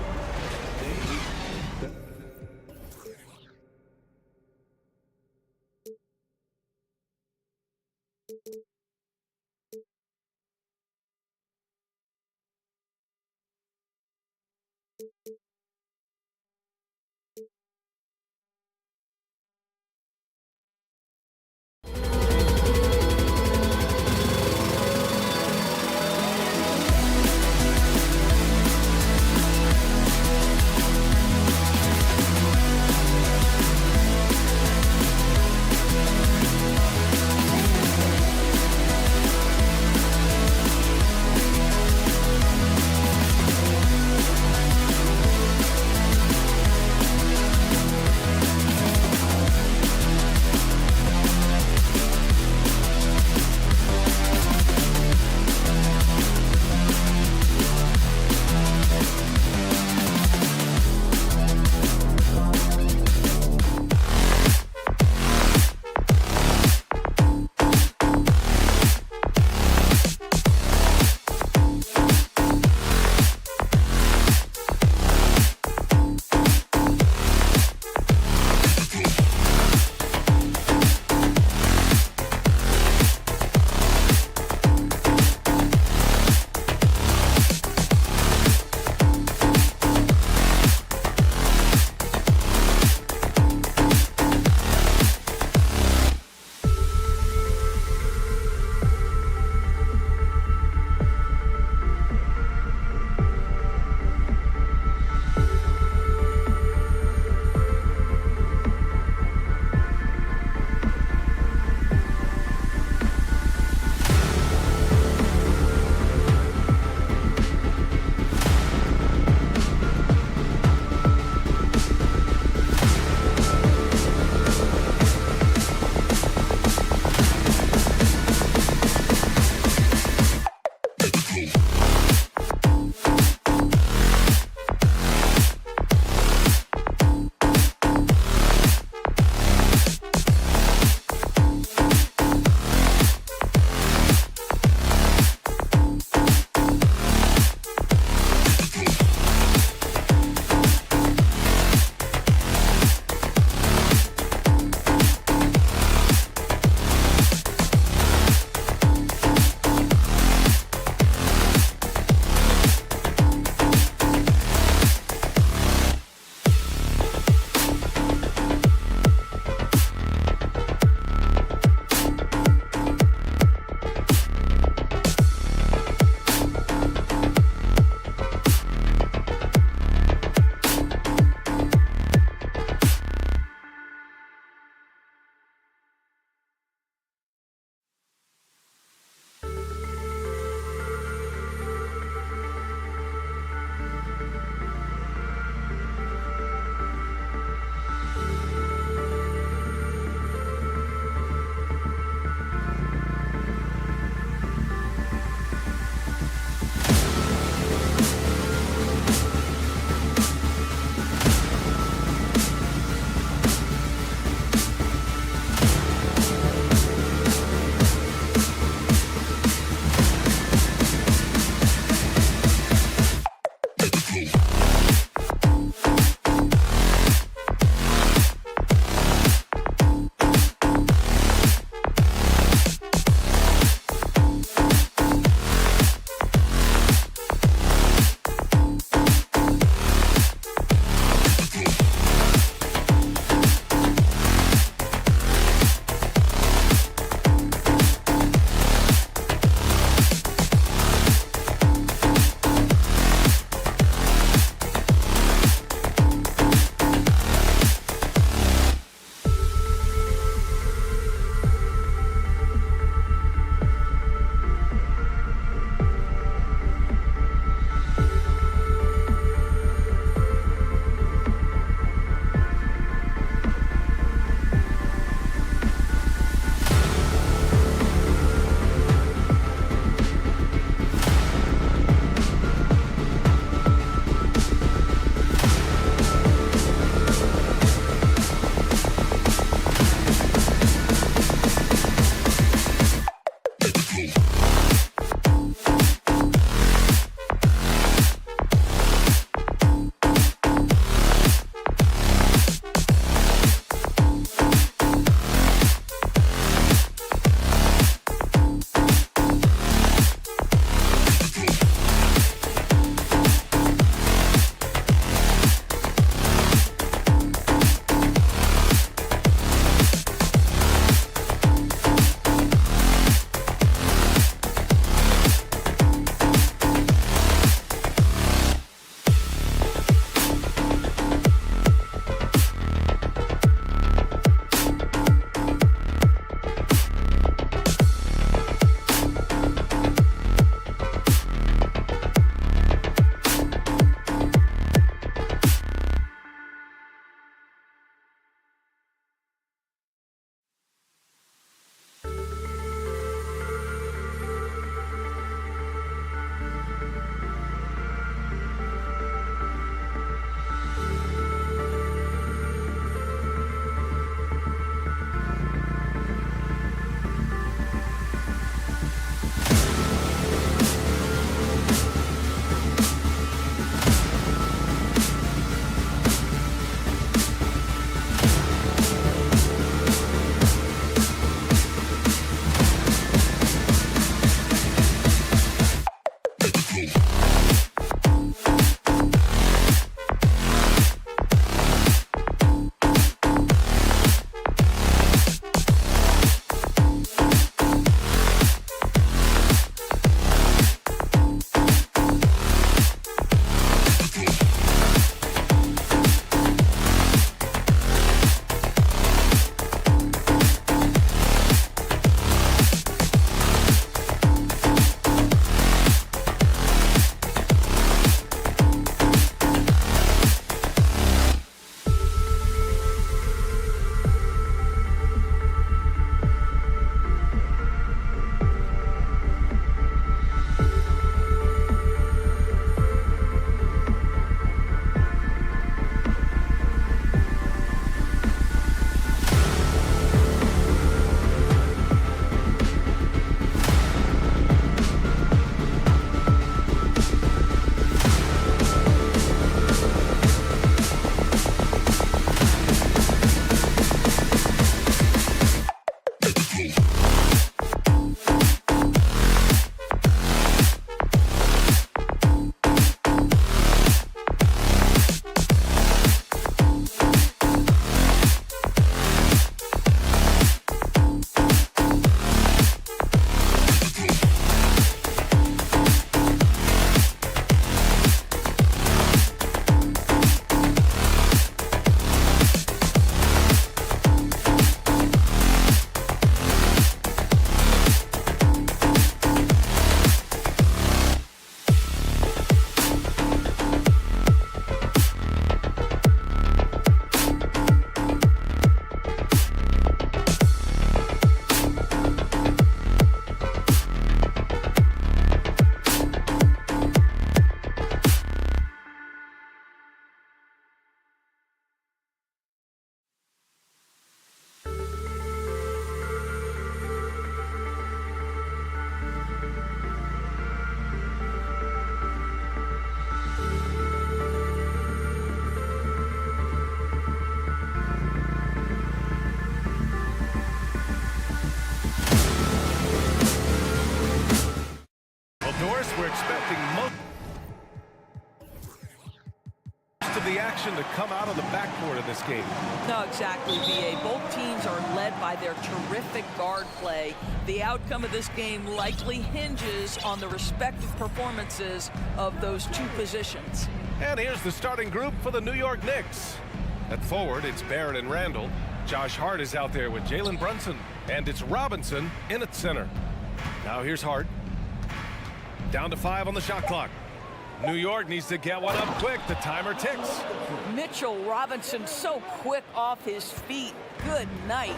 We're expecting most of the action to come out of the backcourt of this game. No, exactly, B.A. Both teams are led by their terrific guard play. The outcome of this game likely hinges on the respective performances of those two positions. And here's the starting group for the New York Knicks. At forward, it's Barrett and Randall. Josh Hart is out there with Jalen Brunson. And it's Robinson in at center. Now here's Hart. Down to 5 on the shot clock. New York needs to get one up quick. The timer ticks. Mitchell Robinson so quick off his feet. Good night.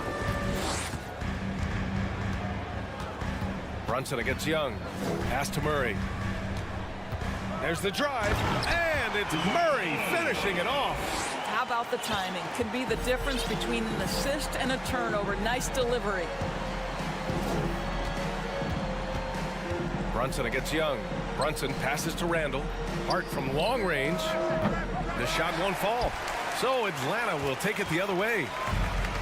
Brunson against Young. Pass to Murray. There's the drive. And it's Murray finishing it off. How about the timing? Can be the difference between an assist and a turnover. Nice delivery. Brunson against Young. Brunson passes to Randall. Hart from long range. The shot won't fall. So Atlanta will take it the other way.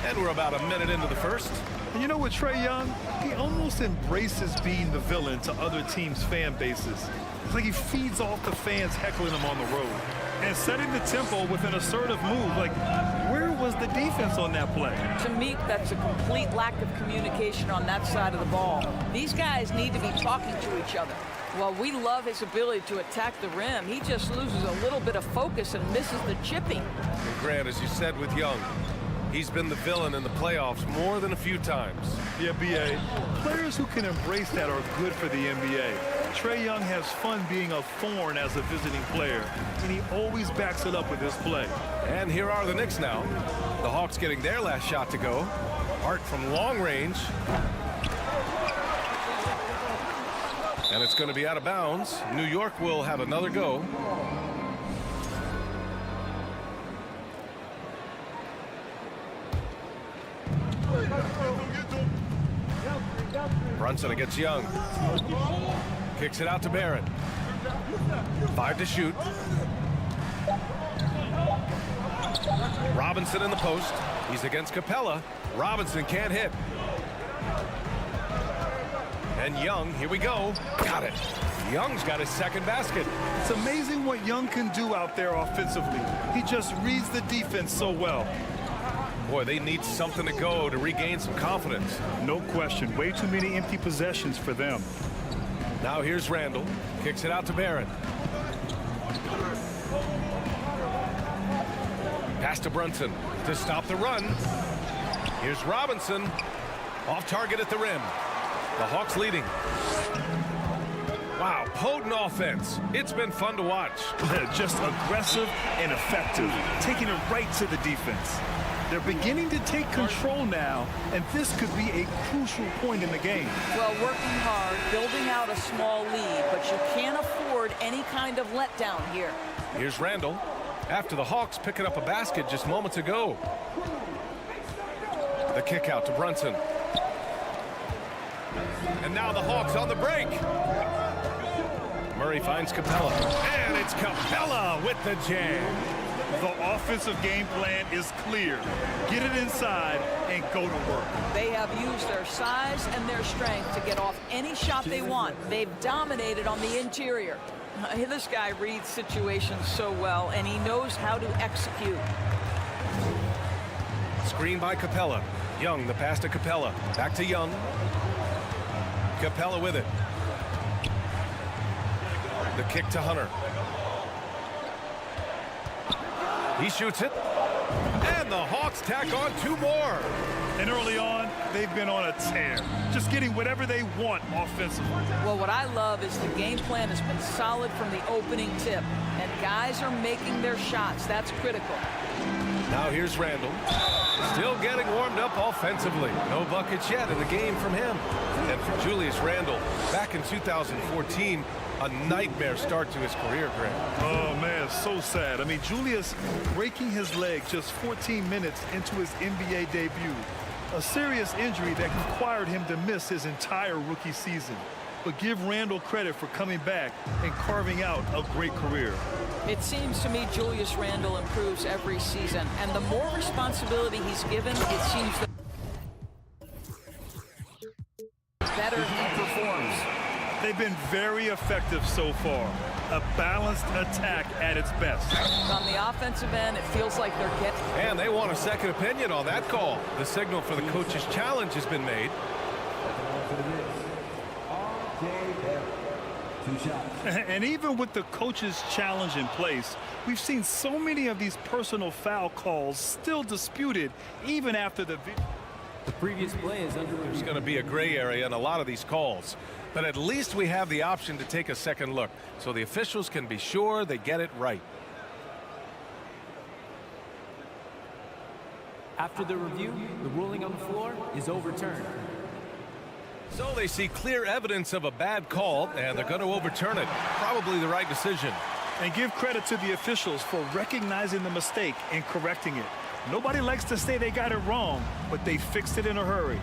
And we're about a minute into the first. And you know what, Trae Young? He almost embraces being the villain to other teams' fan bases. It's like he feeds off the fans heckling him on the road. And setting the tempo with an assertive move. Like, where was the defense on that play? To me, that's a complete lack of communication on that side of the ball. These guys need to be talking to each other. While we love his ability to attack the rim, he just loses a little bit of focus and misses the chipping. And Grant, as you said with Young, he's been the villain in the playoffs more than a few times. Yeah, B.A. Players who can embrace that are good for the NBA. Trae Young has fun being a thorn as a visiting player, and he always backs it up with his play. And here are the Knicks now. The Hawks getting their last shot to go. Hart from long range. And it's going to be out of bounds. New York will have another go. Brunson against Young. Kicks it out to Barrett. 5 to shoot. Robinson in the post. He's against Capella. Robinson can't hit. And Young, here we go. Got it. Young's got his second basket. It's amazing what Young can do out there offensively. He just reads the defense so well. Boy, they need something to go to regain some confidence. No question. Way too many empty possessions for them. Now here's Randall. Kicks it out to Barron. Pass to Brunson to stop the run. Here's Robinson. Off target at the rim. The Hawks leading. Wow, potent offense. It's been fun to watch. Just aggressive and effective, taking it right to the defense. They're beginning to take control now, and this could be a crucial point in the game. Well, working hard, building out a small lead, but you can't afford any kind of letdown here. Here's Randall. After the Hawks picking up a basket just moments ago. The kick out to Brunson. And now the Hawks on the break. Murray finds Capella. And it's Capella with the jam. The offensive game plan is clear. Get it inside and go to work. They have used their size and their strength to get off any shot they want. They've dominated on the interior. This guy reads situations so well, and he knows how to execute. Screen by Capella. Young, the pass to Capella. Back to Young. Capella with it. The kick to Hunter. He shoots it. And the Hawks tack on 2 more. And early on, they've been on a tear. Just getting whatever they want offensively. Well, what I love is the game plan has been solid from the opening tip. And guys are making their shots. That's critical. Now here's Randall. Still getting warmed up offensively. No buckets yet in the game from him. And for Julius Randle, back in 2014, a nightmare start to his career, Greg. Oh, man, so sad. I mean, Julius breaking his leg just 14 minutes into his NBA debut. A serious injury that required him to miss his entire rookie season. But give Randall credit for coming back and carving out a great career. It seems to me Julius Randle improves every season, and the more responsibility he's given, it seems the better he performs. They've been very effective so far. A balanced attack at its best. On the offensive end, it feels like they're getting... And they want a second opinion on that call. The signal for the coach's challenge has been made. And even with the coach's challenge in place, we've seen so many of these personal foul calls still disputed even after the previous play is under review. There's going to be a gray area in a lot of these calls, but at least we have the option to take a second look so the officials can be sure they get it right. After the review, the ruling on the floor is overturned. So they see clear evidence of a bad call, and they're going to overturn it. Probably the right decision. And give credit to the officials for recognizing the mistake and correcting it. Nobody likes to say they got it wrong, but they fixed it in a hurry.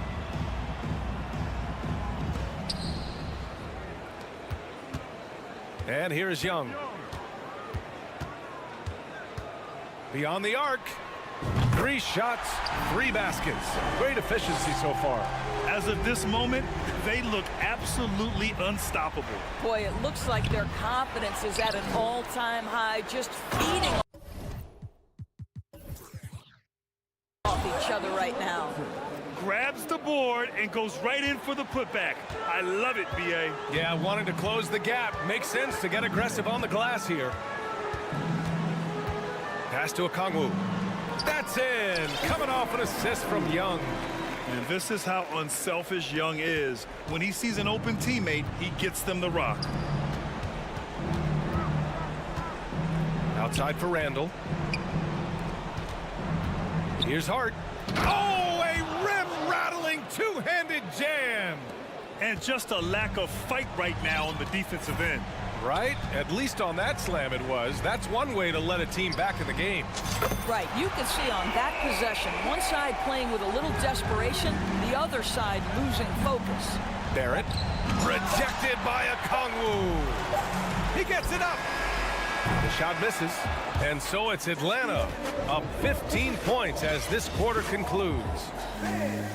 And here's Young. Beyond the arc. 3 shots, 3 baskets. Great efficiency so far. As of this moment, they look absolutely unstoppable. Boy, it looks like their confidence is at an all-time high, just feeding off each other right now. Grabs the board and goes right in for the putback. I love it, B.A. Yeah, wanting to close the gap. Makes sense to get aggressive on the glass here. Pass to Okongwu. That's in. Coming off an assist from Young. And this is how unselfish Young is. When he sees an open teammate, he gets them the rock. Outside for Randall. Here's Hart. Oh, a rim-rattling two-handed jam. And just a lack of fight right now on the defensive end. Right? At least on that slam it was. That's one way to let a team back in the game. Right. You can see on that possession, one side playing with a little desperation, the other side losing focus. Barrett. Rejected by Okongwu. He gets it up. The shot misses. And so it's Atlanta up 15 points as this quarter concludes. And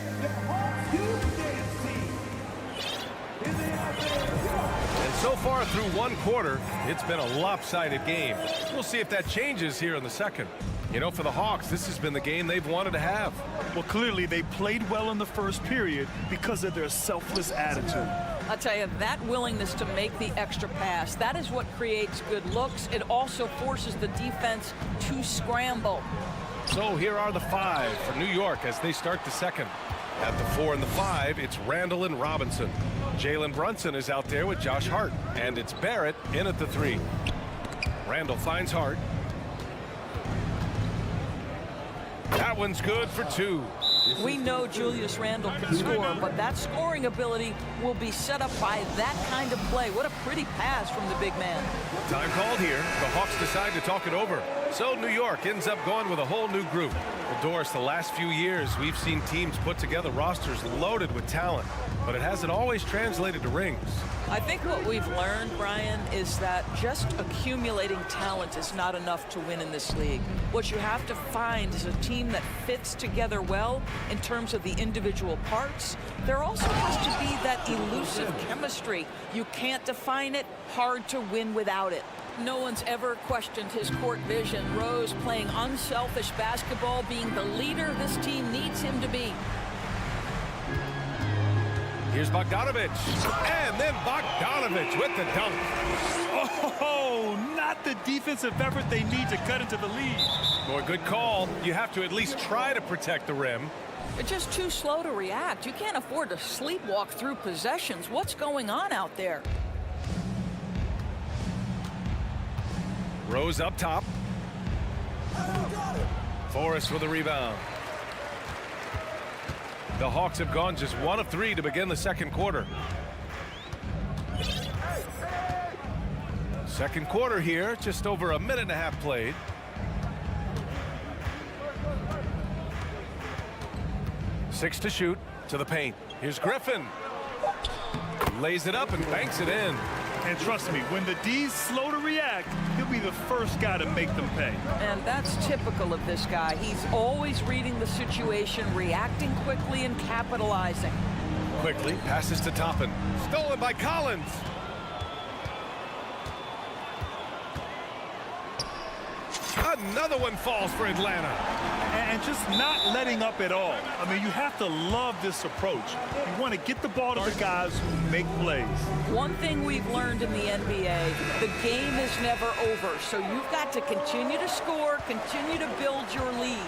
So far through one quarter, it's been a lopsided game. We'll see if that changes here in the second. You know, for the Hawks, this has been the game they've wanted to have. Well, clearly they played well in the first period because of their selfless attitude. I'll tell you, that willingness to make the extra pass, that is what creates good looks. It also forces the defense to scramble. So here are the 5 for New York as they start the second. At the 4 and the 5, it's Randall and Robinson. Jalen Brunson is out there with Josh Hart. And it's Barrett in at the 3. Randall finds Hart. That one's good for 2. We know Julius Randle can score, but that scoring ability will be set up by that kind of play. What a pretty pass from the big man. Time called here. The Hawks decide to talk it over. So New York ends up going with a whole new group. Well, Doris, the last few years, we've seen teams put together rosters loaded with talent, but it hasn't always translated to rings. I think what we've learned, Brian, is that just accumulating talent is not enough to win in this league. What you have to find is a team that fits together well in terms of the individual parts. There also has to be that elusive chemistry. You can't define it, hard to win without it. No one's ever questioned his court vision. Rose playing unselfish basketball, being the leader this team needs him to be. Here's Bogdanovich, and then Bogdanovich with the dunk. Oh, not the defensive effort they need to cut into the lead. Boy, good call. You have to at least try to protect the rim. They're just too slow to react. You can't afford to sleepwalk through possessions. What's going on out there? Rose up top. Forrest with a rebound. The Hawks have gone just 1 of 3 to begin the second quarter. Second quarter here, just over a minute and a half played. Six to shoot, to the paint. Here's Griffin. Lays it up and banks it in. And trust me, when the D's slow to react, he'll be the first guy to make them pay. And that's typical of this guy. He's always reading the situation, reacting quickly and capitalizing. Quickly passes to Toppin. Stolen by Collins. Another one falls for Atlanta. And just not letting up at all. I mean, you have to love this approach. You want to get the ball to the guys who make plays. One thing we've learned in the NBA, the game is never over. So you've got to continue to score, continue to build your lead.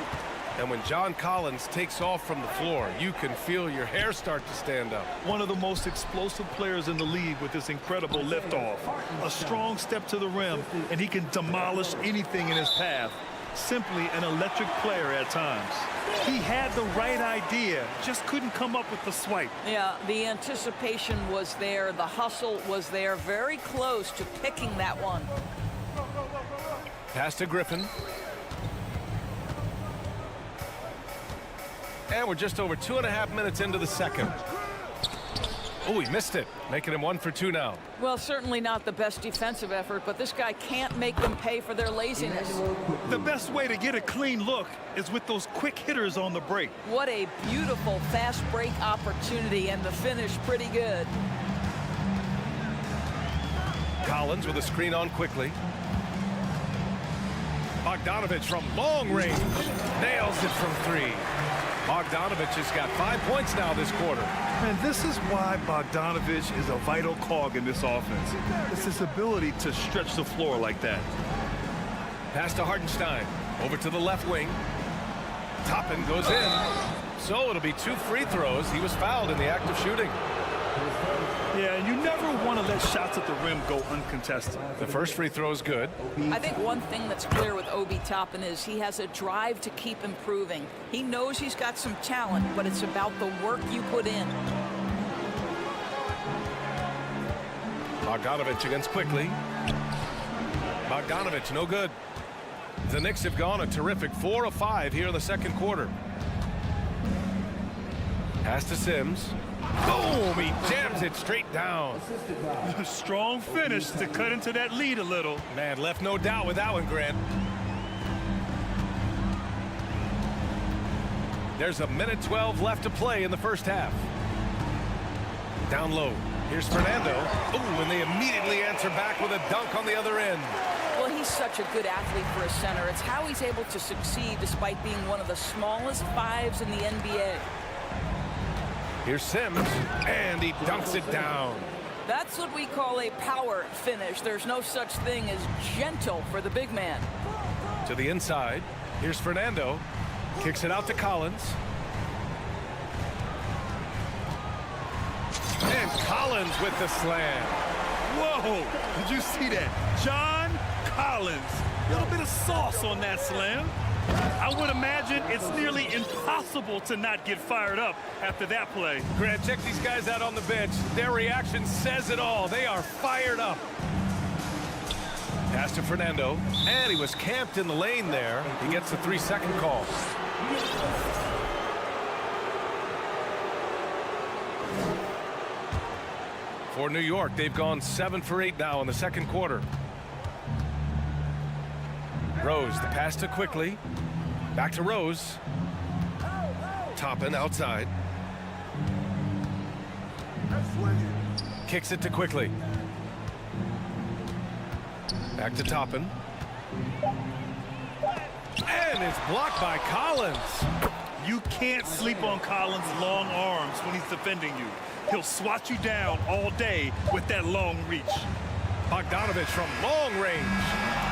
And when John Collins takes off from the floor, you can feel your hair start to stand up. One of the most explosive players in the league with this incredible liftoff. A strong step to the rim, and he can demolish anything in his path. Simply an electric player at times. He had the right idea, just couldn't come up with the swipe. Yeah, the anticipation was there, the hustle was there, very close to picking that one. Pass to Griffin. And we're just over 2.5 minutes into the second. Oh, he missed it, making him 1 for 2 now. Well, certainly not the best defensive effort, but this guy can't make them pay for their laziness. The best way to get a clean look is with those quick hitters on the break. What a beautiful fast break opportunity, and the finish pretty good. Collins with a screen on quickly. Bogdanovich from long range. Nails it from 3. Bogdanovich has got 5 points now this quarter. And this is why Bogdanovich is a vital cog in this offense. It's his ability to stretch the floor like that. Pass to Hartenstein. Over to the left wing. Toppin goes in. So it'll be 2 free throws. He was fouled in the act of shooting. Yeah, and you never want to let shots at the rim go uncontested. The first free throw is good. I think one thing that's clear with Obi Toppin is he has a drive to keep improving. He knows he's got some talent, but it's about the work you put in. Bogdanovich against Quickly. Bogdanovich, no good. The Knicks have gone a terrific 4 of 5 here in the second quarter. Pass to Sims. Boom! He jams it straight down. Strong finish to cut into that lead a little. Man, left no doubt with that one, Grant. There's a minute 12 left to play in the first half. Down low. Here's Fernando. Ooh, and they immediately answer back with a dunk on the other end. Well, he's such a good athlete for a center. It's how he's able to succeed despite being one of the smallest fives in the NBA. Here's Sims, and he dunks it down. That's what we call a power finish. There's no such thing as gentle for the big man. To the inside. Here's Fernando. Kicks it out to Collins. And Collins with the slam. Whoa! Did you see that? John Collins. A little bit of sauce on that slam. I would imagine it's nearly impossible to not get fired up after that play. Grant, check these guys out on the bench. Their reaction says it all. They are fired up. Pass to Fernando, and he was camped in the lane there. He gets the 3-second call. For New York, they've gone 7 for 8 now in the second quarter. Rose, the pass to Quickly. Back to Rose. Toppin outside. Kicks it to Quickly. Back to Toppin. And it's blocked by Collins. You can't sleep on Collins' long arms when he's defending you. He'll swat you down all day with that long reach. Bogdanovich from long range.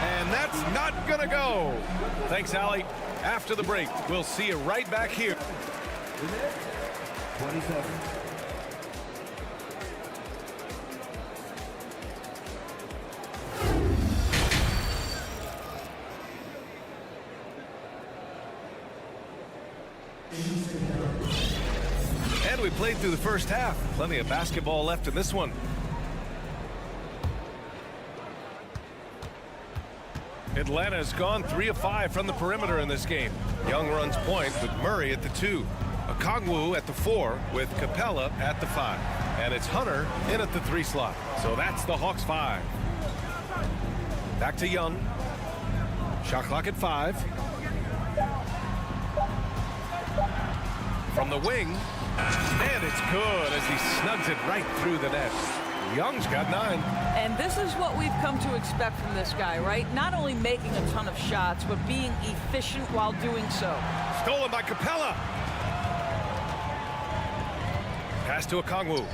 And that's not gonna go. Thanks, Allie. After the break, we'll see you right back here. 27. And we played through the first half. Plenty of basketball left in this one. Atlanta's gone 3 of 5 from the perimeter in this game. Young runs point with Murray at the 2. Okongwu at the 4 with Capella at the 5. And it's Hunter in at the 3 slot. So that's the Hawks 5. Back to Young. Shot clock at 5. From the wing. And it's good as he snugs it right through the net. Young's got 9. And this is what we've come to expect from this guy, right? Not only making a ton of shots, but being efficient while doing so. Stolen by Capella. Pass to Okongwu.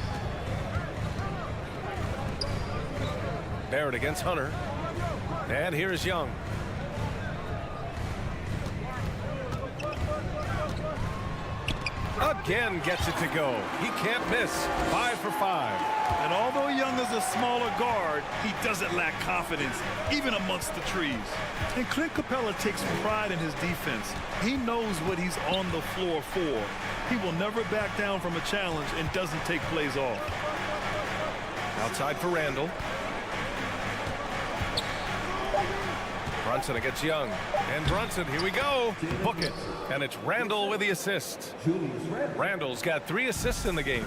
Barrett against Hunter. And here is Young. Again gets it to go. He can't miss. 5 for 5. And although Young is a smaller guard, he doesn't lack confidence, even amongst the trees. And Clint Capella takes pride in his defense. He knows what he's on the floor for. He will never back down from a challenge and doesn't take plays off. Outside for Randall. Brunson against Young. And Brunson, here we go. Book it. And it's Randall with the assist. Randall's got 3 assists in the game.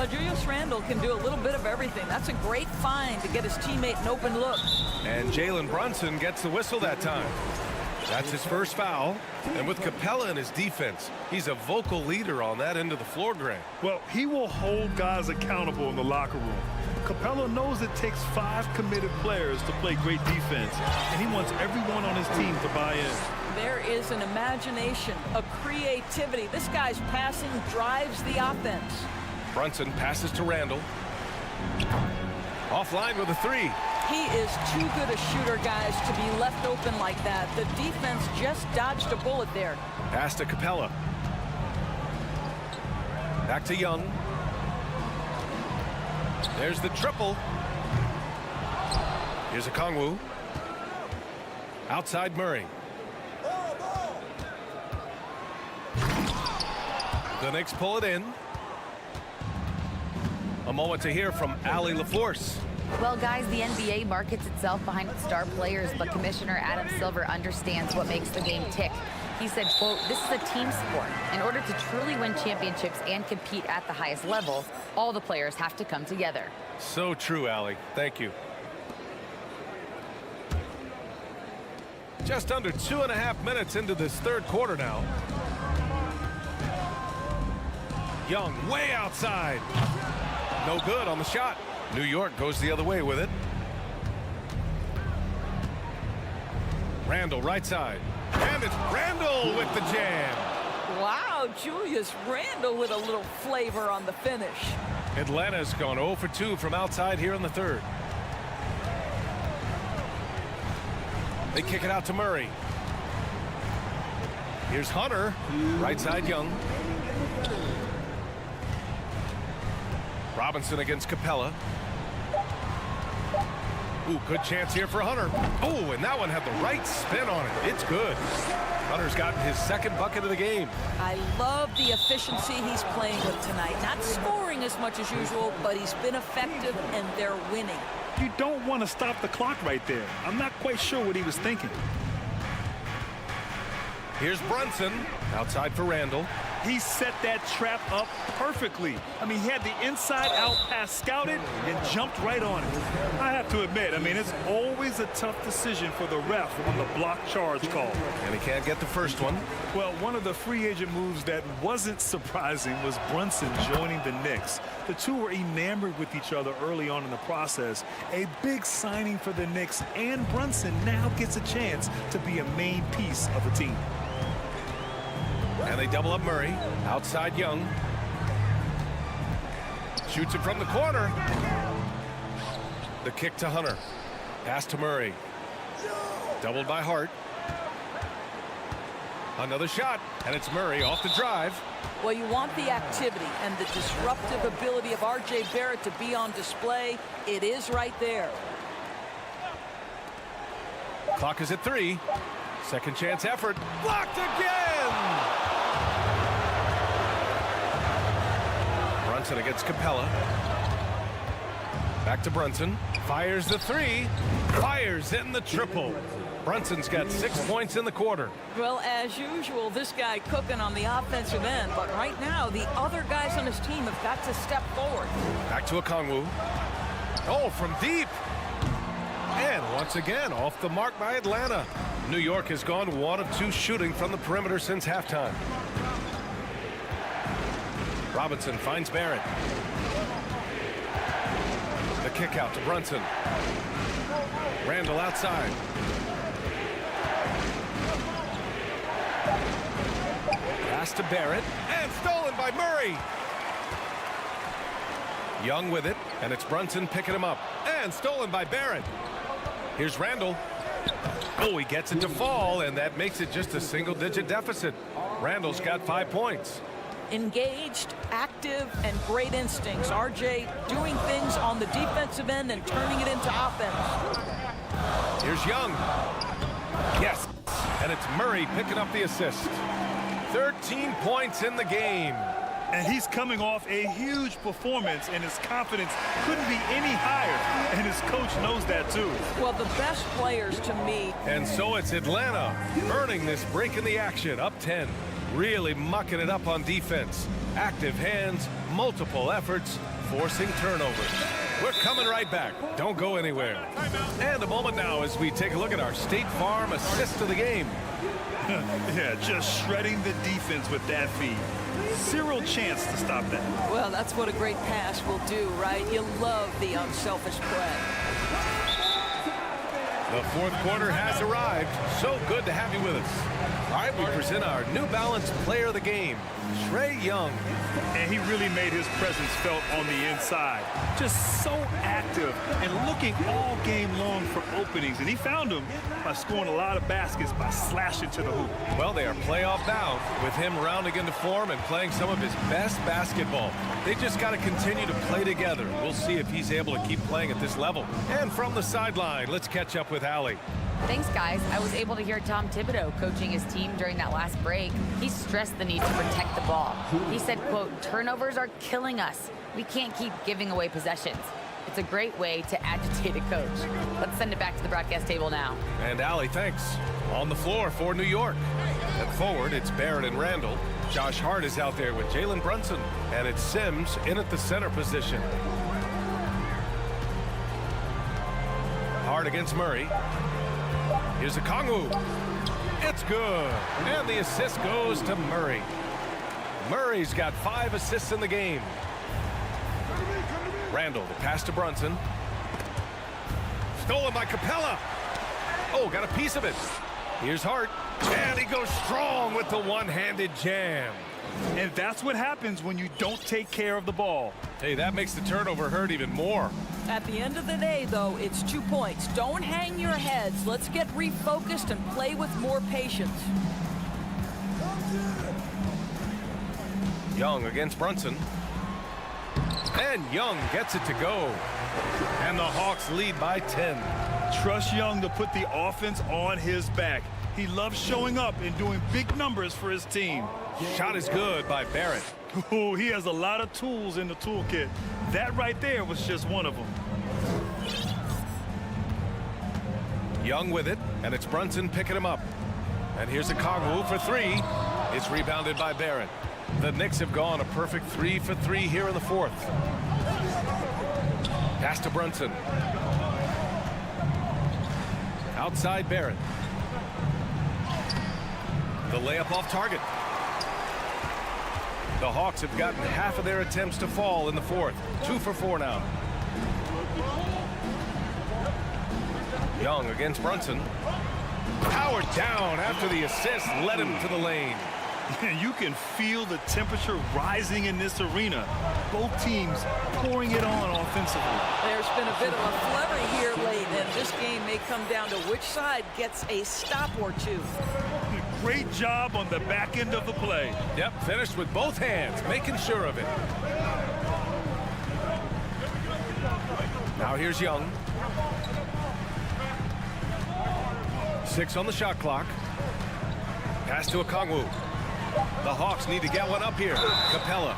Julius Randle can do a little bit of everything. That's a great find to get his teammate an open look. And Jalen Brunson gets the whistle that time. That's his first foul. And with Capella in his defense, he's a vocal leader on that end of the floor, Grant. Well, he will hold guys accountable in the locker room. Capella knows it takes 5 committed players to play great defense, and he wants everyone on his team to buy in. There is an imagination, a creativity. This guy's passing drives the offense. Brunson passes to Randall. Offline with a 3. He is too good a shooter, guys, to be left open like that. The defense just dodged a bullet there. Pass to Capella. Back to Young. There's the triple. Here's Okongwu. Outside Murray. The Knicks pull it in. A moment to hear from Allie LaForce. Well, guys, the NBA markets itself behind its star players, but Commissioner Adam Silver understands what makes the game tick. He said, quote, "This is a team sport. In order to truly win championships and compete at the highest level, all the players have to come together." So true, Allie. Thank you. Just under 2.5 minutes into this third quarter now. Young way outside. No good on the shot. New York goes the other way with it. Randle right side. And it's Randle with the jam. Wow, Julius Randle with a little flavor on the finish. Atlanta's gone 0 for 2 from outside here in the third. They kick it out to Murray. Here's Hunter. Right side Young. Robinson against Capella. Ooh, good chance here for Hunter. Oh, and that one had the right spin on it. It's good. Hunter's gotten his second bucket of the game. I love the efficiency he's playing with tonight. Not scoring as much as usual, but he's been effective, and they're winning. You don't want to stop the clock right there. I'm not quite sure what he was thinking. Here's Brunson. Outside for Randle. He set that trap up perfectly. I mean, he had the inside-out pass scouted and jumped right on it. I have to admit, I mean, it's always a tough decision for the ref on the block charge call. And he can't get the first one. Well, one of the free agent moves that wasn't surprising was Brunson joining the Knicks. The two were enamored with each other early on in the process. A big signing for the Knicks, and Brunson now gets a chance to be a main piece of the team. And they double up Murray. Outside Young. Shoots it from the corner. The kick to Hunter. Pass to Murray. Doubled by Hart. Another shot. And it's Murray off the drive. Well, you want the activity and the disruptive ability of R.J. Barrett to be on display. It is right there. Clock is at 3. Second chance effort. Blocked again! Brunson against Capella. Back to Brunson. Fires the 3. Fires in the triple. Brunson's got 6 points in the quarter. Well, as usual, this guy cooking on the offensive end. But right now, the other guys on his team have got to step forward. Back to Okongwu. Oh, from deep. And once again, off the mark by Atlanta. New York has gone 1 of 2 shooting from the perimeter since halftime. Robinson finds Barrett. The kick out to Brunson. Randle outside. Pass to Barrett. And stolen by Murray. Young with it. And it's Brunson picking him up. And stolen by Barrett. Here's Randle. Oh, he gets it to fall, and that makes it just a single-digit deficit. Randle's got 5 points. Engaged, active, and great instincts. RJ doing things on the defensive end and turning it into offense. Here's Young. Yes, and it's Murray picking up the assist. 13 points in the game. And he's coming off a huge performance, and his confidence couldn't be any higher. And his coach knows that, too. Well, the best players to me. And so it's Atlanta earning this break in the action, up 10. Really mucking it up on defense. Active hands, multiple efforts, forcing turnovers. We're coming right back. Don't go anywhere. And a moment now as we take a look at our State Farm assist of the game. Yeah, just shredding the defense with that feed. Zero chance to stop that. Well, that's what a great pass will do, right? You love the unselfish play. The fourth quarter has arrived. So good to have you with us. All right, we present our New Balance player of the game, Trae Young. And he really made his presence felt on the inside. Just so active and looking all game long for openings. And he found them by scoring a lot of baskets by slashing to the hoop. Well, they are playoff bound with him rounding into form and playing some of his best basketball. They just got to continue to play together. We'll see if he's able to keep playing at this level. And from the sideline, let's catch up with Allie. Thanks, guys. I was able to hear Tom Thibodeau coaching his team during that last break. He stressed the need to protect the ball. He said, quote, "Turnovers are killing us. We can't keep giving away possessions." It's a great way to agitate a coach. Let's send it back to the broadcast table now. And Allie, thanks. On the floor for New York. At forward, it's Barrett and Randle. Josh Hart is out there with Jalen Brunson. And it's Sims in at the center position. Hart against Murray. Here's Okongwu. It's good. And the assist goes to Murray. Murray's got 5 assists in the game. Randall, the pass to Brunson. Stolen by Capella. Oh, got a piece of it. Here's Hart. And he goes strong with the one-handed jam. And that's what happens when you don't take care of the ball. Hey, that makes the turnover hurt even more. At the end of the day, though, it's 2 points. Don't hang your heads. Let's get refocused and play with more patience. Young against Brunson. And Young gets it to go. And the Hawks lead by 10. Trust Young to put the offense on his back. He loves showing up and doing big numbers for his team. Shot is good by Barrett. Oh, he has a lot of tools in the toolkit. That right there was just one of them. Young with it, and it's Brunson picking him up. And here's a Kongwu for 3. It's rebounded by Barrett. The Knicks have gone a perfect 3 for 3 here in the 4th. Pass to Brunson. Outside Barrett. The layup off target. The Hawks have gotten half of their attempts to fall in the 4th. 2 for 4 now. Young against Brunson. Powered down after the assist led him to the lane. You can feel the temperature rising in this arena. Both teams pouring it on offensively. There's been a bit of a flurry here late, and this game may come down to which side gets a stop or two. Great job on the back end of the play. Yep, finished with both hands, making sure of it. Now here's Young. 6 on the shot clock. Pass to Okongwu. The Hawks need to get one up here. Capella.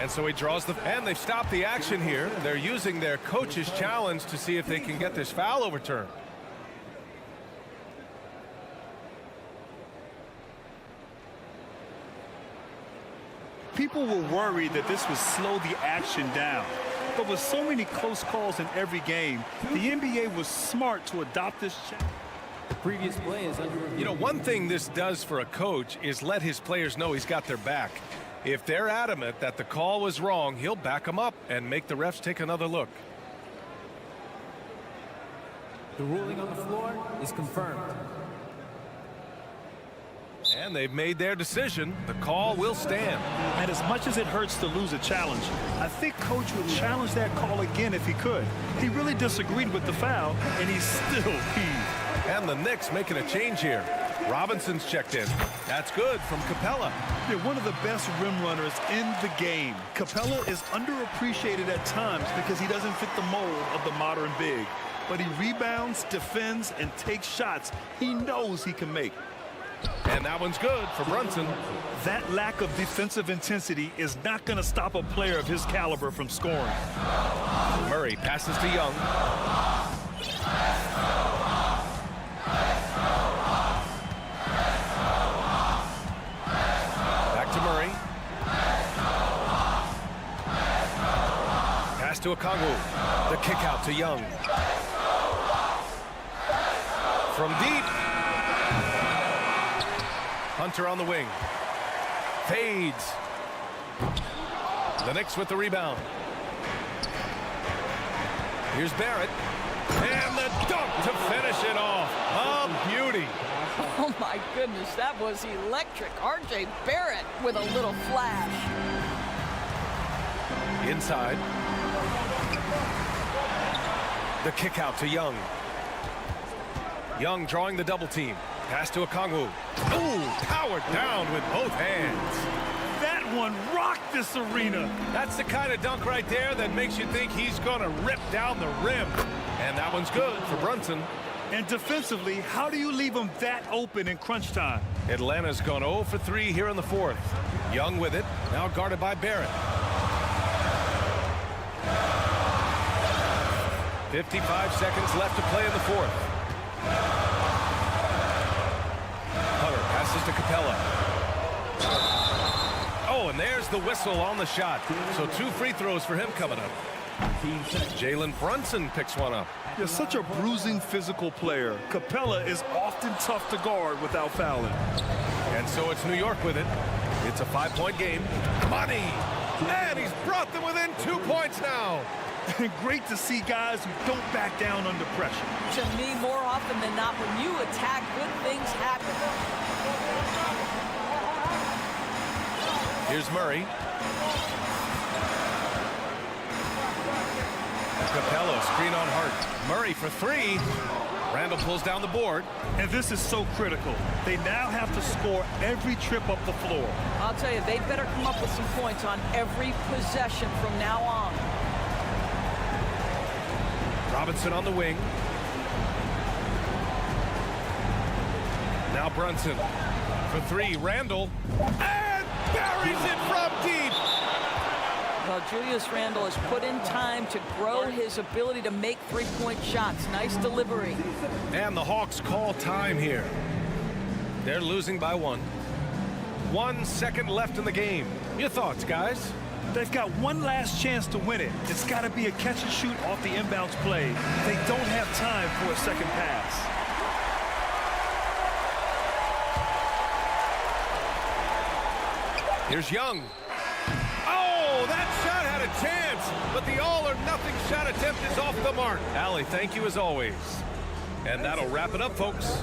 And so he draws and they've stopped the action here. They're using their coach's challenge to see if they can get this foul overturned. People were worried that this would slow the action down. But with so many close calls in every game, the NBA was smart to adopt this challenge. The previous play is under review. You know, one thing this does for a coach is let his players know he's got their back. If they're adamant that the call was wrong, he'll back them up and make the refs take another look. The ruling on the floor is confirmed. And they've made their decision. The call will stand. And as much as it hurts to lose a challenge, I think Coach would challenge that call again if he could. He really disagreed with the foul, and he's still peeved. And the Knicks making a change here. Robinson's checked in. That's good from Capella. They're one of the best rim runners in the game. Capella is underappreciated at times because he doesn't fit the mold of the modern big. But he rebounds, defends, and takes shots he knows he can make. And that one's good for Brunson. That lack of defensive intensity is not going to stop a player of his caliber from scoring. Murray passes to Young. Back to Murray. Pass to Okongwu. The kick out to Young. From deep. Hunter on the wing. Fades. The Knicks with the rebound. Here's Barrett. And the dunk to finish it off. A beauty. Oh, my goodness, that was electric. R.J. Barrett with a little flash. Inside. The kick out to Young. Young drawing the double team. Pass to Okongwu. Ooh, powered down with both hands. That one rocked this arena. That's the kind of dunk right there that makes you think he's going to rip down the rim. And that one's good for Brunson. And defensively, how do you leave him that open in crunch time? Atlanta's gone 0 for 3 here in the 4th. Young with it, now guarded by Barrett. 55 seconds left to play in the 4th. Hunter passes to Capella. Oh, and there's the whistle on the shot. So 2 free throws for him coming up. Jalen Brunson picks one up. You're such a bruising physical player. Capella is often tough to guard without fouling. And so it's New York with it. It's a 5-point game. Money! And he's brought them within 2 points now. And great to see guys who don't back down under pressure. To me, more often than not, when you attack, good things happen. Here's Murray. Capello, screen on Hart. Murray for three. Randall pulls down the board. And this is so critical. They now have to score every trip up the floor. I'll tell you, they better come up with some points on every possession from now on. Robinson on the wing. Now Brunson for three. Randall. And buries it from deep. Well, Julius Randle has put in time to grow his ability to make three-point shots. Nice delivery. And the Hawks call time here. They're losing by one. 1 second left in the game. Your thoughts, guys? They've got one last chance to win it. It's got to be a catch and shoot off the inbounds play. They don't have time for a second pass. Here's Young. Oh, that shot had a chance, but the all-or-nothing shot attempt is off the mark. Allie, thank you as always. And that'll wrap it up, folks.